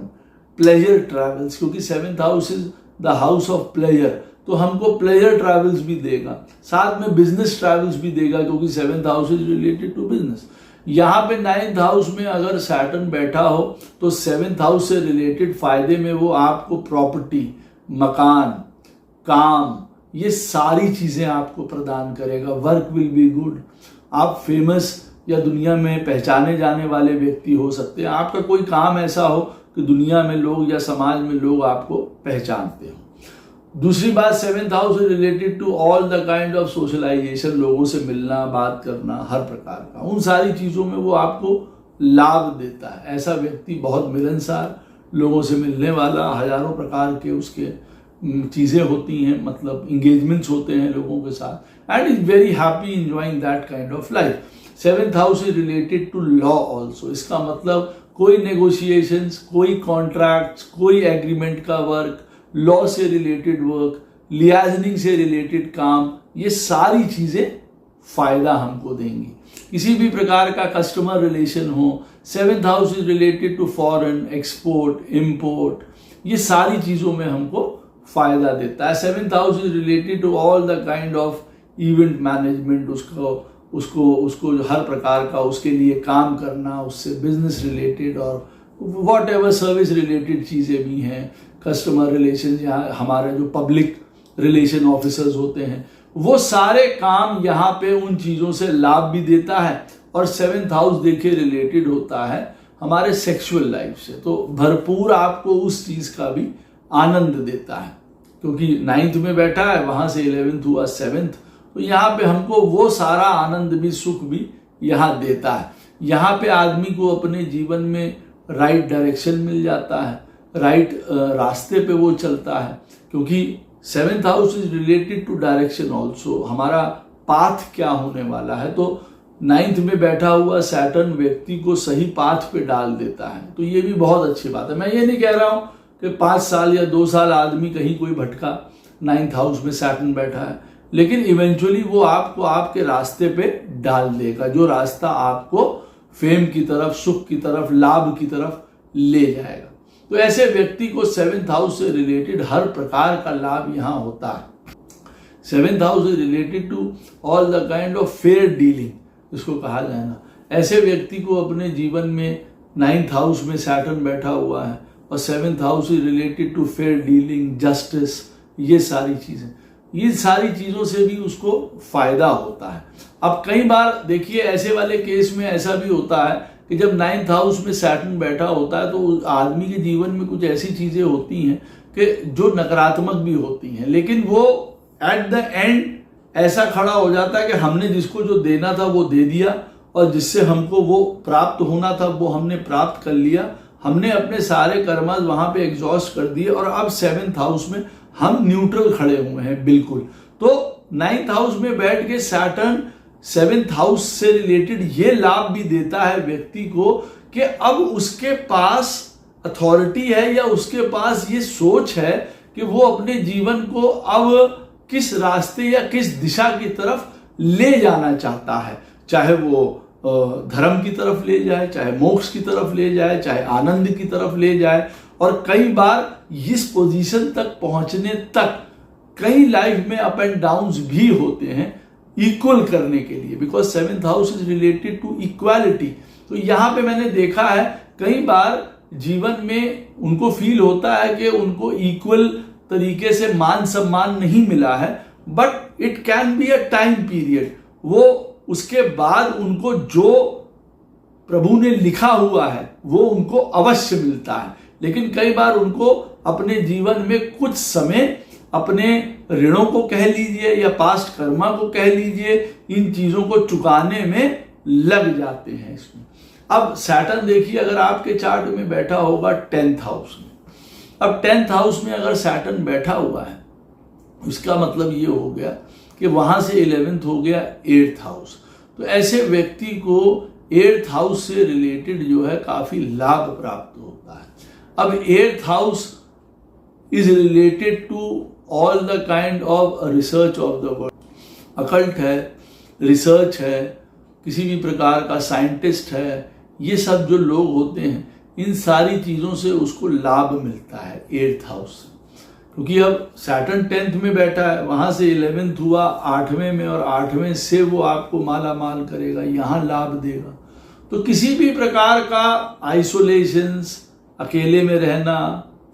pleasure travels, क्योंकि 7th house is the house of pleasure, तो हमको प्लेजर ट्रैवल्स भी देगा, साथ में बिजनेस ट्रैवल्स भी देगा, क्योंकि 7th house is related to business. यहाँ पे 9th हाउस में अगर सैटर्न बैठा हो तो 7th हाउस से रिलेटेड फायदे में वो आपको प्रॉपर्टी, मकान, काम, ये सारी चीजें आपको प्रदान करेगा। वर्क विल बी गुड, आप फेमस या दुनिया में पहचाने जाने वाले व्यक्ति हो सकते हैं, आपका कोई काम ऐसा हो कि दुनिया में लोग या समाज में लोग आपको पहचानते हो। दूसरी बात, 7th house is related to all the kind of socialisation, लोगों से मिलना, बात करना, हर प्रकार का, उन सारी चीजों में वो आपको लाभ देता है। ऐसा व्यक्ति बहुत मिलनसार, लोगों से मिलने वाला, हजारों प्रकार के उसके चीजें होती हैं, मतलब इंगेजमेंट्स होते हैं लोगों के साथ, and is very happy enjoying that kind of life. 7th house is related to law also. इसका मतलब कोई नेगोशिएशंस, कोई कॉन्ट्रैक्ट्स, कोई एग्रीमेंट का वर्क, लॉ से रिलेटेड वर्क, लियाजनिंग से रिलेटेड काम, ये सारी चीजें फायदा हमको देंगी। किसी भी प्रकार का कस्टमर रिलेशन हो, 7th house is related to foreign, export, import, ये सारी चीजों में हमको फायदा देता है। 7th house is related to all the kind of event management, उसको हर प्रकार का उसके लिए काम करना, उससे बिजनेस रिलेटेड और वॉट एवर सर्विस रिलेटेड चीजें भी हैं, कस्टमर रिलेशन, यहाँ हमारे जो पब्लिक रिलेशन ऑफिसर्स होते हैं, वो सारे काम यहाँ पे उन चीजों से लाभ भी देता है। और 7th हाउस देखिए रिलेटेड होता है हमारे सेक्सुअल लाइफ से, तो भरपूर आपको उस चीज का भी आनंद देता है, क्योंकि 9th में बैठा है, वहां से 11th हुआ 7th, तो यहाँ पे हमको वो सारा आनंद भी, सुख भी यहाँ देता है। यहाँ पे आदमी को अपने जीवन में राइट डायरेक्शन मिल जाता है, राइट रास्ते पे वो चलता है, क्योंकि 7th house is related to direction also, हमारा पाथ क्या होने वाला है। तो 9th में बैठा हुआ सैटर्न व्यक्ति को सही पाथ पे डाल देता है, तो ये भी बहुत अच्छी बात है। मैं ये नहीं कह रहा हूं कि 5 साल या 2 साल आदमी कहीं कोई भटका, 9th हाउस में सैटर्न बैठा है, लेकिन इवेंचुअली वो आपको आपके रास्ते पे डाल देगा, जो रास्ता आपको फेम की तरफ, सुख की तरफ, लाभ की तरफ ले जाएगा। तो ऐसे व्यक्ति को 7th हाउस से रिलेटेड हर प्रकार का लाभ यहाँ होता है। 7th house is related to all the kind of fair dealing, इसको कहा जाए ना। ऐसे व्यक्ति को अपने जीवन में 9th हाउस में सैटर्न बैठा हुआ है और 7th house is related to fair dealing, justice, ये सारी चीजें, इन सारी चीजों से भी उसको फायदा होता है। अब कई बार देखिए ऐसे वाले केस में ऐसा भी होता है कि जब 9th हाउस में सैटर्न बैठा होता है तो आदमी के जीवन में कुछ ऐसी चीजें होती हैं कि जो नकारात्मक भी होती हैं, लेकिन वो एट द एंड ऐसा खड़ा हो जाता है कि हमने जिसको जो देना था वो दे दिया और जिससे हमको वो प्राप्त होना था वो हमने प्राप्त कर लिया। हमने अपने सारे कर्मज वहां पे एग्जॉस्ट कर दिए और अब 7th हाउस में हम न्यूट्रल खड़े हुए हैं बिल्कुल। तो 9th हाउस में बैठ के सैटर्न 7th हाउस से रिलेटेड ये लाभ भी देता है व्यक्ति को कि अब उसके पास अथॉरिटी है या उसके पास ये सोच है कि वो अपने जीवन को अब किस रास्ते या किस दिशा की तरफ ले जाना चाहता है, चाहे वो धर्म की तरफ ले जाए, चाहे मोक्ष की तरफ ले जाए, चाहे आनंद की तरफ ले जाए। और कई बार इस पोजीशन तक पहुंचने तक कई लाइफ में अप एंड डाउन्स भी होते हैं इक्वल करने के लिए, because 7th house is related to equality. तो यहाँ पे मैंने देखा है कई बार जीवन में उनको फील होता है कि उनको इक्वल तरीके से मान सम्मान नहीं मिला है, but it can be a time period. वो उसके बाद उनको जो प्रभु ने लिखा हुआ है वो उनको अवश्य मिलता है, लेकिन कई बार उनको अपने जीवन में कुछ समय अपने ऋणों को कह लीजिए या पास्ट कर्मा को कह लीजिए, इन चीजों को चुकाने में लग जाते हैं इसमें। अब सैटर्न देखिए अगर आपके चार्ट में बैठा होगा 10th हाउस में, अब 10th हाउस में अगर सैटर्न बैठा हुआ है इसका मतलब ये हो गया कि वहां से 11th हो गया 8th हाउस। तो ऐसे व्यक्ति को 8th हाउस से रिलेटेड जो है काफी लाभ प्राप्त होता है। अब 8th house is related to all the kind of research of the world. Occult है, रिसर्च है, किसी भी प्रकार का साइंटिस्ट है, ये सब जो लोग होते हैं इन सारी चीजों से उसको लाभ मिलता है 8th हाउस से, क्योंकि अब सैटर्न 10th में बैठा है, वहां से 11th हुआ 8वें में और 8वें से वो आपको माला माल करेगा, यहाँ लाभ देगा। तो किसी भी प्रकार का आइसोलेशंस, अकेले में रहना,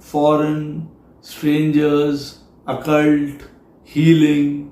foreign, strangers, occult, healing,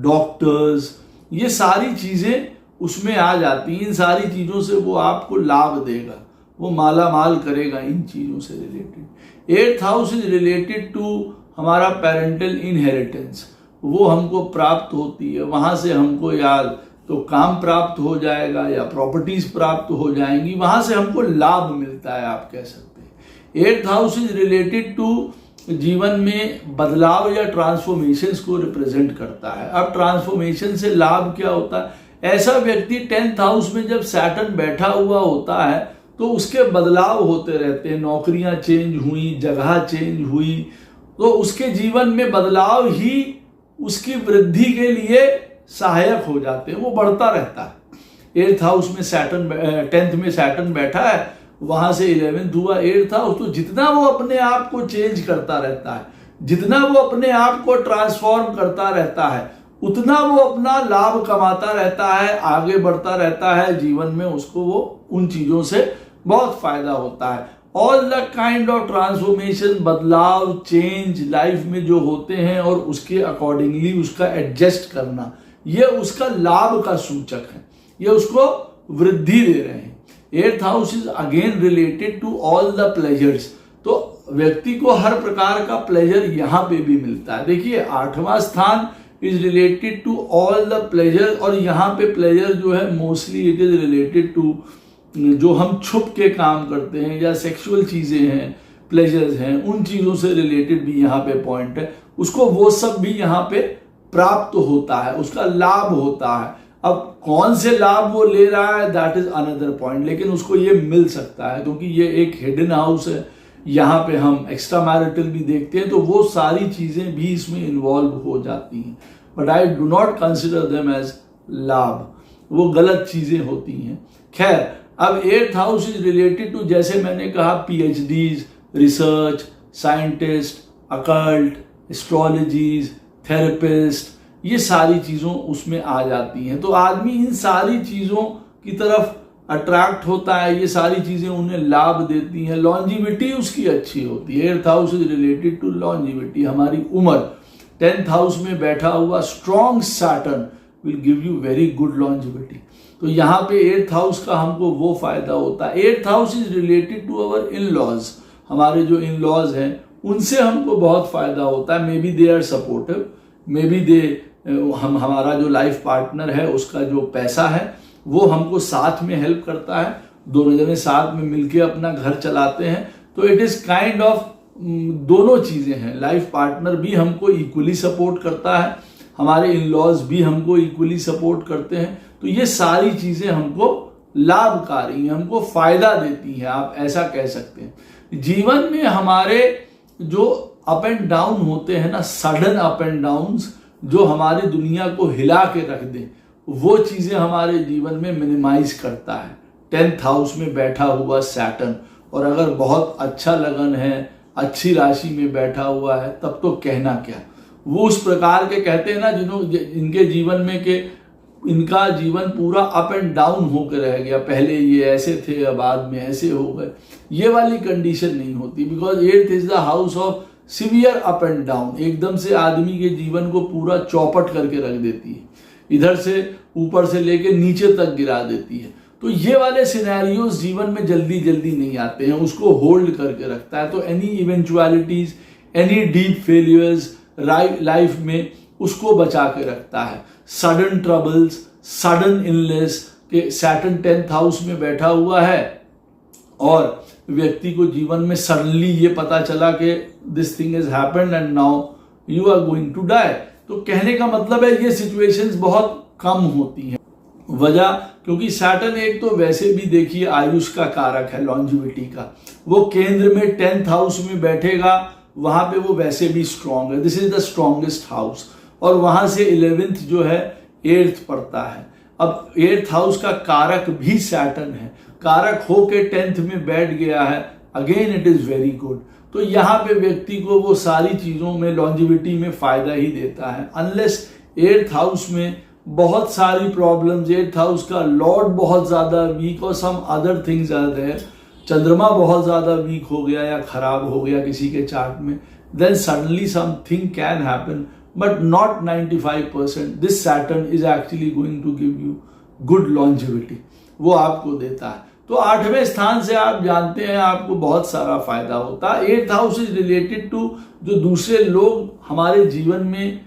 doctors, ये सारी चीजें उसमें आ जाती हैं। इन सारी चीजों से वो आपको लाभ देगा, वो माला माल करेगा इन चीजों से related. 8th house is related to हमारा पेरेंटल इनहेरिटेंस, वो हमको प्राप्त होती है, वहां से हमको याद तो काम प्राप्त हो जाएगा या प्रॉपर्टीज प्राप्त हो जाएंगी, वहां से हमको लाभ मिलता है, आप कह सकते हैं। 8th house is related to जीवन में बदलाव या ट्रांसफॉर्मेशंस को रिप्रेजेंट करता है। अब ट्रांसफॉर्मेशन से लाभ क्या होता है, ऐसा व्यक्ति 10th हाउस में जब सैटर्न बैठा हुआ होता है तो उसके बदलाव होते रहते हैं, नौकरियां चेंज हुई, जगह चेंज हुई, तो उसके जीवन में बदलाव ही उसकी वृद्धि के लिए सहायक हो जाते हैं, वो बढ़ता रहता है। 8th हाउस में सैटर्न, 10th में सैटर्न बैठा है, वहां से 11th हुआ 8th हाउस, तो जितना वो अपने आप को चेंज करता रहता है, जितना वो अपने आप को ट्रांसफॉर्म करता रहता है, उतना वो अपना लाभ कमाता रहता है, आगे बढ़ता रहता है जीवन में, उसको वो उन चीजों से बहुत फायदा होता है। All the kind of transformation, बदलाव, चेंज लाइफ में जो होते हैं और उसके अकॉर्डिंगली उसका एडजस्ट करना, ये उसका लाभ का सूचक है, ये उसको वृद्धि दे रहे हैं। 8th house is again related to all the pleasures, तो व्यक्ति को हर प्रकार का प्लेजर यहाँ पे भी मिलता है। देखिए 8वां स्थान is related to all the pleasure, और यहाँ पे प्लेजर जो है mostly it is related to जो हम छुप के काम करते हैं या सेक्सुअल चीजें हैं, प्लेजर्स हैं, उन चीजों से रिलेटेड भी यहाँ पे पॉइंट है, उसको वो सब भी यहाँ पे प्राप्त होता है, उसका लाभ होता है। अब कौन से लाभ वो ले रहा है दैट इज अनदर पॉइंट, लेकिन उसको ये मिल सकता है क्योंकि ये एक हिडन हाउस है, यहाँ पे हम एक्स्ट्रा मैरिटल भी देखते हैं, तो वो सारी चीजें भी इसमें इन्वॉल्व हो जाती हैं। But I do not consider them as लाभ, वो गलत चीजें होती हैं। खैर, अब 8th house is related to, जैसे मैंने कहा, PhDs, research, scientist, occult, astrologies, therapist, ये सारी चीजों उसमें आ जाती हैं। तो आदमी इन सारी चीजों की तरफ अट्रैक्ट होता है, ये सारी चीजें उन्हें लाभ देती हैं, लॉन्जिविटी उसकी अच्छी होती है। 8th house is related to longevity, हमारी उम्र। 10th हाउस में बैठा हुआ strong Saturn will give you very good longevity. तो यहाँ पे 8th हाउस का हमको वो फायदा होता है। 8th house is related to our in laws, हमारे जो इन लॉज हैं उनसे हमको बहुत फायदा होता है। मे be they are supportive, may be they, हमारा जो लाइफ पार्टनर है उसका जो पैसा है वो हमको साथ में हेल्प करता है, दोनों जने साथ में मिलके अपना घर चलाते हैं। तो इट इज काइंड ऑफ दोनों चीजें हैं, लाइफ पार्टनर भी हमको इक्वली सपोर्ट करता है, हमारे इन लॉज भी हमको इक्वली सपोर्ट करते हैं। तो ये सारी चीजें हमको लाभकारी हैं, हमको फायदा देती हैं, आप ऐसा कह सकते हैं। जीवन में हमारे जो अप एंड डाउन होते हैं ना, सडन अप एंड डाउन्स, जो हमारी दुनिया को हिला के रख दें, वो चीजें हमारे जीवन में मिनिमाइज करता है 10th हाउस में बैठा हुआ सैटर्न। और अगर बहुत अच्छा लगन है, अच्छी राशि में बैठा हुआ है, तब तो कहना क्या। वो उस प्रकार के कहते हैं ना इनके जीवन में कि इनका जीवन पूरा अप एंड डाउन होकर रह गया, पहले ये ऐसे थे बाद में ऐसे हो गए, ये वाली कंडीशन नहीं होती। Because 8th is the house of severe up and down, एकदम से आदमी के जीवन को पूरा चौपट करके रख देती है, इधर से ऊपर से लेके नीचे तक गिरा देती है। तो ये वाले सिनेरियोज जीवन में जल्दी जल्दी नहीं आते हैं, उसको होल्ड करके रखता है। तो any eventualities, any deep failures life में उसको बचा के रखता है। सडन ट्रबल्स, सडन इलनेस के सैटर्न 10th हाउस में बैठा हुआ है और व्यक्ति को जीवन में सडनली ये पता चला कि this thing is happened and now you are going to die. तो कहने का मतलब है ये सिचुएशंस बहुत कम होती हैं। वजह क्योंकि सैटर्न एक तो वैसे भी देखिए आयुष का कारक है, लॉन्जिविटी का, वो केंद्र में 10th हाउस में बैठेगा, वहां पे वो वैसे भी स्ट्रांग है, this is the strongest house. और वहां से 11th जो है 8th पड़ता है। अब 8th हाउस का कारक भी सैटर्न है, कारक होके 10th में बैठ गया है, again it is very good. तो यहाँ पे व्यक्ति को वो सारी चीजों में लॉन्जिविटी में फायदा ही देता है। अनलेस 8th हाउस में बहुत सारी प्रॉब्लम्स, 8th हाउस का लॉर्ड बहुत ज्यादा वीक और some other things are there, चंद्रमा बहुत ज्यादा वीक हो गया या खराब हो गया किसी के चार्ट में, then suddenly something can happen, but not 95%। This Saturn is actually going to give you good longevity, वो आपको देता है। तो 8वें स्थान से आप जानते हैं आपको बहुत सारा फायदा होता है। 8th house is related to जो दूसरे लोग हमारे जीवन में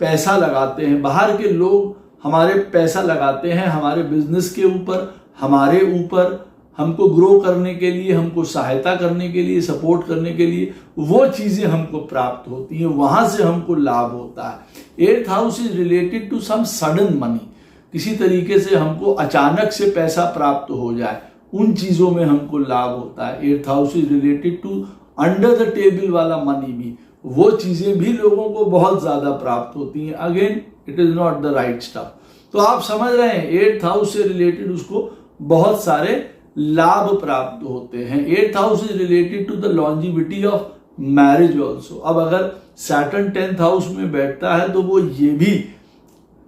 पैसा लगाते हैं, बाहर के लोग हमारे पैसा लगाते हैं हमारे बिजनेस के ऊपर, हमारे ऊपर, हमको ग्रो करने के लिए, हमको सहायता करने के लिए, सपोर्ट करने के लिए, वो चीजें हमको प्राप्त होती हैं, वहां से हमको लाभ होता है। 8th house is related to some sudden money, किसी तरीके से हमको अचानक से पैसा प्राप्त हो जाए, उन चीजों में हमको लाभ होता है। 8th house is related to under the table वाला मनी भी, वो चीजें भी लोगों को बहुत ज्यादा प्राप्त होती हैं। Again it is not the right stuff. तो आप समझ रहे हैं 8th हाउस से रिलेटेड उसको बहुत सारे लाभ प्राप्त होते हैं। 8th house is related to the longevity of marriage also. अब अगर सैटर्न 10th हाउस में बैठता है तो वो ये भी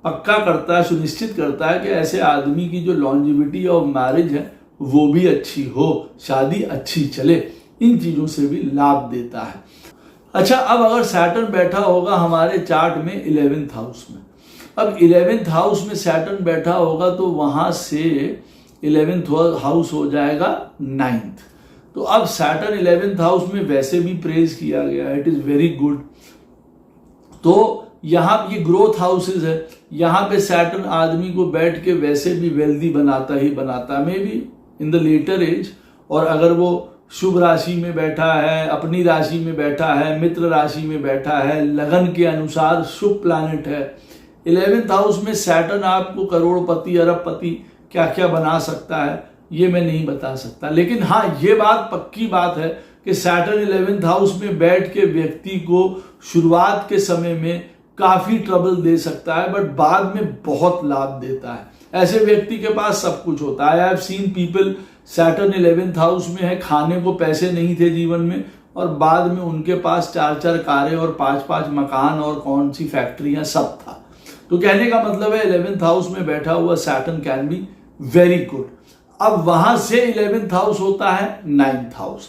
पक्का करता है, सुनिश्चित करता है कि ऐसे आदमी की जो लॉन्जिविटी ऑफ मैरिज है वो भी अच्छी हो, शादी अच्छी चले, इन चीजों से भी लाभ देता है। अच्छा, अब अगर सैटर्न बैठा होगा हमारे चार्ट में 11th हाउस में, अब 11th हाउस में सैटर्न बैठा होगा तो वहां से 11th हाउस हो जाएगा 9th। तो अब सैटर्न 11th हाउस में वैसे भी प्रेज किया गया है, इट इज वेरी गुड। तो यहाँ ये ग्रोथ हाउसेज है, यहाँ पे सैटर्न आदमी को बैठ के वैसे भी वेल्दी बनाता ही बनाता है, may be in the later age. और अगर वो शुभ राशि में बैठा है, अपनी राशि में बैठा है, मित्र राशि में बैठा है, लगन के अनुसार शुभ प्लैनेट है। 11th हाउस में सैटर्न आपको करोड़पति, अरबपति क्या क्या बना सकता है ये मैं नहीं बता सकता, लेकिन हाँ ये बात पक्की बात है कि सैटर्न 11th हाउस में बैठ के व्यक्ति को शुरुआत के समय में काफी ट्रबल दे सकता है, बट बाद में बहुत लाभ देता है। ऐसे व्यक्ति के पास सब कुछ होता है। I have seen people, Saturn 11th house में है, खाने को पैसे नहीं थे जीवन में, और बाद में उनके पास 4-4 कारें और 5-5 मकान और कौन सी फैक्ट्रियां सब था। तो कहने का मतलब है 11th हाउस में बैठा हुआ Saturn can be very good. अब वहां से 11th हाउस होता है 9th हाउस।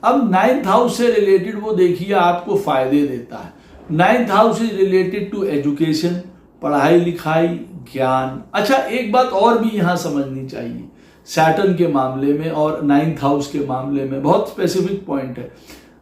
अब 9th हाउस से रिलेटेड वो देखिए आपको फायदे देता है। 9th house is related to education, पढ़ाई लिखाई, ज्ञान। अच्छा, एक बात और भी यहां समझनी चाहिए सैटर्न के मामले में और 9th हाउस के मामले में, बहुत स्पेसिफिक पॉइंट है।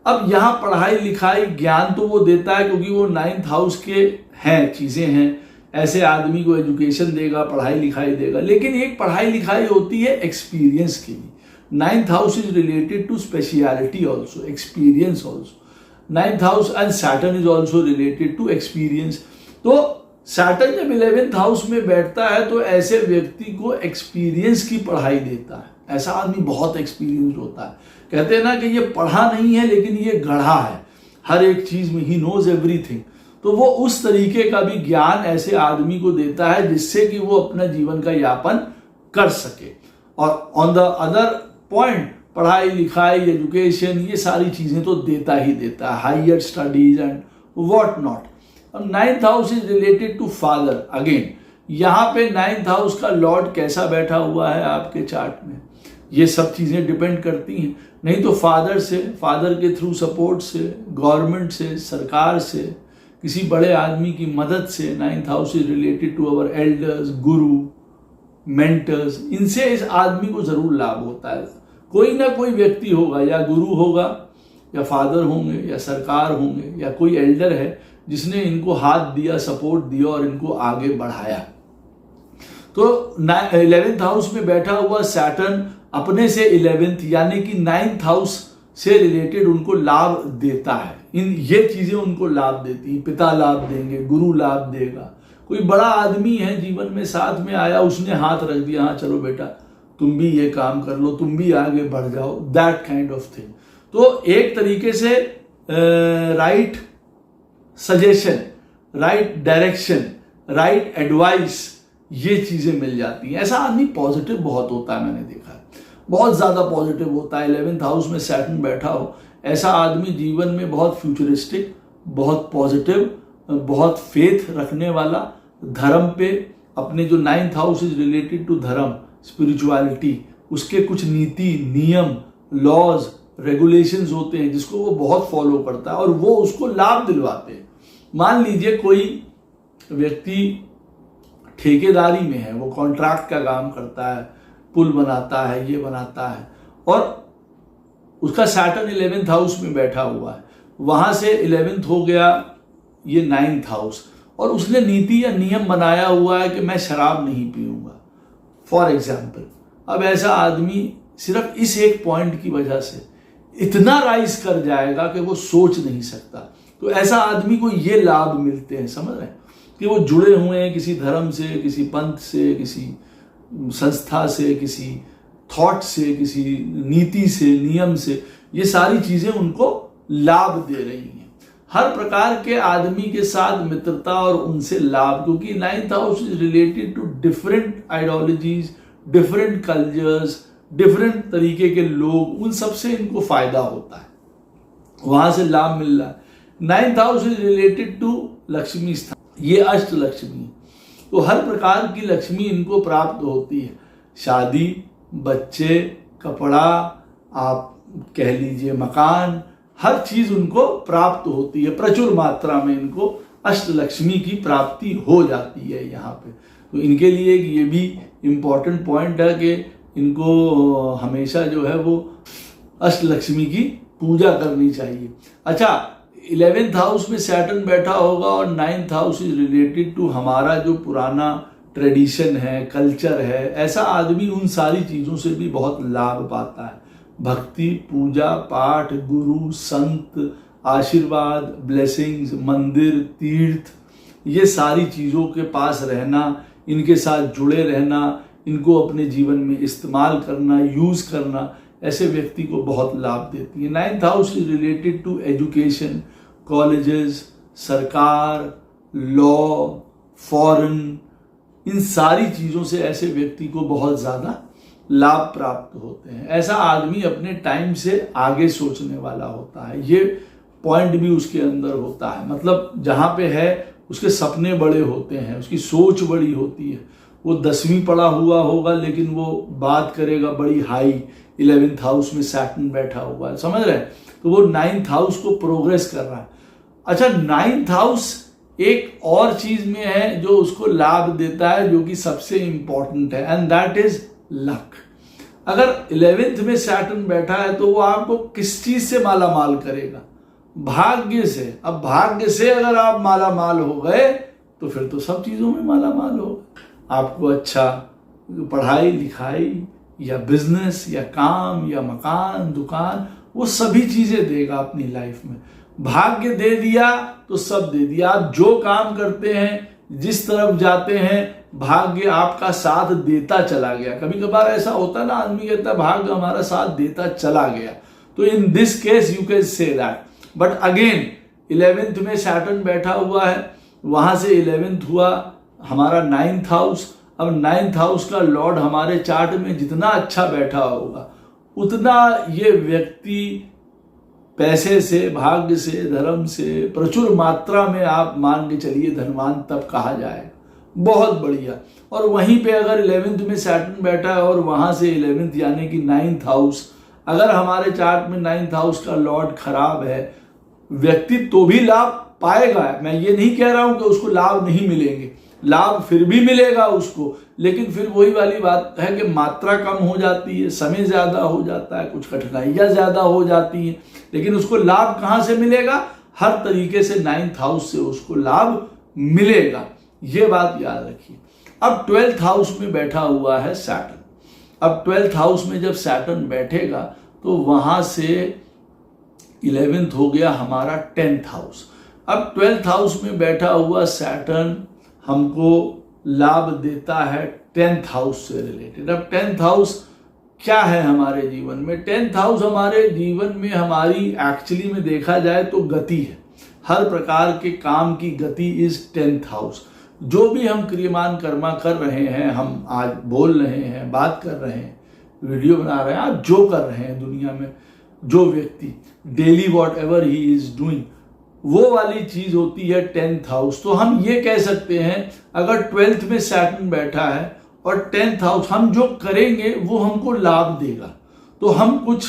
अब यहां पढ़ाई लिखाई ज्ञान तो वो देता है क्योंकि वो 9th हाउस के हैं, चीजें हैं। ऐसे आदमी को एजुकेशन देगा, पढ़ाई लिखाई देगा, लेकिन एक पढ़ाई लिखाई होती है एक्सपीरियंस की भी। 9th house is related to speciality also, experience also. 9th house and Saturn is also related to experience. तो सैटर्न जब 11th हाउस में बैठता है तो ऐसे व्यक्ति को एक्सपीरियंस की पढ़ाई देता है। ऐसा आदमी बहुत एक्सपीरियंस होता है। कहते हैं ना कि ये पढ़ा नहीं है लेकिन ये गढ़ा है, हर एक चीज में ही नोज एवरीथिंग। तो वो उस तरीके का भी ज्ञान ऐसे आदमी को देता है जिससे कि वो अपना जीवन का यापन कर सके। और ऑन द अदर पॉइंट, पढ़ाई लिखाई, एजुकेशन, ये सारी चीजें तो देता ही देता है, higher studies and what not. अब 9th house is related to father. Again यहाँ पे 9th हाउस का लॉर्ड कैसा बैठा हुआ है आपके चार्ट में, ये सब चीजें डिपेंड करती हैं। नहीं तो फादर से, फादर के थ्रू सपोर्ट से, गवर्नमेंट से, सरकार से, किसी बड़े आदमी की मदद से। 9th house is related to our elders, guru, mentors, इनसे इस आदमी को जरूर लाभ होता है। कोई ना कोई व्यक्ति होगा, या गुरु होगा, या फादर होंगे, या सरकार होंगे, या कोई एल्डर है जिसने इनको हाथ दिया, सपोर्ट दिया और इनको आगे बढ़ाया। तो 11th हाउस में बैठा हुआ सैटर्न अपने से 11th यानी कि 9th हाउस से रिलेटेड उनको लाभ देता है। ये चीजें उनको लाभ देती हैं। पिता लाभ देंगे, गुरु लाभ देगा, कोई बड़ा आदमी है जीवन में साथ में आया, उसने हाथ रख दिया, हाँ चलो बेटा तुम भी ये काम कर लो, तुम भी आगे बढ़ जाओ, दैट काइंड ऑफ थिंग। तो एक तरीके से right suggestion, right direction, right advice, ये चीजें मिल जाती हैं। ऐसा आदमी पॉजिटिव बहुत होता है, मैंने देखा है, बहुत ज्यादा पॉजिटिव होता है। 11th हाउस में सैटर्न बैठा हो, ऐसा आदमी जीवन में बहुत फ्यूचरिस्टिक, बहुत पॉजिटिव, बहुत फेथ रखने वाला, धर्म पे अपने जो 9th house is related to dharma, spirituality, उसके कुछ नीति, नियम, लॉज, रेगुलेशंस होते हैं जिसको वो बहुत फॉलो करता है और वो उसको लाभ दिलवाते हैं। मान लीजिए कोई व्यक्ति ठेकेदारी में है, वो कॉन्ट्रैक्ट का काम करता है, पुल बनाता है, ये बनाता है, और उसका सैटर्न 11th हाउस में बैठा हुआ है, वहां से 11th हो गया ये 9th हाउस, और उसने नीति या नियम बनाया हुआ है कि मैं शराब नहीं पीऊंगा फॉर एग्जाम्पल। अब ऐसा आदमी सिर्फ इस एक पॉइंट की वजह से इतना राइज कर जाएगा कि वो सोच नहीं सकता। तो ऐसा आदमी को ये लाभ मिलते हैं, समझ रहे हैं, कि वो जुड़े हुए हैं किसी धर्म से, किसी पंथ से, किसी संस्था से, किसी थॉट से, किसी नीति से, नियम से, ये सारी चीजें उनको लाभ दे रही हैं। हर प्रकार के आदमी के साथ मित्रता और उनसे लाभ, क्योंकि 9th house is related to different ideologies, different cultures, different तरीके के लोग, उन सब से इनको फायदा होता है, वहां से लाभ मिल रहा है। 9th house is related to Lakshmi स्थान, ये अष्ट लक्ष्मी, तो हर प्रकार की लक्ष्मी इनको प्राप्त होती है। शादी, बच्चे, कपड़ा, आप कह लीजिए मकान, हर चीज उनको प्राप्त होती है, प्रचुर मात्रा में इनको अष्ट लक्ष्मी की प्राप्ति हो जाती है यहाँ पे। तो इनके लिए ये भी इम्पोर्टेंट पॉइंट है कि इनको हमेशा जो है वो अष्ट लक्ष्मी की पूजा करनी चाहिए। अच्छा, 11th हाउस में सैटर्न बैठा होगा और 9th house is related to हमारा जो पुराना ट्रेडिशन है, कल्चर है, ऐसा आदमी उन सारी चीजों से भी बहुत लाभ पाता है। भक्ति, पूजा पाठ, गुरु, संत, आशीर्वाद, ब्लेसिंग्स, मंदिर, तीर्थ, ये सारी चीजों के पास रहना, इनके साथ जुड़े रहना, इनको अपने जीवन में इस्तेमाल करना, यूज करना, ऐसे व्यक्ति को बहुत लाभ देती है। 9th house is related to education, colleges, sarkar, law, foreign, इन सारी चीज़ों से ऐसे व्यक्ति को बहुत ज़्यादा लाभ प्राप्त होते हैं। ऐसा आदमी अपने टाइम से आगे सोचने वाला होता है, ये पॉइंट भी उसके अंदर होता है। मतलब जहाँ पे है उसके सपने बड़े होते हैं, उसकी सोच बड़ी होती है। वो 10वीं पढ़ा हुआ होगा लेकिन वो बात करेगा बड़ी हाई। 11th हाउस में सैटर्न बैठा हुआ है, समझ रहे हैं? तो वो 9th हाउस को प्रोग्रेस कर रहा है। अच्छा, 9th हाउस एक और चीज में है जो उसको लाभ देता है, जो कि सबसे इंपॉर्टेंट है, एंड दैट इज लक। अगर 11th में सैटर्न बैठा है तो वो आपको किस चीज से माला माल करेगा? भाग्य से। अब भाग्य से अगर आप माला माल हो गए तो फिर तो सब चीजों में माला माल हो। आपको अच्छा पढ़ाई लिखाई या बिजनेस या काम या मकान, दुकान, वो सभी चीजें देगा अपनी लाइफ में। भाग्य दे दिया तो सब दे दिया। आप जो काम करते हैं, जिस तरफ जाते हैं, भाग्य आपका साथ देता चला गया। कभी कभार ऐसा होता है ना, आदमी कहता है भाग्य हमारा साथ देता चला गया। तो in this case you can say that. But again 11th में सैटर्न बैठा हुआ है, वहां से 11th हुआ हमारा 9th हाउस। अब 9th हाउस का लॉर्ड हमारे चार्ट में जितना अच्छा बैठा होगा उतना ये व्यक्ति पैसे से, भाग्य से, धर्म से प्रचुर मात्रा में आप मान के चलिए धनवान तब कहा जाएगा। बहुत बढ़िया। और वहीं पे अगर 11th में सैटर्न बैठा है और वहां से 11th यानी कि 9th हाउस, अगर हमारे चार्ट में 9th हाउस का लॉर्ड खराब है, व्यक्ति तो भी लाभ पाएगा। मैं ये नहीं कह रहा हूं कि उसको लाभ नहीं मिलेंगे, लाभ फिर भी मिलेगा उसको, लेकिन फिर वही वाली बात है कि मात्रा कम हो जाती है, समय ज्यादा हो जाता है, कुछ कठिनाइयां ज्यादा हो जाती हैं, लेकिन उसको लाभ कहां से मिलेगा? हर तरीके से 9th हाउस से उसको लाभ मिलेगा। ये बात याद रखिए। अब 12th हाउस में बैठा हुआ है सैटर्न। अब 12th हाउस में जब सैटर्न बैठेगा तो वहां से 11th हो गया हमारा 10th हाउस। अब 12th हाउस में बैठा हुआ सैटर्न हमको लाभ देता है 10th हाउस से रिलेटेड। अब 10th हाउस क्या है हमारे जीवन में? 10th हाउस हमारे जीवन में हमारी एक्चुअली में देखा जाए तो गति है। हर प्रकार के काम की गति इज 10th हाउस। जो भी हम क्रियमान कर्मा कर रहे हैं, हम आज बोल रहे हैं, बात कर रहे हैं, वीडियो बना रहे हैं, आप जो कर रहे हैं दुनिया में, जो व्यक्ति daily what ever he is doing, वो वाली चीज होती है 10th हाउस। तो हम ये कह सकते हैं अगर 12th में सैटर्न बैठा है और 10th हाउस, हम जो करेंगे वो हमको लाभ देगा। तो हम कुछ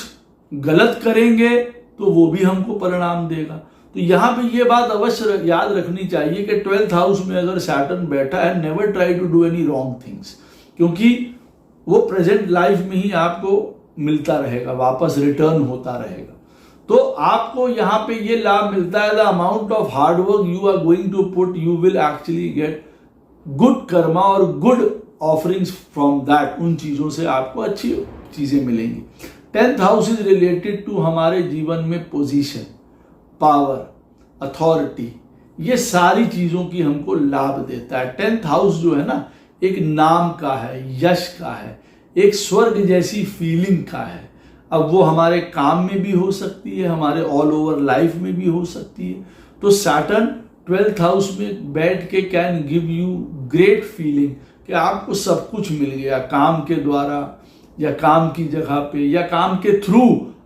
गलत करेंगे तो वो भी हमको परिणाम देगा। तो यहाँ पे ये बात अवश्य याद रखनी चाहिए कि 12th हाउस में अगर सैटर्न बैठा है, never try to do any wrong things, क्योंकि वो प्रेजेंट लाइफ में ही आपको मिलता रहेगा, वापस रिटर्न होता रहेगा। तो आपको यहाँ पे ये लाभ मिलता है, the amount of hard work you are going to put, you will actually get good karma और गुड ऑफरिंग्स फ्रॉम दैट। उन चीजों से आपको अच्छी चीजें मिलेंगी। 10th house is related to हमारे जीवन में पोजीशन, पावर, अथॉरिटी, ये सारी चीजों की हमको लाभ देता है। 10th हाउस जो है ना, एक नाम का है, यश का है, एक स्वर्ग जैसी फीलिंग का है। अब वो हमारे काम में भी हो सकती है, हमारे ऑल ओवर लाइफ में भी हो सकती है। तो सैटर्न 12th हाउस में बैठ के can give you great feeling कि आपको सब कुछ मिल गया काम के द्वारा या काम की जगह पे या काम के थ्रू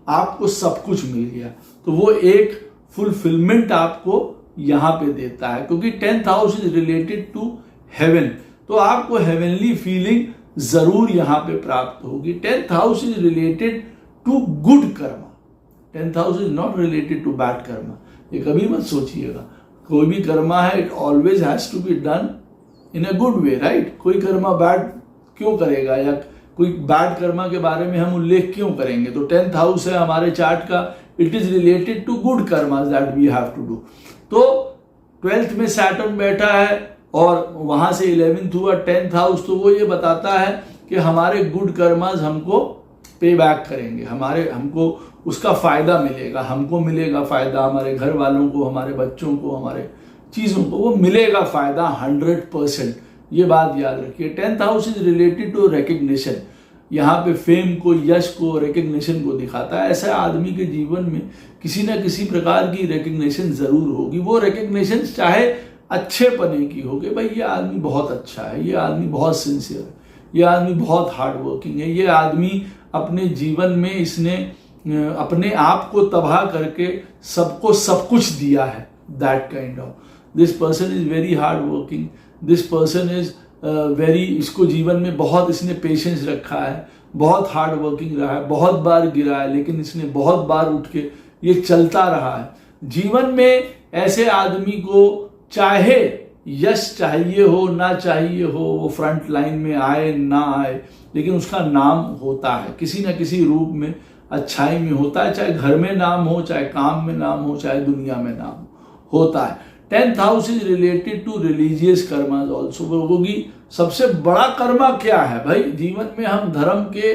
आपको सब कुछ मिल गया। तो वो एक फुलफिलमेंट आपको यहाँ पे देता है, क्योंकि 10th house is related to heaven. तो आपको हेवनली फीलिंग जरूर यहाँ पे प्राप्त होगी। 10th house is related to good karma. 10th house is not related to bad karma. ये कभी मत सोचिएगा, कोई भी कर्मा है it always has to be done in a good way, right? कोई कर्मा बैड क्यों करेगा या कोई बैड कर्मा के बारे में हम उल्लेख क्यों करेंगे? तो 10th हाउस है हमारे चार्ट का, it is related to good karmas that we have to do. तो 12th में सैटर्न बैठा है और वहां से 11th हुआ 10th हाउस, तो वो ये बताता है कि हमारे गुड कर्मास हमको पे बैक करेंगे, हमको उसका फायदा मिलेगा, हमको मिलेगा फायदा, हमारे घर वालों को, हमारे बच्चों को, हमारे चीजों को वो मिलेगा फायदा 100%। ये बात याद रखिए। 10th house is related to recognition. यहाँ पे फेम को, यश को, रिकग्निशन को दिखाता है। ऐसा आदमी के जीवन में किसी ना किसी प्रकार की रिकग्निशन जरूर होगी। वो रिकग्निशन चाहे अच्छे पने की हो कि भाई ये आदमी बहुत अच्छा है, ये आदमी बहुत सिंसियर है, ये आदमी बहुत हार्ड वर्किंग है, ये आदमी अपने जीवन में इसने अपने आप को तबाह करके सबको सब कुछ दिया है, that kind of, this person is very hard working, this person is very, इसको जीवन में बहुत इसने पेशेंस रखा है, बहुत हार्ड वर्किंग रहा है, बहुत बार गिरा है लेकिन इसने बहुत बार उठ के ये चलता रहा है। जीवन में ऐसे आदमी को चाहे यश चाहिए हो ना चाहिए हो, वो फ्रंट लाइन में आए ना आए, लेकिन उसका नाम होता है किसी ना किसी रूप में, अच्छाई में होता है, चाहे घर में नाम हो, चाहे काम में नाम हो, चाहे दुनिया में नाम होता है। 10th house is related to religious karmas also. होगी सबसे बड़ा कर्मा क्या है भाई, जीवन में हम धर्म के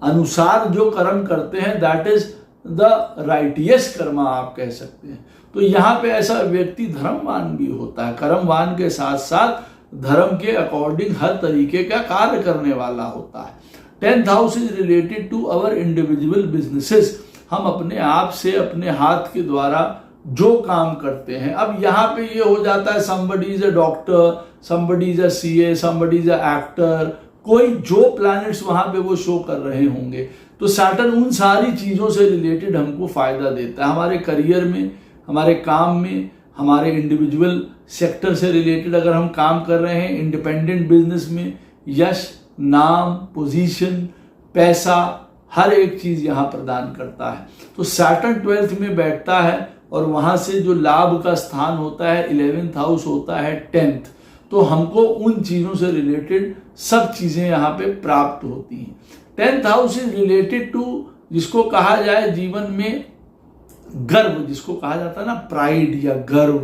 अनुसार जो कर्म करते हैं, that is the righteous Karma आप कह सकते हैं। तो यहाँ पे ऐसा व्यक्ति धर्मवान भी होता है, कर्मवान के साथ साथ धर्म के अकॉर्डिंग हर तरीके का कार्य करने वाला होता है। 10th house is related to our individual businesses. हम अपने आप से अपने हाथ के द्वारा जो काम करते हैं। अब यहाँ पे ये हो जाता है somebody is a doctor, somebody is a CA, somebody is a actor, कोई जो प्लैनेट्स वहां पे वो शो कर रहे होंगे, तो सैटर्न उन सारी चीजों से रिलेटेड हमको फायदा देता है, हमारे करियर में, हमारे काम में, हमारे इंडिविजुअल सेक्टर से रिलेटेड अगर हम काम कर रहे हैं, इंडिपेंडेंट बिजनेस में यश, नाम, पोजीशन, पैसा, हर एक चीज यहाँ प्रदान करता है। तो सैटर्न 12th में बैठता है और वहां से जो लाभ का स्थान होता है 11th हाउस होता है 10th, तो हमको उन चीजों से रिलेटेड सब चीजें यहाँ पे प्राप्त होती हैं। 10th house is related to, जिसको कहा जाए जीवन में गर्व, जिसको कहा जाता है ना प्राइड या गर्व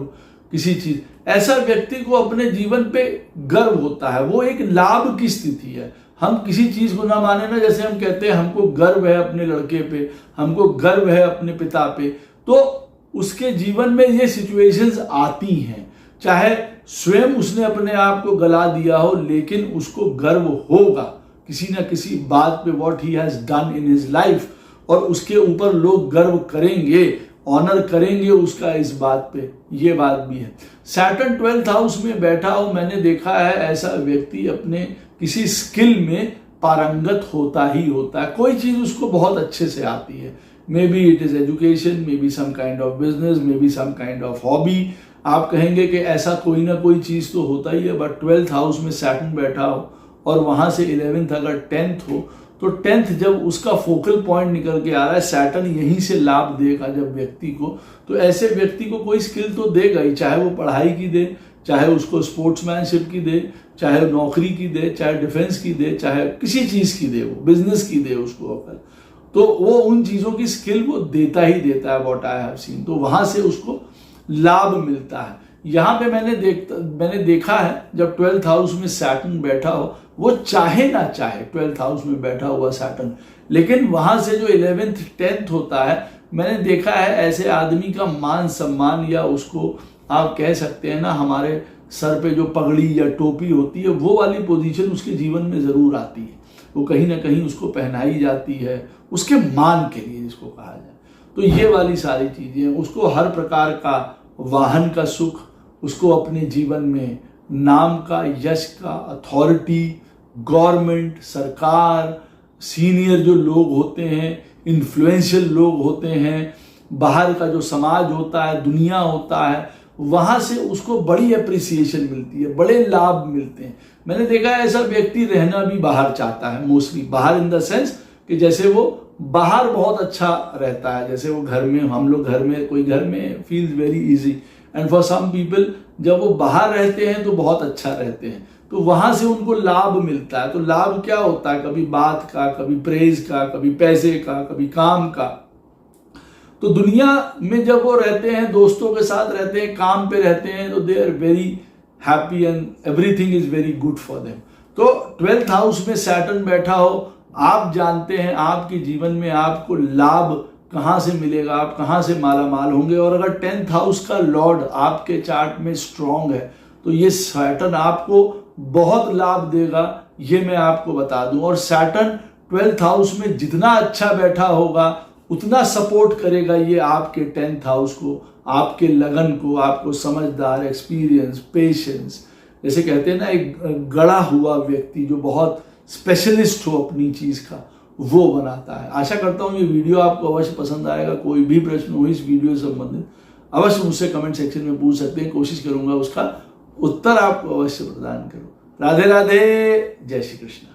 किसी चीज, ऐसा व्यक्ति को अपने जीवन पे गर्व होता है, वो एक लाभ की स्थिति है। हम किसी चीज को ना माने ना, जैसे हम कहते हैं हमको गर्व है अपने लड़के पे, हमको गर्व है अपने पिता पे, तो उसके जीवन में ये सिचुएशंस आती हैं, चाहे स्वयं उसने अपने आप को गला दिया हो, लेकिन उसको गर्व होगा किसी ना किसी बात पे, what he has done in his life, और उसके ऊपर लोग गर्व करेंगे, ऑनर करेंगे उसका इस बात पे, ये बात भी है। सैटर्न 12th हाउस में बैठा हो, मैंने देखा है ऐसा व्यक्ति अपने किसी स्किल में पारंगत होता ही होता है, कोई चीज उसको बहुत अच्छे से आती है, may be it is education, maybe some kind of business, maybe some kind of hobby, आप कहेंगे कि ऐसा कोई ना कोई चीज तो होता ही है। बट 12th हाउस में सैटर्न बैठा हो और वहां से 11th अगर 10th हो, तो 10th जब उसका फोकल पॉइंट निकल के आ रहा है, सैटर्न यहीं से लाभ देगा जब व्यक्ति को, तो ऐसे व्यक्ति को कोई स्किल तो देगा ही, चाहे वो पढ़ाई की दे, चाहे उसको स्पोर्ट्समैनशिप की दे, चाहे नौकरी की दे, चाहे डिफेंस की दे, चाहे किसी चीज की दे, वो बिजनेस की दे उसको अगर, तो वो उन चीजों की स्किल वो देता ही देता है, व्हाट आई हैव सीन, तो वहां से उसको लाभ मिलता है। यहाँ पे मैंने देखा है जब 12th हाउस में सैटर्न बैठा हो, वो चाहे ना चाहे 12th हाउस में बैठा हुआ सैटर्न, लेकिन वहां से जो 11th 10th होता है, मैंने देखा है ऐसे आदमी का मान सम्मान, या उसको आप कह सकते हैं ना, हमारे सर पे जो पगड़ी या टोपी होती है, वो वाली पोजीशन उसके जीवन में जरूर आती है, वो कहीं ना कहीं उसको पहनाई जाती है उसके मान के लिए, जिसको कहा जाए। तो ये वाली सारी चीजें, उसको हर प्रकार का वाहन का सुख, उसको अपने जीवन में नाम का, यश का, अथॉरिटी, गवर्नमेंट, सरकार, सीनियर जो लोग होते हैं, इन्फ्लुएंशियल लोग होते हैं, बाहर का जो समाज होता है, दुनिया होता है, वहां से उसको बड़ी अप्रिसिएशन मिलती है, बड़े लाभ मिलते हैं। मैंने देखा है ऐसा व्यक्ति रहना भी बाहर चाहता है, मोस्टली बाहर इन द सेंस कि जैसे वो बाहर बहुत अच्छा रहता है, जैसे वो घर में, हम लोग घर में, कोई घर में feels very easy, and for some people जब वो बाहर रहते हैं तो बहुत अच्छा रहते हैं, तो वहां से उनको लाभ मिलता है। तो लाभ क्या होता है, कभी बात का, कभी प्रेज का, कभी पैसे का, कभी काम का। तो दुनिया में जब वो रहते हैं, दोस्तों के साथ रहते हैं, काम पे रहते हैं, तो they are very happy and everything is very good for them. तो 12th हाउस में सैटर्न बैठा हो, आप जानते हैं आपके जीवन में आपको लाभ कहां से मिलेगा, आप कहां से माला माल होंगे। और अगर 10th हाउस का लॉर्ड आपके चार्ट में स्ट्रांग है, तो ये सैटर्न आपको बहुत लाभ देगा, ये मैं आपको बता दूं। और सैटर्न 12th हाउस में जितना अच्छा बैठा होगा, उतना सपोर्ट करेगा ये आपके 10th हाउस को, आपके लगन को, आपको समझदार, एक्सपीरियंस, पेशेंस, जैसे कहते हैं ना एक गड़ा हुआ व्यक्ति जो बहुत स्पेशलिस्ट हो अपनी चीज़ का, वो बनाता है। आशा करता हूँ ये वीडियो आपको अवश्य पसंद आएगा। कोई भी प्रश्न हो इस वीडियो से संबंधित अवश्य मुझसे कमेंट सेक्शन में पूछ सकते हैं, कोशिश करूंगा उसका उत्तर आपको अवश्य प्रदान करूं। राधे राधे, जय श्री कृष्ण।